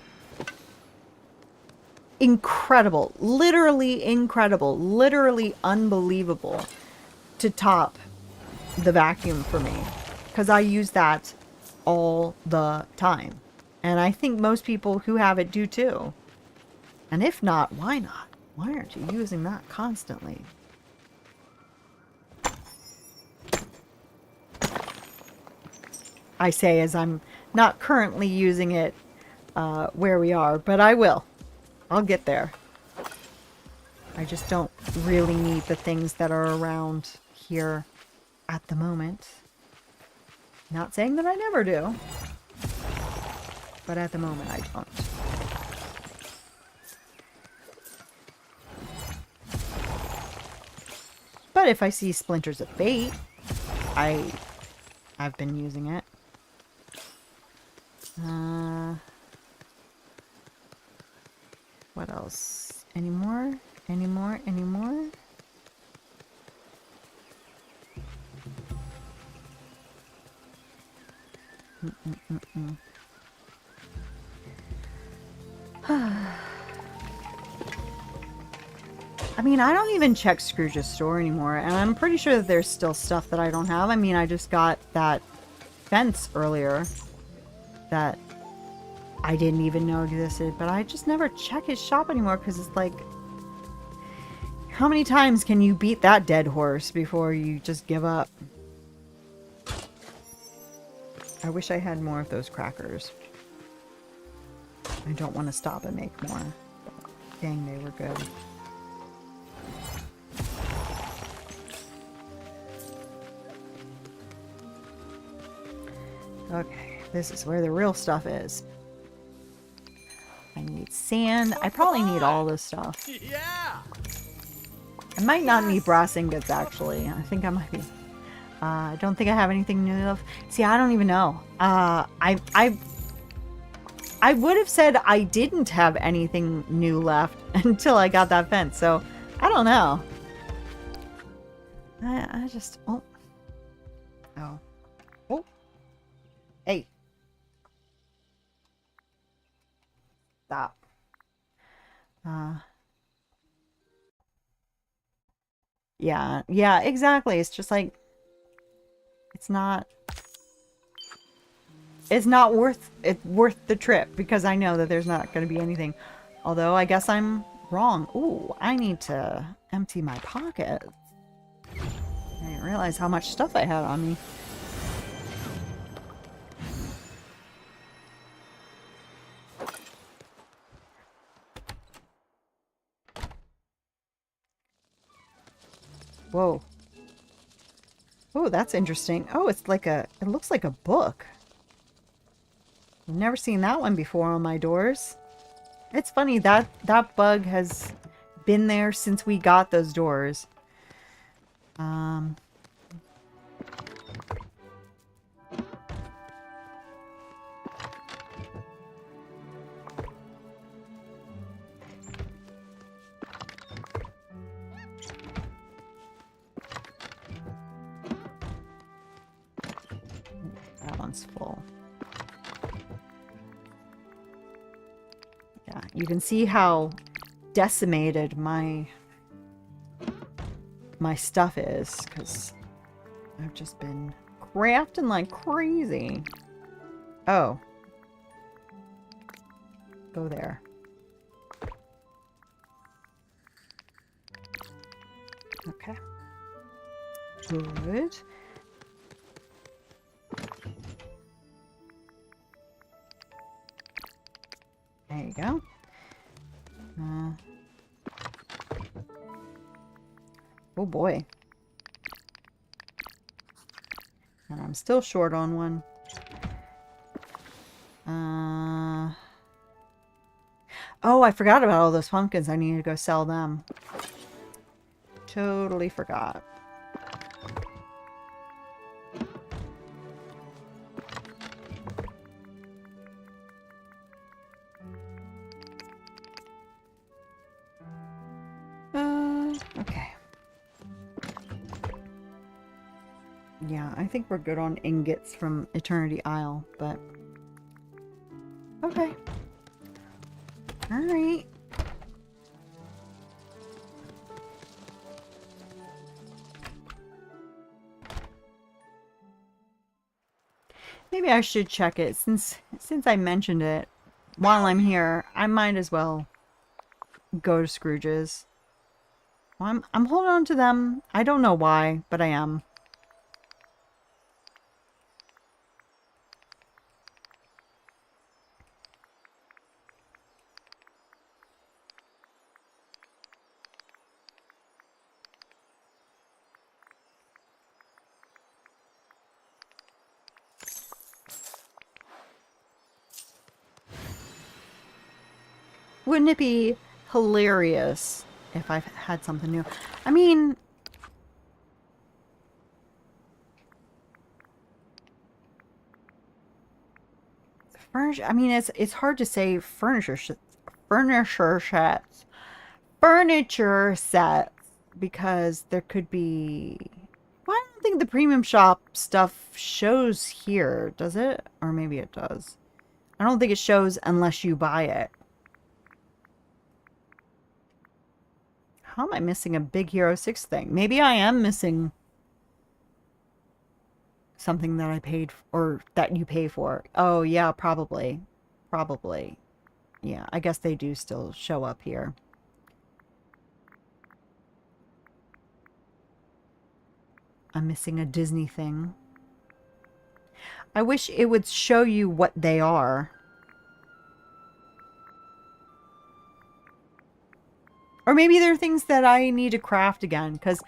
incredible, literally unbelievable to top the vacuum for me. Because I use that all the time. And I think most people who have it do too. And if not, why not? Why aren't you using that constantly? I say as I'm not currently using it where we are, but I will. I'll get there. I just don't really need the things that are around here at the moment. Not saying that I never do, but at the moment I don't. But if I see Splinters of Fate, I've been using it. What else? Any more? Any more? Any more? I mean, I don't even check Scrooge's store anymore, and I'm pretty sure that there's still stuff that I don't have. I mean, I just got that fence earlier that I didn't even know existed, but I just never check his shop anymore because it's like, how many times can you beat that dead horse before you just give up? I wish I had more of those crackers. I don't want to stop and make more. Dang, they were good. Okay, this is where the real stuff is. I need sand. I probably need all this stuff. Yeah. I might not need brass ingots, actually. I think I might be. I don't think I have anything new enough. See, I don't even know. I would have said I didn't have anything new left until I got that fence, so I don't know. I just... Oh. Oh. Oh. Hey. Stop. Yeah. Yeah, exactly. It's just like... It's not worth the trip because I know that there's not going to be anything. Although I guess I'm wrong. Ooh, I need to empty my pockets. I didn't realize how much stuff I had on me. Whoa. Oh, that's interesting. Oh, it's like it looks like a book. I've never seen that one before on my doors. It's funny, that bug has been there since we got those doors. That one's full. Yeah, you can see how decimated my stuff is, because I've just been crafting like crazy. Oh. Go there. Okay. Good. There you go. Oh boy. And I'm still short on one. Oh, I forgot about all those pumpkins. I need to go sell them. Totally forgot. Okay. Yeah, I think we're good on ingots from Eternity Isle, but... Okay. Alright. Maybe I should check it since I mentioned it. While I'm here, I might as well go to Scrooge's. Well, I'm holding on to them. I don't know why, but I am. Wouldn't it be hilarious if I had something new? I mean... Furniture... I mean, it's hard to say furniture sets. Furniture sets. Because there could be... Well, I don't think the premium shop stuff shows here, does it? Or maybe it does. I don't think it shows unless you buy it. How am I missing a Big Hero 6 thing? Maybe I am missing something that I paid or that you pay for. Oh, yeah, probably. Probably. Yeah, I guess they do still show up here. I'm missing a Disney thing. I wish it would show you what they are. Or maybe there are things that I need to craft again, because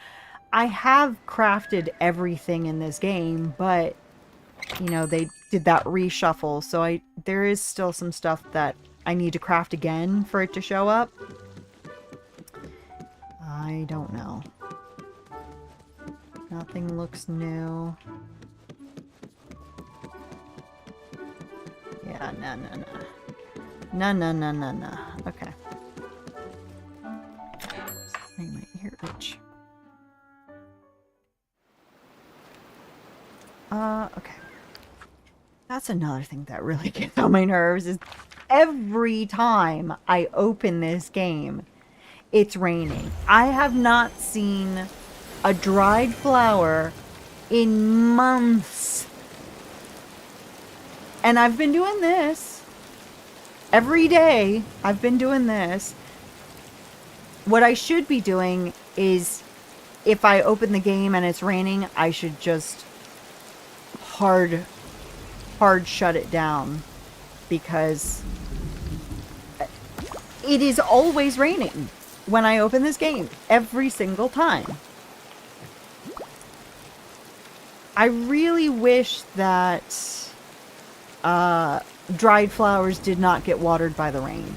I have crafted everything in this game, but, you know, they did that reshuffle, so there is still some stuff that I need to craft again for it to show up. I don't know. Nothing looks new. Yeah, no, no, no. No, no, no, no, no. Okay. Make my ear itch. Okay. That's another thing that really gets on my nerves is every time I open this game, it's raining. I have not seen a dried flower in months. And I've been doing this every day. I've been doing this. What I should be doing is if I open the game and it's raining, I should just hard shut it down because it is always raining when I open this game every single time. I really wish that dried flowers did not get watered by the rain.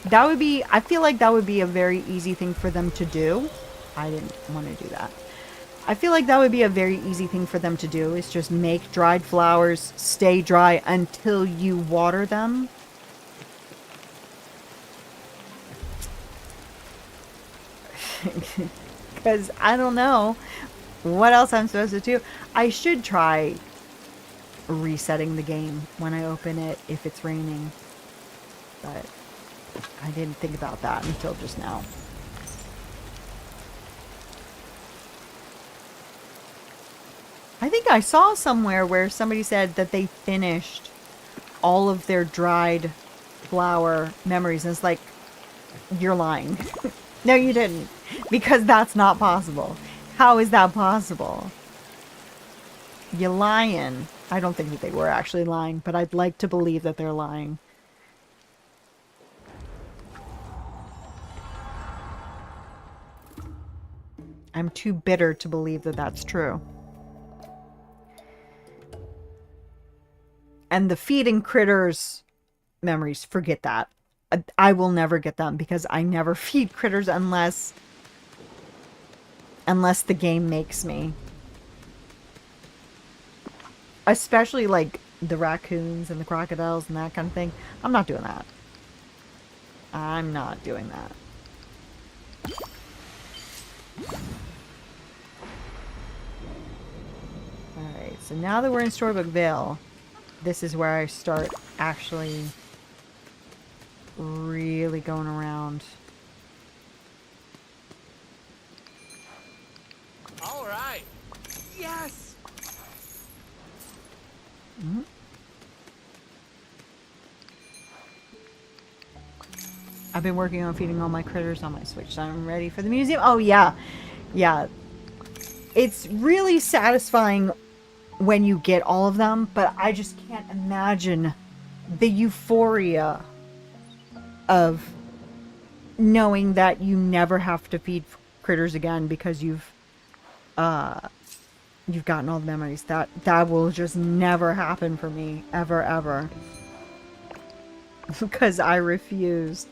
That would be, I feel like that would be a very easy thing for them to do. I didn't want to do that. I feel like that would be a very easy thing for them to do, is just make dried flowers stay dry until you water them. Because I don't know what else I'm supposed to do. I should try resetting the game when I open it if it's raining. But I didn't think about that until just now. I think I saw somewhere where somebody said that they finished all of their dried flower memories. And it's like, you're lying. No, you didn't. Because that's not possible. How is that possible? You're lying. I don't think that they were actually lying, but I'd like to believe that they're lying. I'm too bitter to believe that that's true. And the feeding critters memories, forget that. I will never get them because I never feed critters unless the game makes me. Especially like the raccoons and the crocodiles and that kind of thing. I'm not doing that. I'm not doing that. Alright, so now that we're in Storybookville, this is where I start actually really going around. All right. Yes. Mm-hmm. I've been working on feeding all my critters on my Switch, so I'm ready for the museum. Oh, yeah. Yeah. It's really satisfying when you get all of them, but I just can't imagine the euphoria of knowing that you never have to feed critters again because you've gotten all the memories. That will just never happen for me, ever, ever. Because I refuse.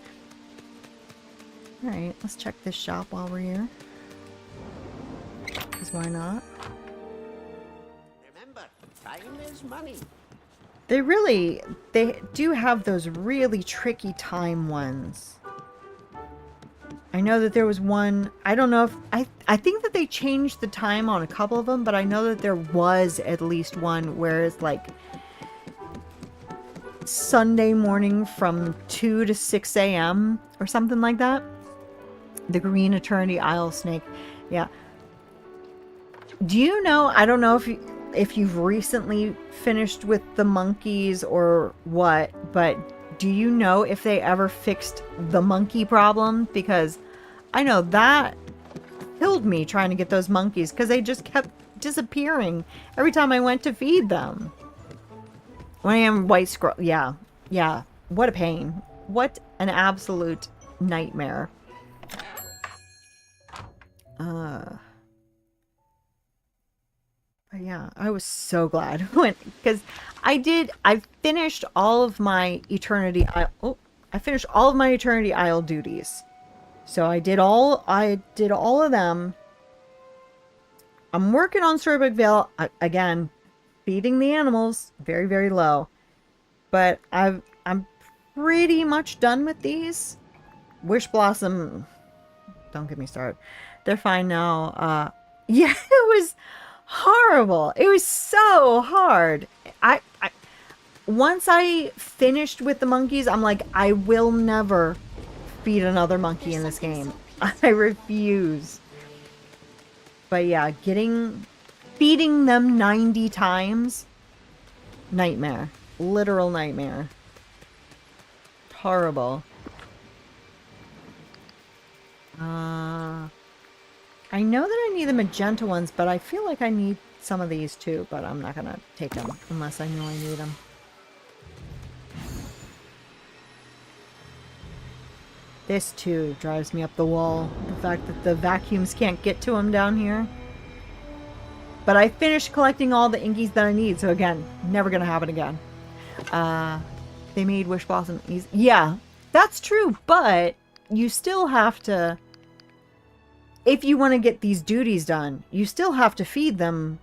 Alright, let's check this shop while we're here. Because why not? Remember, time is money. They do have those really tricky time ones. I know that there was one, I don't know if, I think that they changed the time on a couple of them, but I know that there was at least one where it's like Sunday morning from 2 to 6 a.m. or something like that. The Green Eternity Isle Snake. Yeah. Do you know, I don't know if you've recently finished with the monkeys or what, but do you know if they ever fixed the monkey problem? Because I know that killed me trying to get those monkeys because they just kept disappearing every time I went to feed them. When I am white scroll, yeah, what a pain. What an absolute nightmare. But yeah, I was so glad when, because I finished all of my Eternity Isle, I finished all of my Eternity Isle duties. So I did all of them. I'm working on Storybook Vale. Again, feeding the animals. Very, very low. But I'm pretty much done with these. Wish Blossom, don't get me started. They're fine now. Yeah, it was horrible. It was so hard. Once I finished with the monkeys, I'm like, I will never feed another monkey in this game. I refuse. But yeah, feeding them 90 times, nightmare. Literal nightmare. Horrible. I know that I need the magenta ones, but I feel like I need some of these too, but I'm not gonna take them unless I know I need them. This too drives me up the wall. The fact that the vacuums can't get to them down here. But I finished collecting all the inkies that I need, so again, never gonna happen again. They made Wish Blossom easy. Yeah, that's true, but you still have to, if you want to get these duties done, you still have to feed them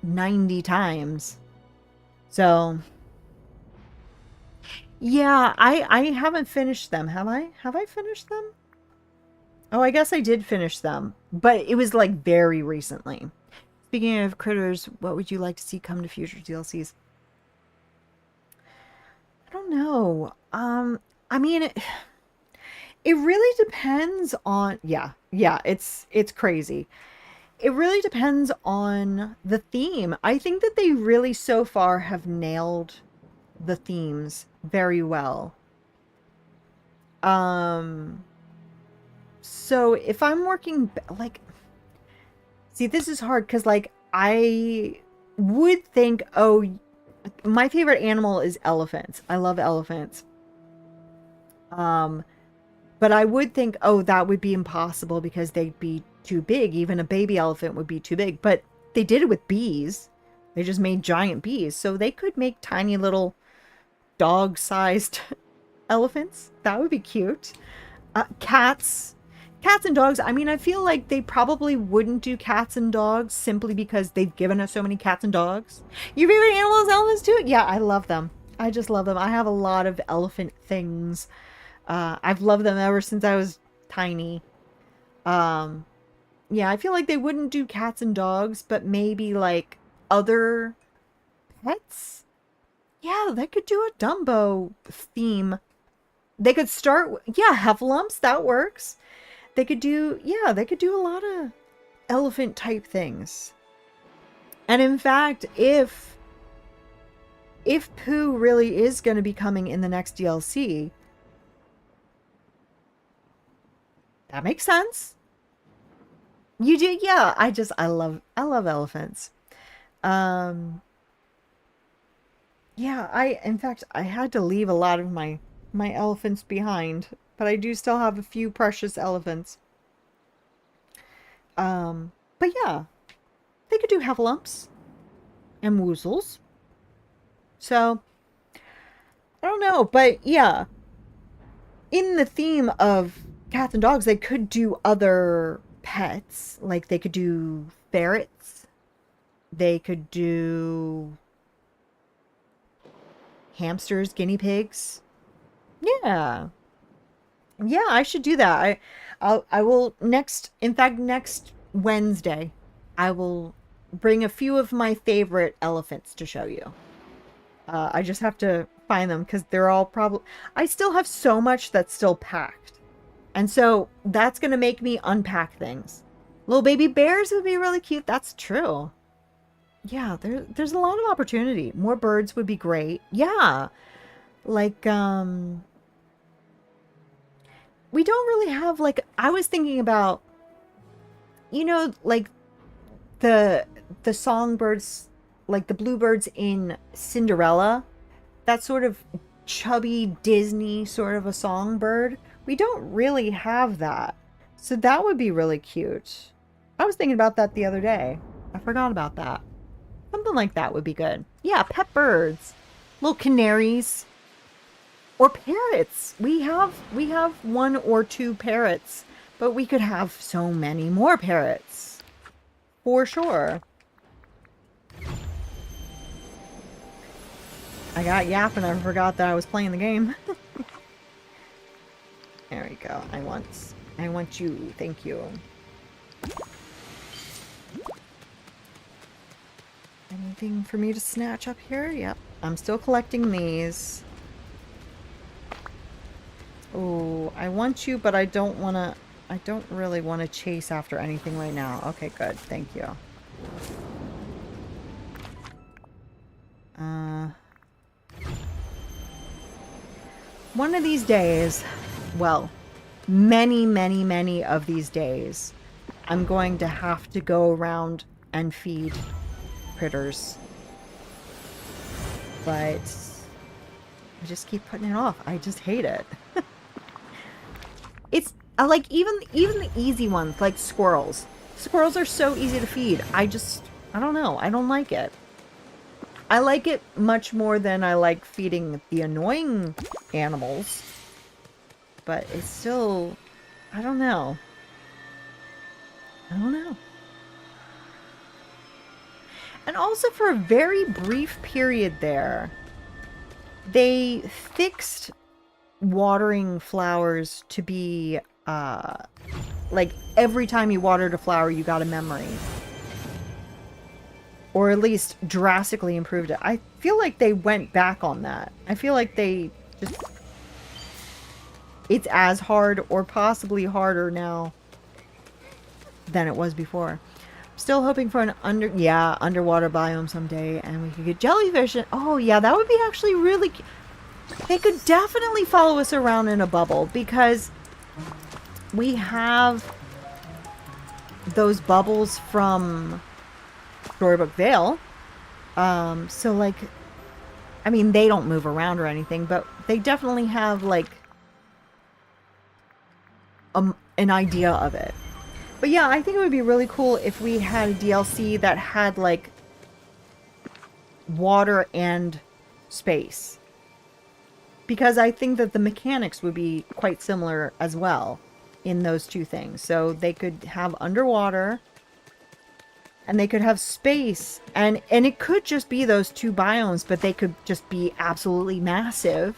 90 times. So, yeah, I haven't finished them. Have I? Have I finished them? Oh, I guess I did finish them, but it was like very recently. Speaking of critters, what would you like to see come to future DLCs? I don't know. I mean, it really depends on, yeah, it's crazy. It really depends on the theme. I think that they really so far have nailed the themes very well. So if I'm working, like, see, this is hard because, like, I would think, oh, my favorite animal is elephants. I love elephants. But I would think, oh, that would be impossible because they'd be too big. Even a baby elephant would be too big. But they did it with bees. They just made giant bees. So they could make tiny little dog-sized elephants. That would be cute. Cats. Cats and dogs. I mean, I feel like they probably wouldn't do cats and dogs simply because they've given us so many cats and dogs. Your favorite animal is elephants too? Yeah, I love them. I just love them. I have a lot of elephant things. I've loved them ever since I was tiny. Yeah, I feel like they wouldn't do cats and dogs, but maybe like other pets? Yeah, they could do a Dumbo theme. They could start, yeah, Heffalumps, that works. They could do, yeah, they could do a lot of elephant type things. And in fact, if Pooh really is going to be coming in the next DLC, that makes sense. You do, yeah. I love elephants. Yeah, in fact, I had to leave a lot of my elephants behind, but I do still have a few precious elephants. But yeah, they could do Heffalumps and Woozles. So, I don't know, but yeah, in the theme of cats and dogs, they could do other pets. Like, they could do ferrets. They could do hamsters, guinea pigs. Yeah. Yeah, I should do that. I will next Wednesday, I will bring a few of my favorite elephants to show you. I just have to find them because they're all probably, I still have so much that's still packed. And so that's going to make me unpack things. Little baby bears would be really cute. That's true. Yeah, there's a lot of opportunity. More birds would be great. Yeah. Like, we don't really have, like, I was thinking about, you know, like the songbirds, like the bluebirds in Cinderella, that sort of chubby Disney sort of a songbird. We don't really have that. So that would be really cute. I was thinking about that the other day. I forgot about that. Something like that would be good. Yeah, pet birds. Little canaries. Or parrots. We have one or two parrots But we could have so many more parrots. For sure. I got yapping. I forgot that I was playing the game. There we go. I want you. Thank you. Anything for me to snatch up here? Yep. I'm still collecting these. Oh, I want you, but I don't really want to chase after anything right now. Okay, good. Thank you. One of these days, well, many of these days, I'm going to have to go around and feed critters. But I just keep putting it off. I just hate it. It's like even the easy ones, like squirrels. Squirrels are so easy to feed. I don't know. I don't like it. I like it much more than I like feeding the annoying animals. But it's still, I don't know. I don't know. And also for a very brief period there, they fixed watering flowers to be, like every time you watered a flower, you got a memory. Or at least drastically improved it. I feel like they went back on that. I feel like they just... It's as hard or possibly harder now than it was before. Still hoping for an underwater biome someday, and we could get jellyfish. Oh yeah, that would be actually really cute. They could definitely follow us around in a bubble, because we have those bubbles from Storybook Vale. So like, I mean, they don't move around or anything, but they definitely have like an idea of it. But yeah, I think it would be really cool if we had a DLC that had like water and space. Because I think that the mechanics would be quite similar as well in those two things. So they could have underwater and they could have space, and it could just be those two biomes, but they could just be absolutely massive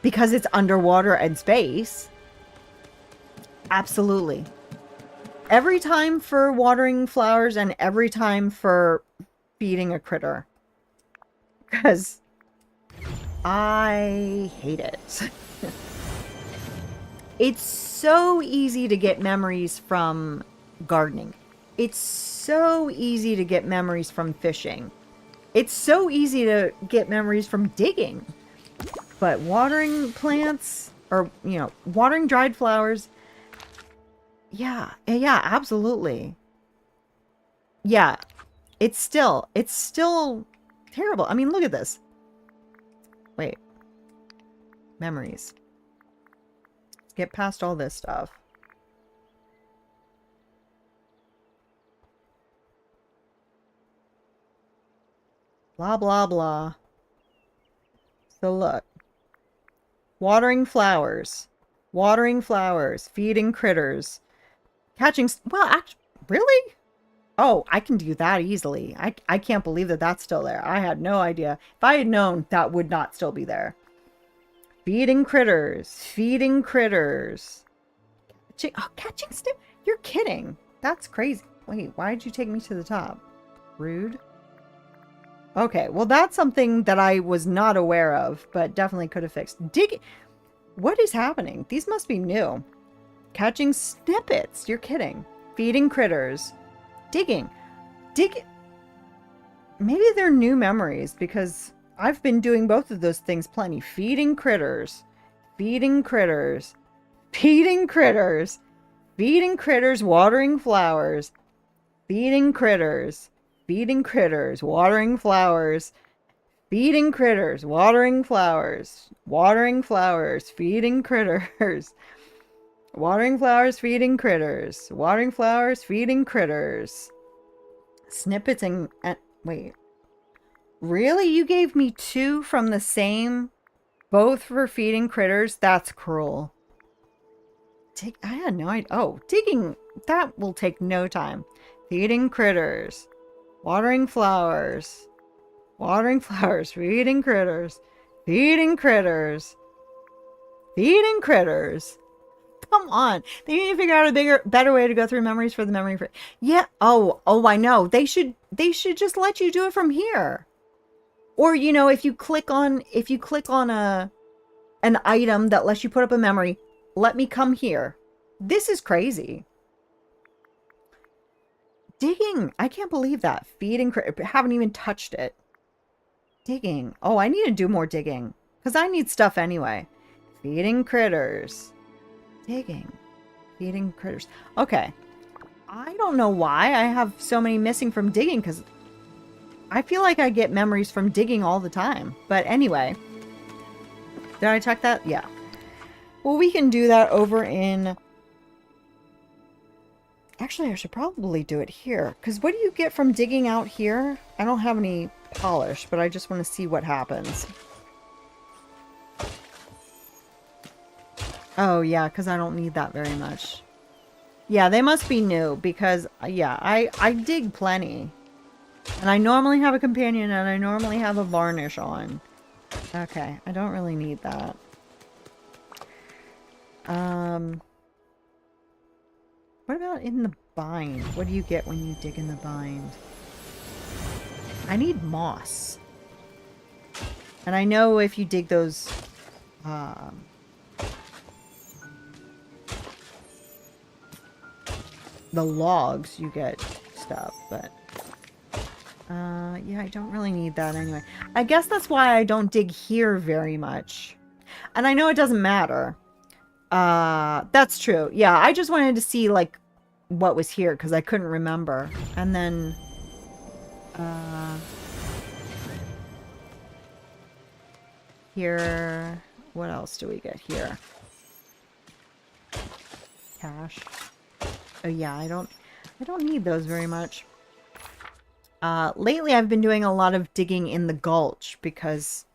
because it's underwater and space. Absolutely. Every time for watering flowers and every time for feeding a critter. Because I hate it. It's so easy to get memories from gardening. It's so easy to get memories from fishing. It's so easy to get memories from digging. But watering plants, or, you know, watering dried flowers, yeah, absolutely. Yeah, it's still terrible. I mean, look at this. Wait. Memories. Let's get past all this stuff. Blah, blah, blah. So look. Watering flowers. Watering flowers. Feeding critters. Catching... Well, actually... Really? Oh, I can do that easily. I can't believe that that's still there. I had no idea. If I had known, that would not still be there. Feeding critters. Feeding critters. Catching snip? You're kidding. That's crazy. Wait, why did you take me to the top? Rude. Okay, well that's something that I was not aware of, but definitely could have fixed. Dig... What is happening? These must be new. Catching snippets. You're kidding. Feeding critters. Digging. Maybe they're new memories, because I've been doing both of those things plenty. Feeding critters. Feeding critters. Feeding critters. Feeding critters. Watering flowers. Feeding critters. Feeding critters. Watering flowers. Feeding critters. Watering flowers. Watering flowers. Feeding critters. Watering flowers, feeding critters. Watering flowers, feeding critters. Snippets and... Wait. Really? You gave me two from the same... Both for feeding critters? That's cruel. I had no idea. Oh, digging. That will take no time. Feeding critters. Watering flowers. Watering flowers. Feeding critters. Feeding critters. Feeding critters. Come on. They need to figure out a better way to go through memories for the memory for. Yeah. Oh, I know. They should just let you do it from here. Or, you know, if you click on an item that lets you put up a memory, let me come here. This is crazy. Digging. I can't believe that. Feeding. Haven't even touched it. Digging. Oh, I need to do more digging. Because I need stuff anyway. Feeding critters. Digging. Feeding critters. Okay. I don't know why I have so many missing from digging. Because I feel like I get memories from digging all the time. But anyway. Did I check that? Yeah. Well, we can do that over in... Actually, I should probably do it here. Because what do you get from digging out here? I don't have any polish, but I just want to see what happens. Oh, yeah, because I don't need that very much. Yeah, they must be new because, yeah, I dig plenty. And I normally have a companion and I normally have a varnish on. Okay, I don't really need that. What about in the bind? What do you get when you dig in the bind? I need moss. And I know if you dig those, the logs, you get stuff, but, yeah, I don't really need that anyway. I guess that's why I don't dig here very much. And I know it doesn't matter. That's true. Yeah, I just wanted to see, like, what was here, because I couldn't remember. And then, here, what else do we get here? Cash. Oh yeah, I don't need those very much. Lately I've been doing a lot of digging in the gulch, because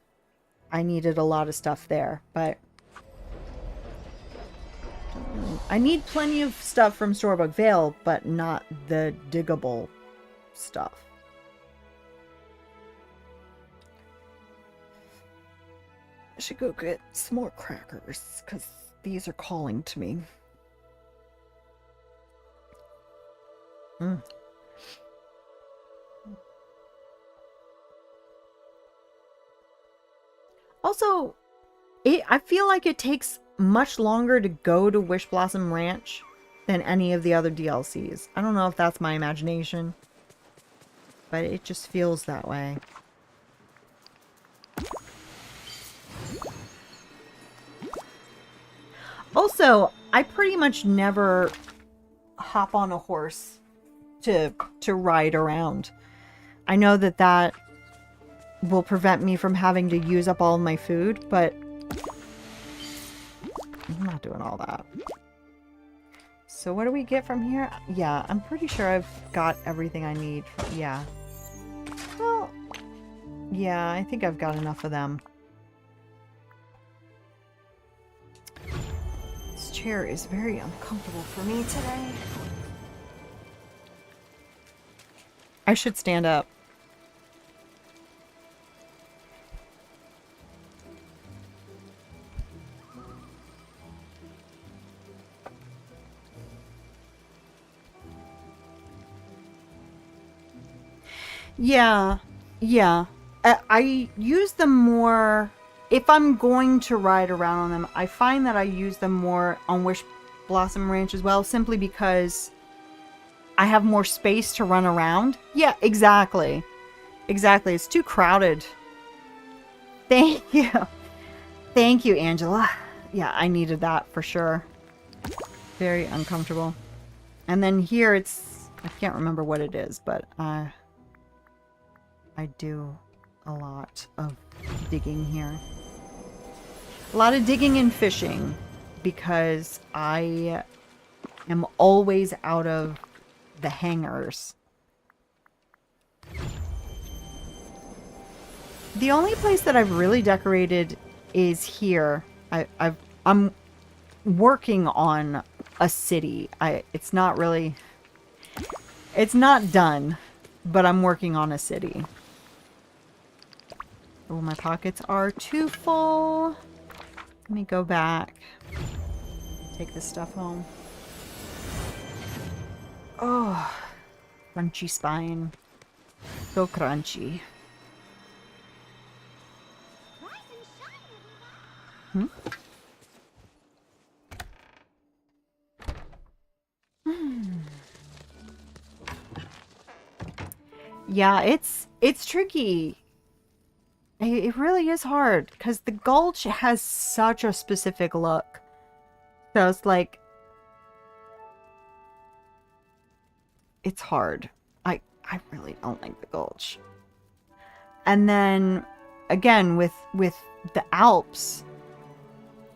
I needed a lot of stuff there, but I need plenty of stuff from Storybook Vale, but not the diggable stuff. I should go get some more crackers, because these are calling to me. Also, I feel like it takes much longer to go to Wish Blossom Ranch than any of the other DLCs. I don't know if that's my imagination, but it just feels that way. Also, I pretty much never hop on a horse to ride around. I know that will prevent me from having to use up all of my food, but I'm not doing all that. So what do we get from here? Yeah, I'm pretty sure I've got everything I need. Yeah. Well, yeah, I think I've got enough of them. This chair is very uncomfortable for me today. I should stand up. Yeah, yeah. I use them more if I'm going to ride around on them. I find that I use them more on Wish Blossom Ranch as well, simply because I have more space to run around. Yeah, exactly. Exactly. It's too crowded. Thank you. Thank you, Angela. Yeah, I needed that for sure. Very uncomfortable. And then here it's... I can't remember what it is, but I do a lot of digging here. A lot of digging and fishing, because I am always out of the hangers. The only place that I've really decorated is here. I'm working on a city. It's not really... It's not done, but I'm working on a city. Oh, my pockets are too full. Let me go back. Take this stuff home. Oh, crunchy spine. So crunchy. Hmm? Yeah, it's tricky. It really is hard because the gulch has such a specific look. So it's like it's hard. I really don't like the gulch. And then again with the Alps,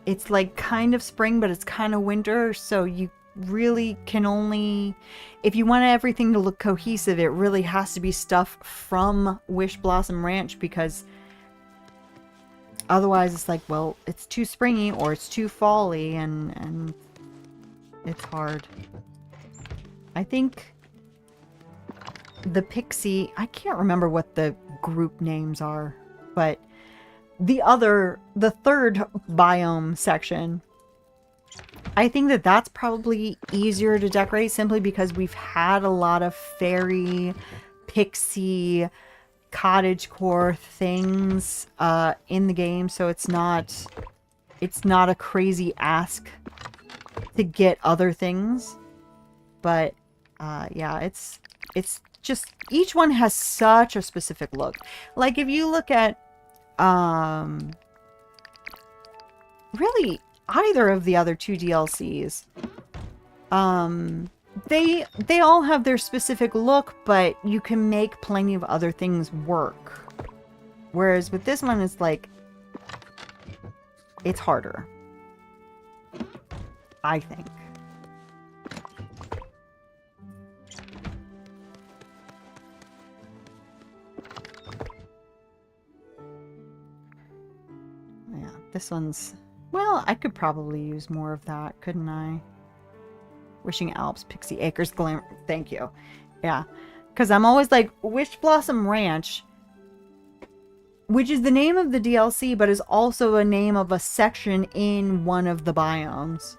it's like kind of spring, but it's kind of winter, so you really can only, if you want everything to look cohesive, it really has to be stuff from Wish Blossom Ranch, because otherwise it's like, well, it's too springy or it's too fall-y, and it's hard. I think the Pixie, I can't remember what the group names are, but the third biome section, I think that's probably easier to decorate simply because we've had a lot of fairy, pixie, cottagecore things in the game, so it's not a crazy ask to get other things. But yeah, it's just each one has such a specific look. Like if you look at really either of the other two DLCs, they all have their specific look, but you can make plenty of other things work. Whereas with this one, it's like, it's harder, I think. Yeah, this one's... Well, I could probably use more of that, couldn't I? Wishing Alps, Pixie Acres, Glam... Thank you. Yeah. Because I'm always like, Wish Blossom Ranch, which is the name of the DLC, but is also a name of a section in one of the biomes.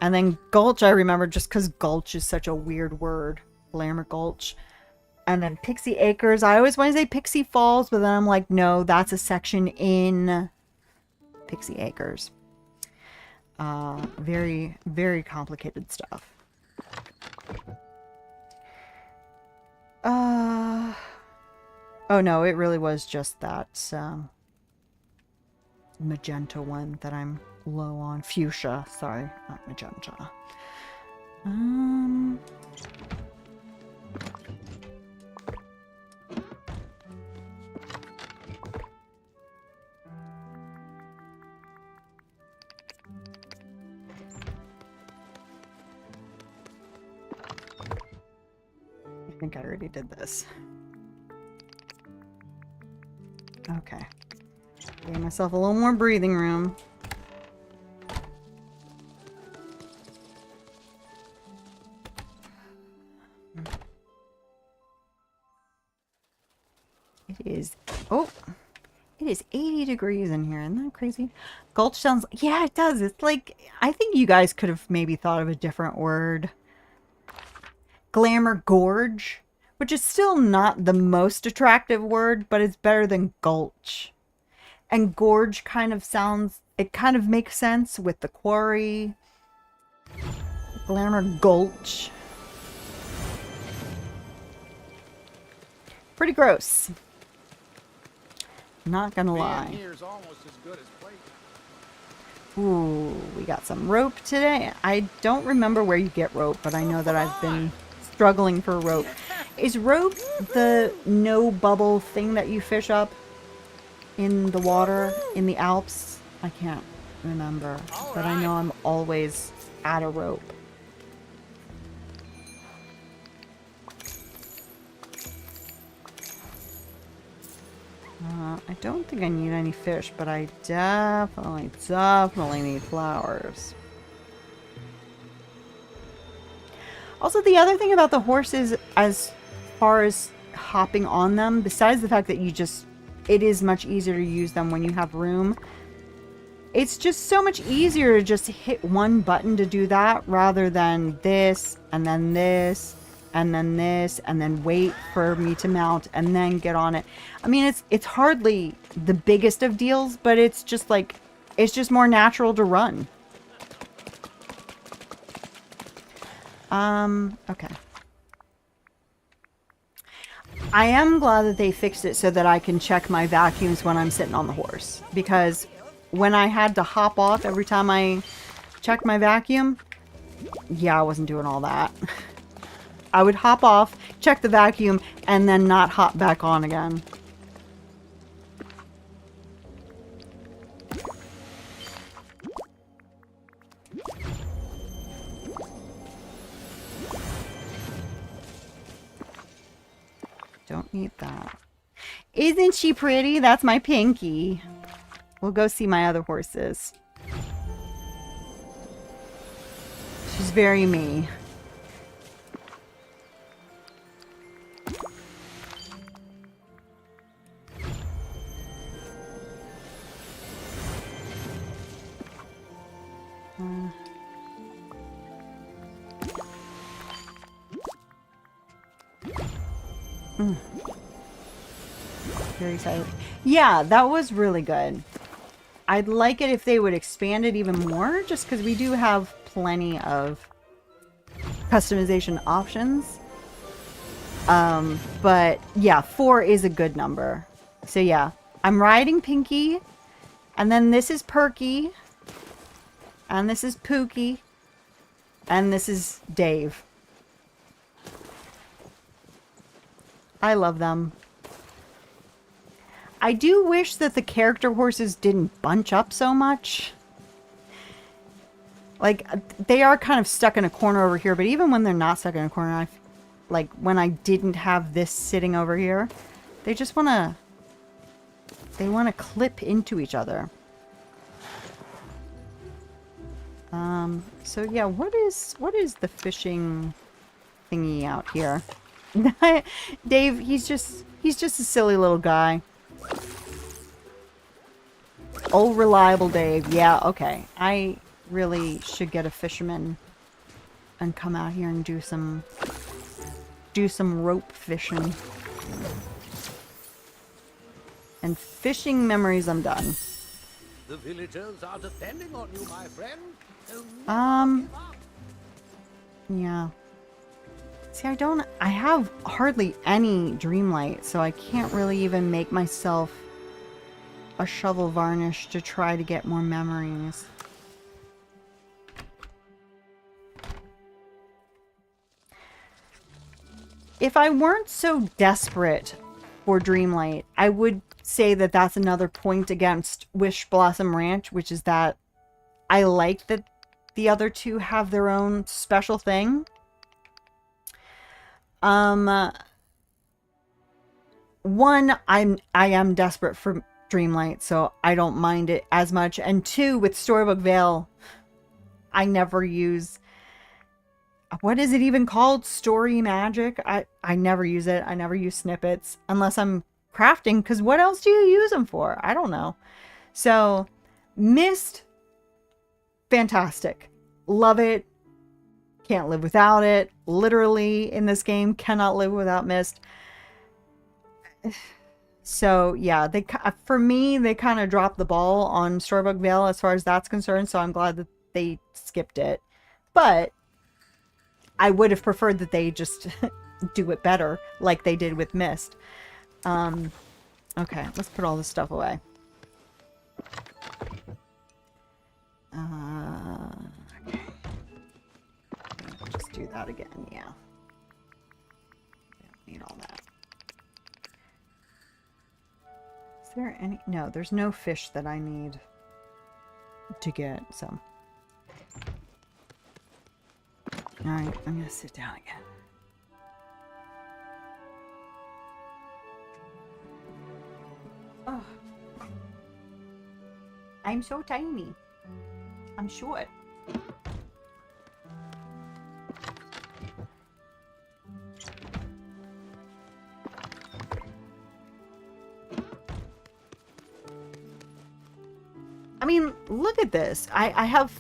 And then Gulch, I remember just because Gulch is such a weird word. Glamour Gulch. And then Pixie Acres, I always want to say Pixie Falls, but then I'm like, no, that's a section in Pixie Acres. Very, very complicated stuff. Oh no, it really was just that magenta one that I'm low on. Fuchsia, sorry, not magenta. I think I already did this. Okay. Gave myself a little more breathing room. It is... Oh! It is 80 degrees in here. Isn't that crazy? Gulch sounds... Yeah, it does. It's like... I think you guys could have maybe thought of a different word. Glamour Gorge, which is still not the most attractive word, but it's better than Gulch. And Gorge kind of sounds... It kind of makes sense with the quarry. Glamour Gulch. Pretty gross. Not gonna lie. Ooh, we got some rope today. I don't remember where you get rope, but I know that I've been struggling for rope. Is rope the no bubble thing that you fish up in the water in the Alps? I can't remember, but I know I'm always out of rope. I don't think I need any fish, but I definitely need flowers. Also, the other thing about the horses, as far as hopping on them, besides the fact that it is much easier to use them when you have room, it's just so much easier to just hit one button to do that rather than this, and then this, and then this, and then wait for me to mount and then get on it. I mean, it's hardly the biggest of deals, but it's just like, it's just more natural to run. Okay. I am glad that they fixed it so that I can check my vacuums when I'm sitting on the horse. Because when I had to hop off every time I checked my vacuum, yeah, I wasn't doing all that. I would hop off, check the vacuum, and then not hop back on again. Don't need that. Isn't she pretty? That's my Pinky. We'll go see my other horses. She's very me. Very excited. Yeah, that was really good. I'd like it if they would expand it even more, just because we do have plenty of customization options. But yeah, 4 is a good number. So yeah, I'm riding Pinky, and then this is Perky, and this is Pookie, and this is Dave. I love them. I do wish that the character horses didn't bunch up so much. Like, they are kind of stuck in a corner over here, but even when they're not stuck in a corner, like, when I didn't have this sitting over here, they just want to... They want to clip into each other. So yeah, what is the fishing thingy out here? Dave, he's just a silly little guy. Old reliable Dave. Yeah, okay. I really should get a fisherman and come out here and do some rope fishing. And fishing memories, I'm done. The villagers are depending on you, my friend. Yeah. See, I have hardly any Dreamlight, so I can't really even make myself a shovel varnish to try to get more memories. If I weren't so desperate for Dreamlight, I would say that that's another point against Wish Blossom Ranch, which is that I like that the other two have their own special thing. One, I am desperate for Dreamlight, so I don't mind it as much. And 2, with Storybook Vale, I never use... What is it even called? Story Magic? I never use it. I never use snippets unless I'm crafting, because what else do you use them for? I don't know. So, Mist, fantastic. Love it. Can't live without it. Literally, in this game, cannot live without Mist. So, yeah, for me, they kind of dropped the ball on Storybook Vale as far as that's concerned, so I'm glad that they skipped it. But I would have preferred that they just do it better, like they did with Mist. Okay, let's put all this stuff away. Okay. Just do that again, yeah. Don't need all that. Is there any... No, there's no fish that I need to get, so... Alright, I'm gonna sit down again. Oh. I'm so tiny. I'm short. I mean, look at this. I have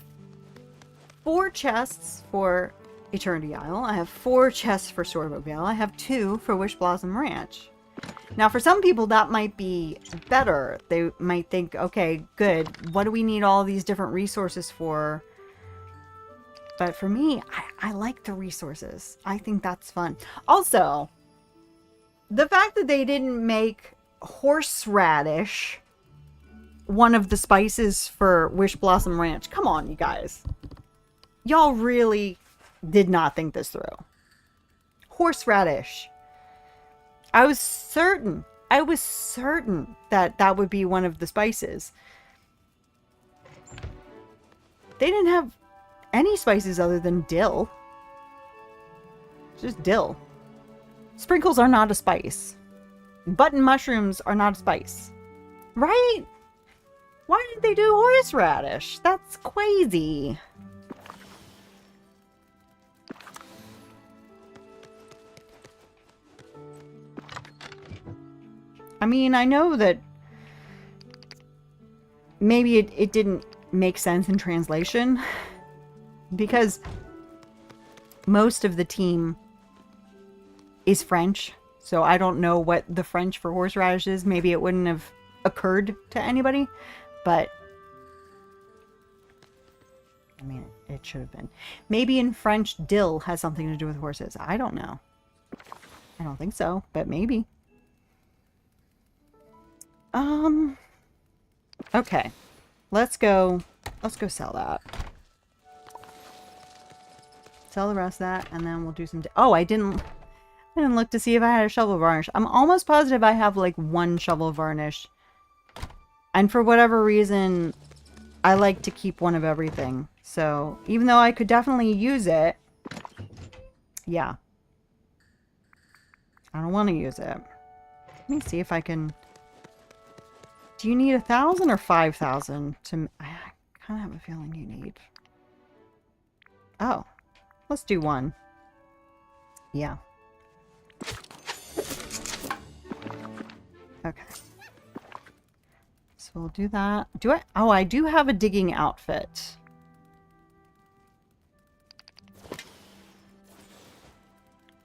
4 chests for Eternity Isle. I have 4 chests for Storybook Vale. I have 2 for Wish Blossom Ranch. Now, for some people, that might be better. They might think, okay, good. What do we need all these different resources for? But for me, I like the resources. I think that's fun. Also, the fact that they didn't make horseradish one of the spices for Wish Blossom Ranch. Come on, you guys. Y'all really did not think this through. Horseradish. I was certain that that would be one of the spices. They didn't have any spices other than dill. It's just dill. Sprinkles are not a spice. Button mushrooms are not a spice. Right? Why did they do horseradish? That's crazy. I mean, I know that maybe it didn't make sense in translation because most of the team is French. So I don't know what the French for horseradish is. Maybe it wouldn't have occurred to anybody, but I mean, it should have been. Maybe in French, dill has something to do with horses. I don't know. I don't think so, but maybe. Okay. Let's go sell that. Sell the rest of that, and then we'll do some... Oh, I didn't look to see if I had a shovel varnish. I'm almost positive I have, like, 1 shovel varnish. And for whatever reason, I like to keep 1 of everything. So, even though I could definitely use it... Yeah. I don't want to use it. Let me see if I can... Do you need 1,000 or 5,000 to... I kind of have a feeling you need... Oh. Let's do 1. Yeah. Okay. So we'll do that. Do I? Oh, I do have a digging outfit.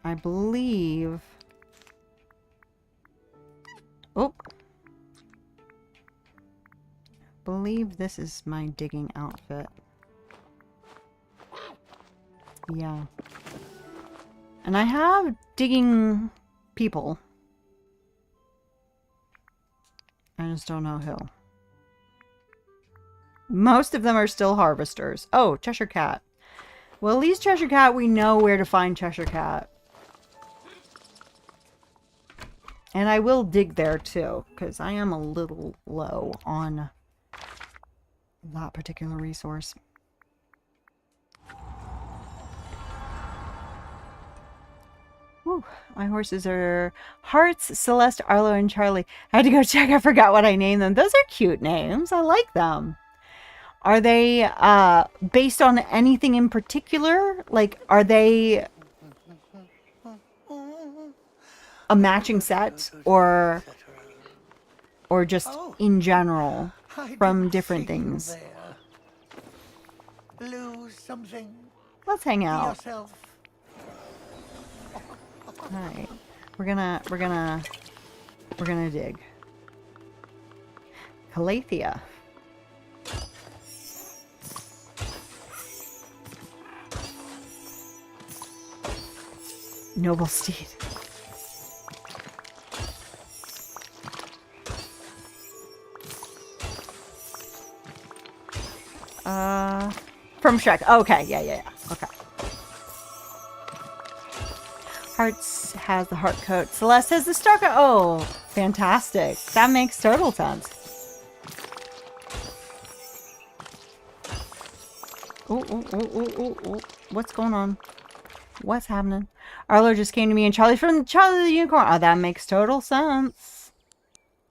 I believe... Oh. I believe this is my digging outfit. Yeah. And I have digging people. I just don't know who. Most of them are still harvesters. Oh, Cheshire Cat. Well, at least Cheshire Cat, we know where to find Cheshire Cat. And I will dig there too, because I am a little low on that particular resource. Whew. My horses are Hearts, Celeste, Arlo, and Charlie. I had to go check. I forgot what I named them. Those are cute names. I like them. Are they based on anything in particular? Like, are they a matching set or just in general from different things? Lose something. Let's hang out. Yourself. Alright. We're gonna dig. Calathea. Noble steed. From Shrek. Okay, yeah. Okay. Hearts has the heart coat. Celeste has the star coat. Oh, fantastic. That makes total sense. Oh. What's going on? What's happening? Arlo just came to me and Charlie from Charlie the Unicorn. Oh, that makes total sense.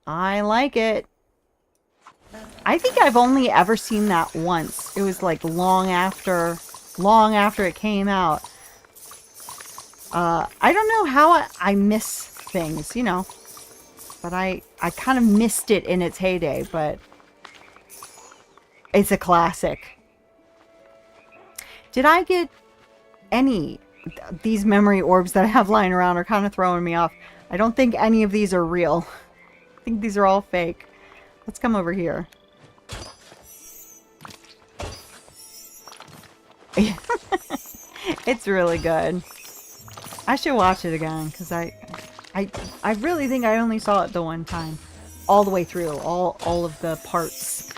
I like it. I think I've only ever seen that once. It was like long after it came out. I don't know how I miss things, you know. But I kind of missed it in its heyday, but It's a classic. Did I get any... These memory orbs that I have lying around are kind of throwing me off. I don't think any of these are real. I think these are all fake. Let's come over here. It's really good. I should watch it again because I really think I only saw it the one time, all the way through, all of the parts.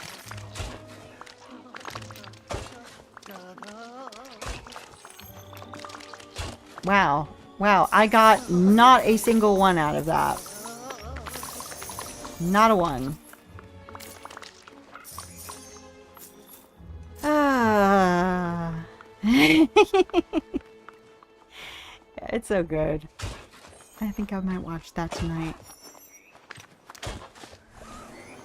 Wow, wow! I got not a single one out of that. Not a one. Ah. It's so good. I think I might watch that tonight.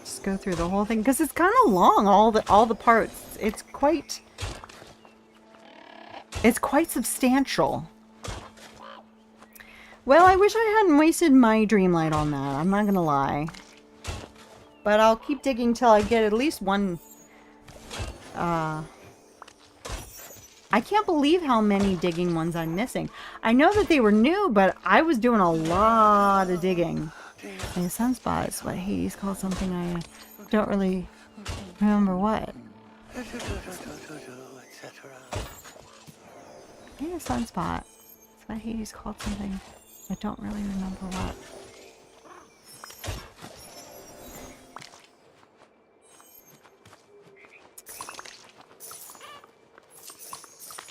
Just go through the whole thing because it's kind of long. All the parts. It's quite substantial. Well, I wish I hadn't wasted my Dreamlight on that. I'm not gonna lie. But I'll keep digging till I get at least one. I can't believe how many digging ones I'm missing. I know that they were new, but I was doing a lot of digging. A sunspot is what Hades called something. I don't really remember what. Yeah, a sunspot. It's what Hades called something. I don't really remember what.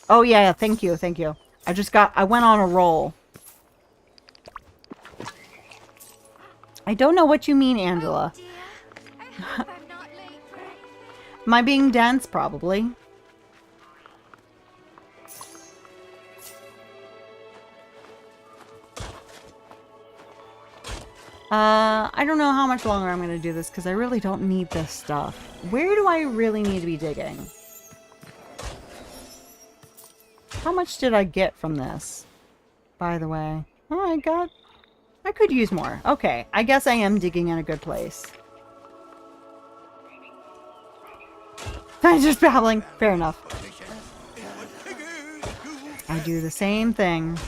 Oh yeah, thank you, thank you. I went on a roll. I don't know what you mean, Angela. Oh, I hope I'm not late for it. Am I being dense? Probably. I don't know how much longer I'm going to do this because I really don't need this stuff. Where do I really need to be digging? How much did I get from this? By the way. Oh, I could use more. Okay, I guess I am digging in a good place. I'm just babbling. Fair enough. I do the same thing.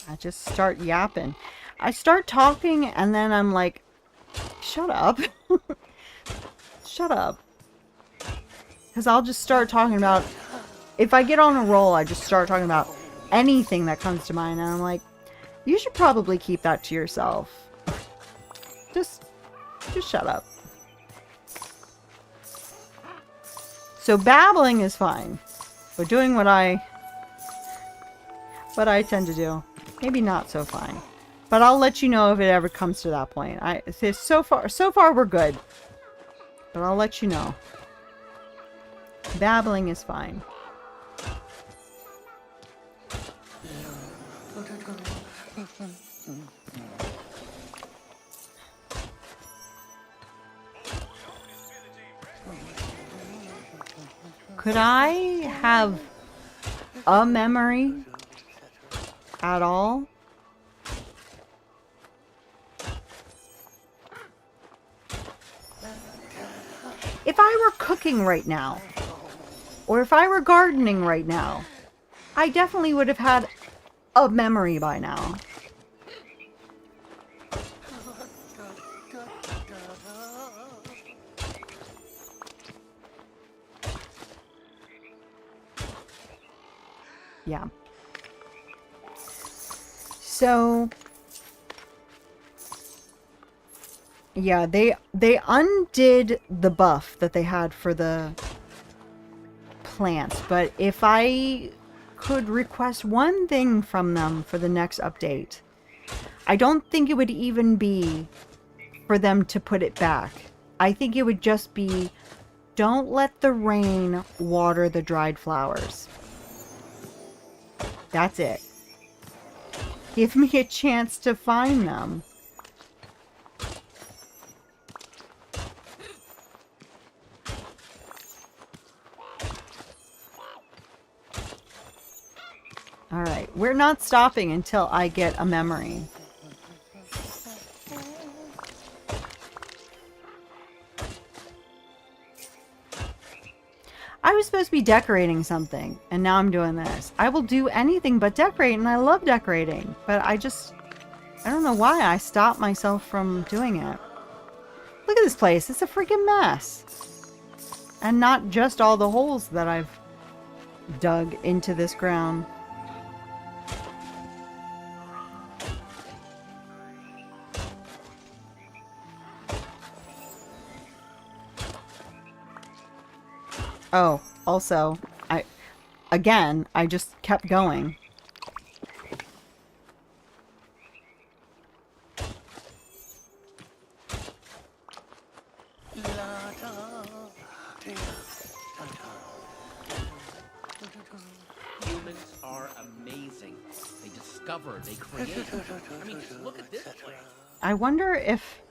I just start yapping. I start talking and then I'm like, shut up. Shut up. Because I'll just start talking about, if I get on a roll, I just start talking about anything that comes to mind. And I'm like, you should probably keep that to yourself. Just shut up. So babbling is fine. But doing what I tend to do, maybe not so fine. But I'll let you know if it ever comes to that point. So far we're good. But I'll let you know. Babbling is fine. Could I have a memory at all? If I were cooking right now, or if I were gardening right now, I definitely would have had a memory by now. Yeah. So yeah, they undid the buff that they had for the plants, but if I could request one thing from them for the next update, I don't think it would even be for them to put it back. I think it would just be, don't let the rain water the dried flowers. That's it. Give me a chance to find them. Alright, we're not stopping until I get a memory. I was supposed to be decorating something, and now I'm doing this. I will do anything but decorate, and I love decorating. But I don't know why I stopped myself from doing it. Look at this place. It's a freaking mess. And not just all the holes that I've dug into this ground. Oh, also, I just kept going. Humans are amazing. They discover, they create. I mean, just look at this place. I wonder if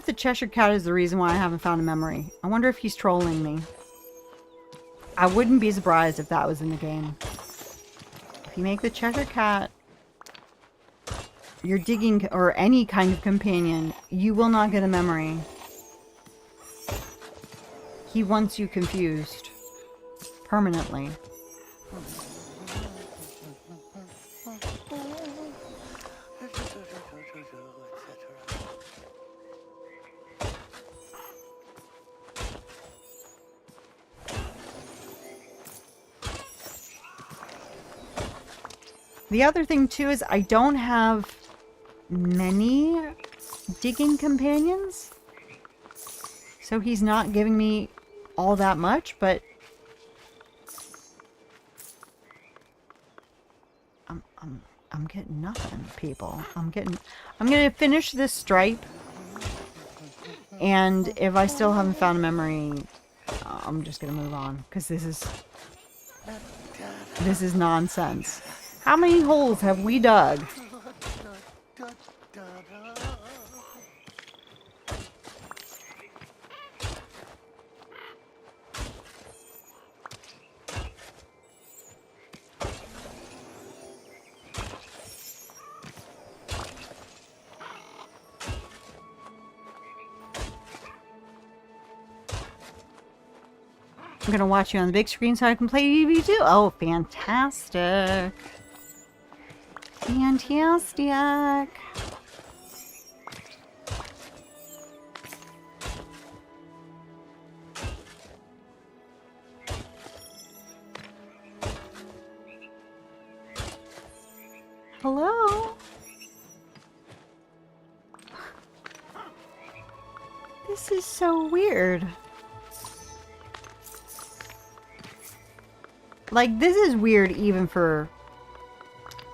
the Cheshire Cat is the reason why I haven't found a memory. I wonder if he's trolling me. I wouldn't be surprised if that was in the game. If you make the Cheshire Cat your digging or any kind of companion, you will not get a memory. He wants you confused. Permanently. The other thing too is I don't have many digging companions. So he's not giving me all that much, but I'm getting nothing, people. I'm gonna finish this stripe, and if I still haven't found a memory, I'm just gonna move on, because this is nonsense. How many holes have we dug? I'm gonna watch you on the big screen so I can play TV too. Oh, fantastic. Fantastic. Hello? This is so weird. Like, this is weird even for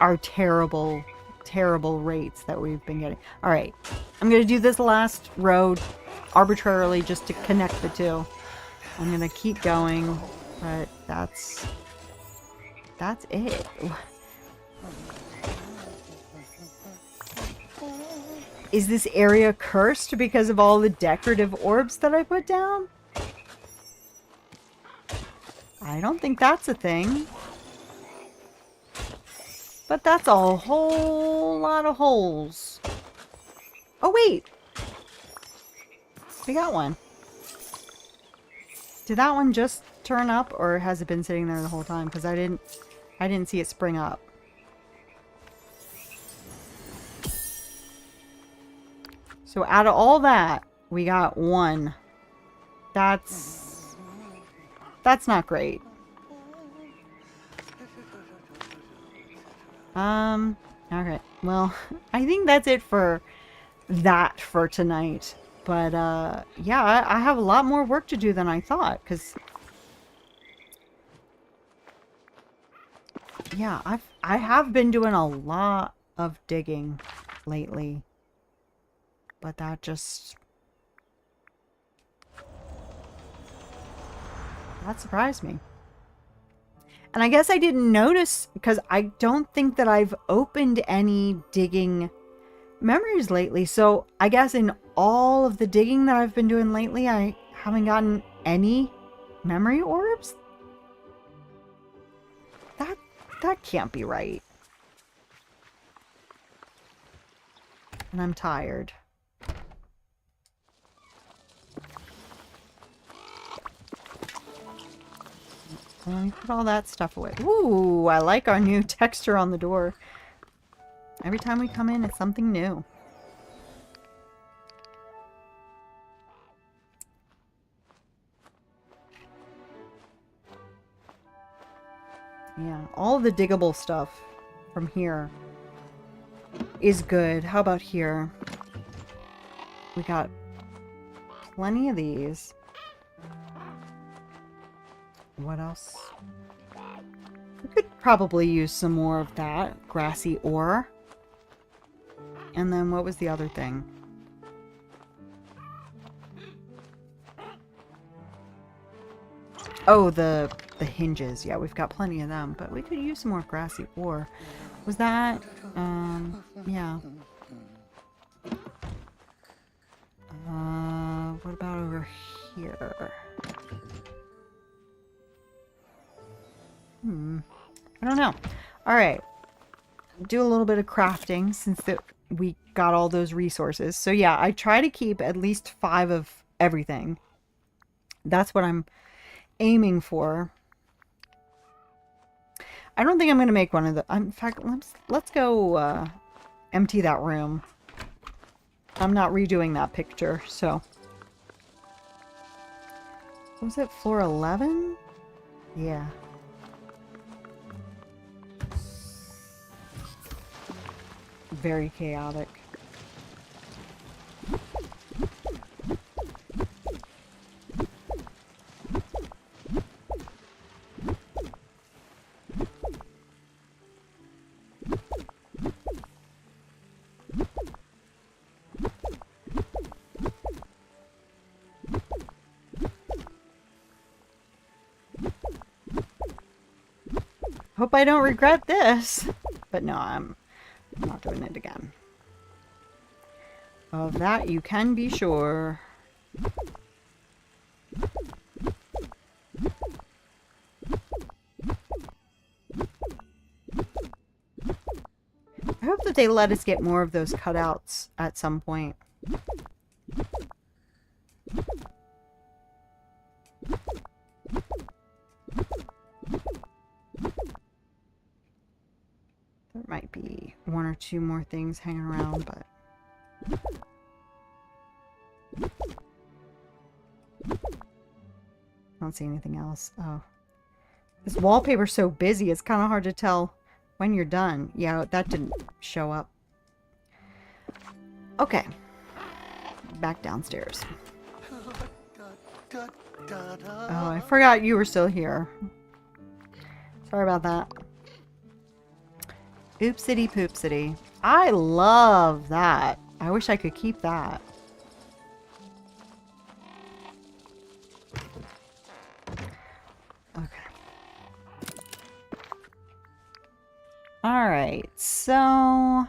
our terrible, terrible rates that we've been getting. Alright, I'm going to do this last row arbitrarily just to connect the two. I'm going to keep going, but that's it. Is this area cursed because of all the decorative orbs that I put down? I don't think that's a thing. But that's a whole lot of holes. Oh, wait. We got one. Did that one just turn up, or has it been sitting there the whole time? Because I didn't see it spring up. So out of all that, we got one. That's not great. Okay. Well, I think that's it for that for tonight. But, yeah, I have a lot more work to do than I thought, because... Yeah, I have been doing a lot of digging lately. But that just... That surprised me. And I guess I didn't notice, because I don't think that I've opened any digging memories lately. So I guess in all of the digging that I've been doing lately, I haven't gotten any memory orbs? That can't be right. And I'm tired. So let me put all that stuff away. Ooh, I like our new texture on the door. Every time we come in, it's something new. Yeah, all the diggable stuff from here is good. How about here? We got plenty of these. What else? We could probably use some more of that grassy ore. And then what was the other thing? Oh, the hinges. Yeah, we've got plenty of them, but we could use some more grassy ore. Was that yeah. What about over here? I don't know. All right. Do a little bit of crafting since we got all those resources. So yeah, I try to keep at least 5 of everything. That's what I'm aiming for. I don't think I'm going to make one of the... In fact, let's go empty that room. I'm not redoing that picture, so... Was it floor 11? Yeah. Very chaotic. Hope I don't regret this. But no, I'm not doing it again. Of that you can be sure. I hope that they let us get more of those cutouts at some point. There might be 1 or 2 more things hanging around, but... I don't see anything else. Oh. This wallpaper's so busy, it's kind of hard to tell when you're done. Yeah, that didn't show up. Okay. Back downstairs. Oh, I forgot you were still here. Sorry about that. Oopsity poopsity. I love that. I wish I could keep that. Okay. Alright, so...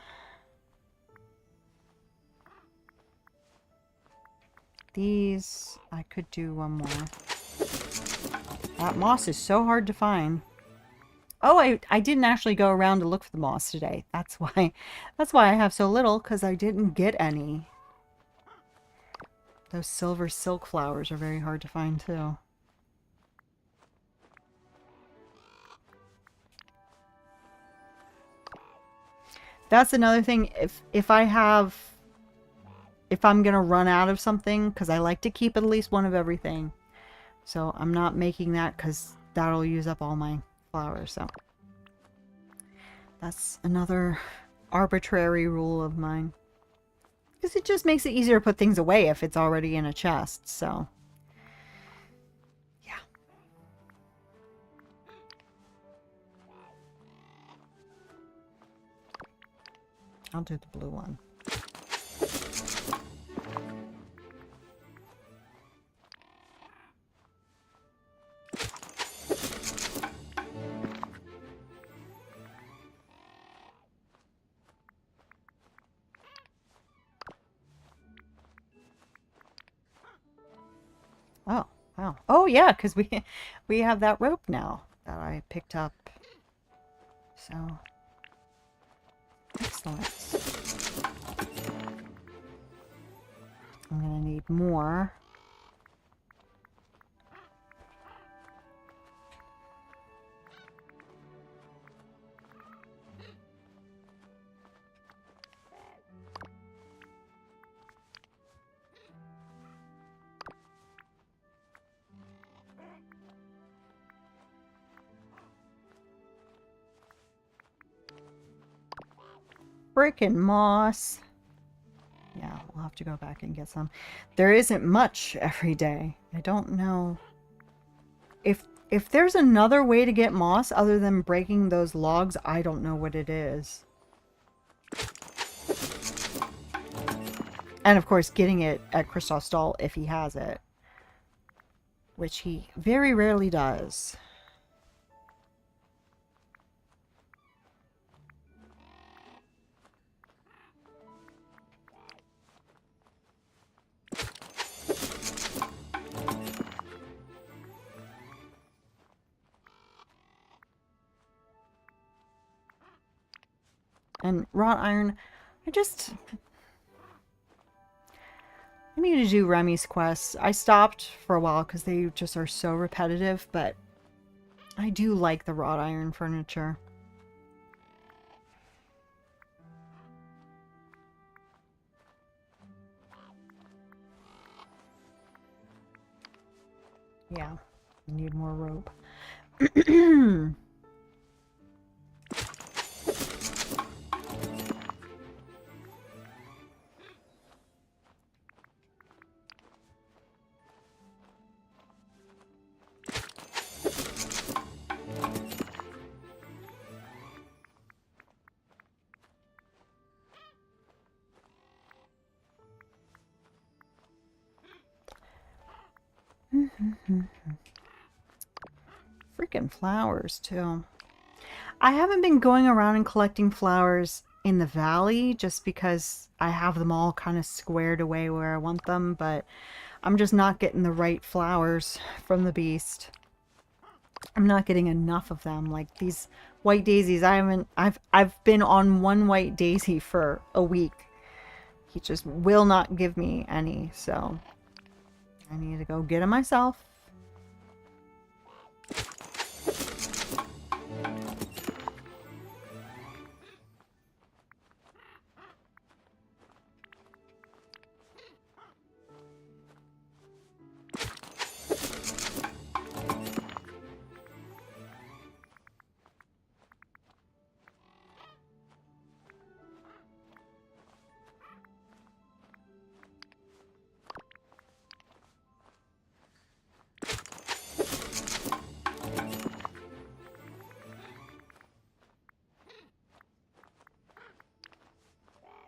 These... I could do one more. That moss is so hard to find. Oh, I didn't actually go around to look for the moss today. That's why I have so little, because I didn't get any. Those silver silk flowers are very hard to find too. That's another thing. If I'm gonna run out of something, because I like to keep at least 1 of everything. So I'm not making that because that'll use up all my flowers, so that's another arbitrary rule of mine, because it just makes it easier to put things away if it's already in a chest. So yeah, I'll do the blue one. Oh, wow. Oh, yeah, because we have that rope now that I picked up. So, excellent. I'm going to need more. frickin' moss. Yeah, we'll have to go back and get some. There isn't much every day. I don't know if there's another way to get moss other than breaking those logs. I don't know what it is. And of course, getting it at Kristoff's stall if he has it, which he very rarely does. And wrought iron, I need to do Remy's quests. I stopped for a while because they just are so repetitive, but I do like the wrought iron furniture. Yeah, need more rope. Freaking flowers, too. I haven't been going around and collecting flowers in the valley just because I have them all kind of squared away where I want them, but I'm just not getting the right flowers from the beast. I'm not getting enough of them. Like these white daisies, I've been on one white daisy for a week. He just will not give me any, so I need to go get them myself.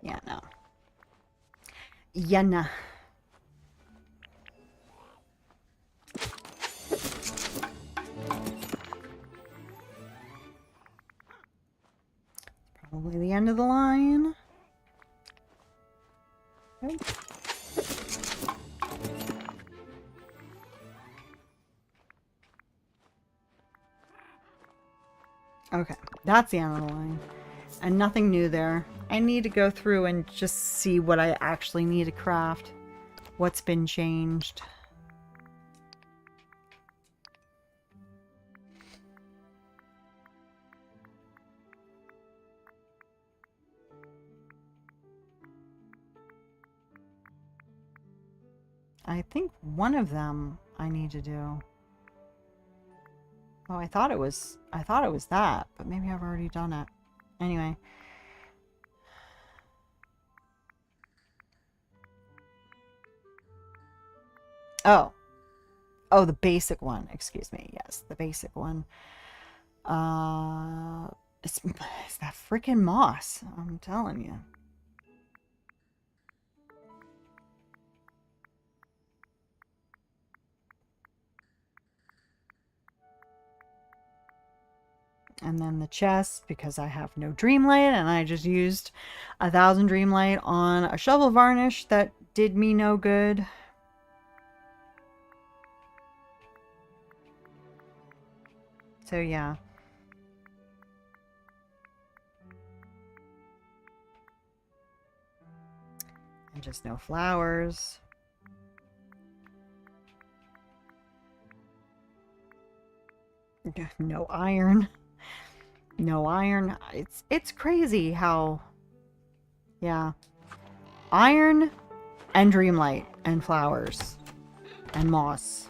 Yeah, no. Yeah, nah. Probably the end of the line. Okay. Okay, that's the end of the line. And nothing new there. I need to go through and just see what I actually need to craft. What's been changed. I think one of them I need to do. Oh, I thought it was that, but maybe I've already done it. Anyway. Oh. Oh, the basic one. Excuse me. Yes, the basic one. It's that freaking moss. I'm telling you. And then the chest, because I have no Dreamlight, and I just used 1,000 Dreamlight on a shovel varnish that did me no good. So yeah. And just no flowers. No iron. No iron. It's crazy how, yeah. Iron and Dreamlight and flowers and moss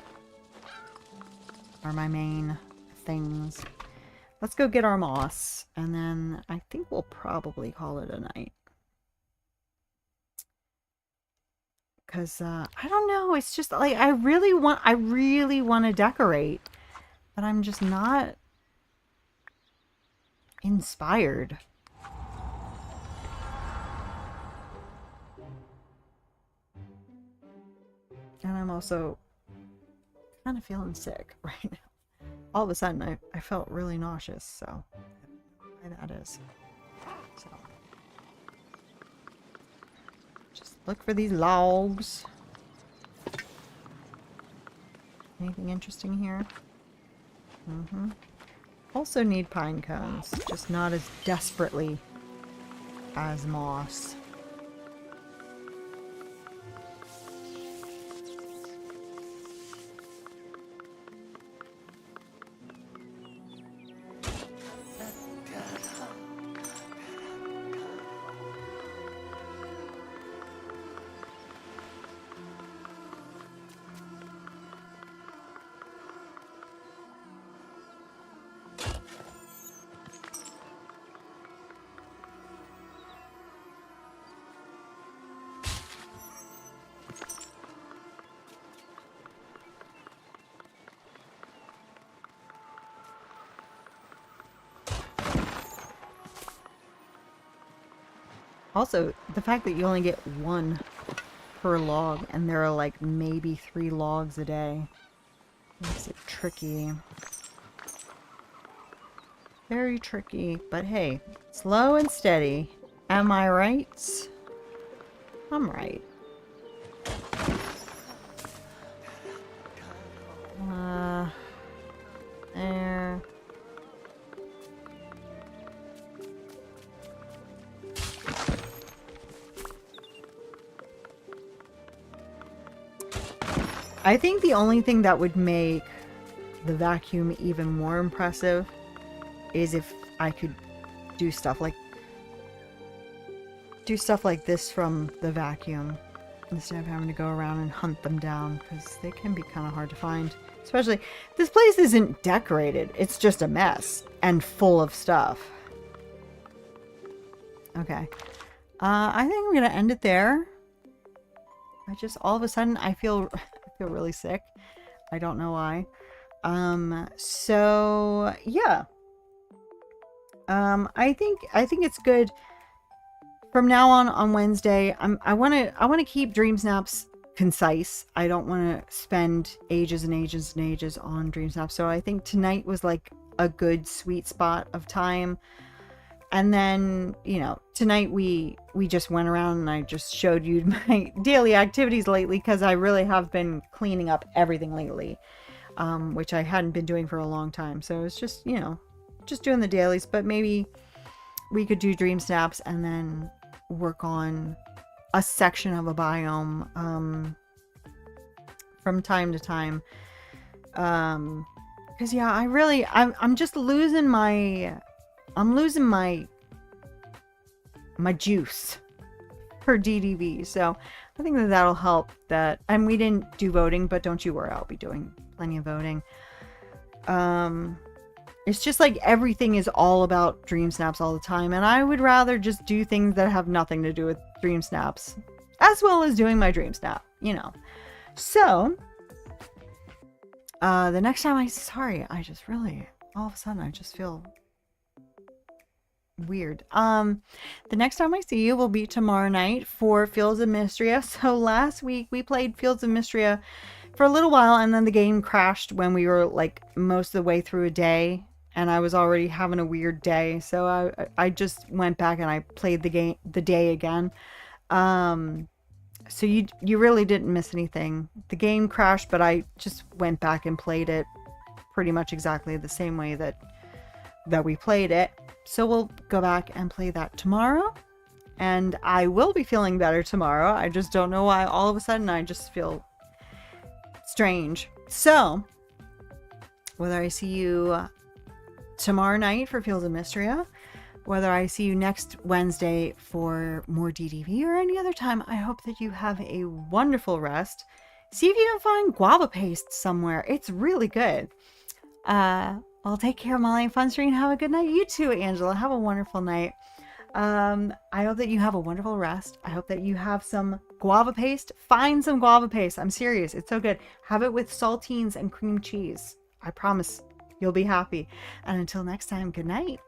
are my main things. let's go get our moss. And then I think we'll probably call it a night. Because, I don't know. It's just like, I really want to decorate. But I'm just not inspired. And I'm also kind of feeling sick right now. All of a sudden, I felt really nauseous, so why that is. So, just look for these logs. Anything interesting here? Also need pine cones, just not as desperately as moss. Also, the fact that you only get one per log, and there are like maybe 3 logs a day, makes it tricky. Very tricky, but hey, slow and steady. Am I right? I'm right. There. I think the only thing that would make the vacuum even more impressive is if I could do stuff like this from the vacuum instead of having to go around and hunt them down, because they can be kind of hard to find. Especially, this place isn't decorated, it's just a mess and full of stuff. Okay. I think I'm gonna end it there. I just, all of a sudden, I feel really sick. I don't know why. So yeah. I think it's good. From now on Wednesday, I want to keep Dream Snaps concise. I don't want to spend ages and ages and ages on Dream Snaps. So I think tonight was like a good sweet spot of time. And then, you know, tonight we just went around and I just showed you my daily activities lately, because I really have been cleaning up everything lately, which I hadn't been doing for a long time. So it's just, you know, just doing the dailies. But maybe we could do Dream Snaps and then work on a section of a biome from time to time. Because yeah, I'm just losing my juice per DDV, so I think that'll help. And we didn't do voting, but don't you worry, I'll be doing plenty of voting. It's just like everything is all about Dream Snaps all the time, and I would rather just do things that have nothing to do with Dream Snaps, as well as doing my Dream Snap, you know. So the next time I just really, all of a sudden I just feel weird. The next time I see you will be tomorrow night for Fields of Mystria. So last week we played Fields of Mystria for a little while, and then the game crashed when we were like most of the way through a day, and I was already having a weird day, so I just went back and I played the day again. So you really didn't miss anything. The game crashed, but I just went back and played it pretty much exactly the same way that we played it. So we'll go back and play that tomorrow, and I will be feeling better tomorrow. I just don't know why all of a sudden I just feel strange. So whether I see you tomorrow night for Fields of Mystria, whether I see you next Wednesday for more DDV, or any other time, I hope that you have a wonderful rest. See if you can find guava paste somewhere. It's really good. Well, take care, Molly. Fun stream. Have a good night. You too, Angela. Have a wonderful night. I hope that you have a wonderful rest. I hope that you have some guava paste. Find some guava paste. I'm serious. It's so good. Have it with saltines and cream cheese. I promise you'll be happy. And until next time, good night.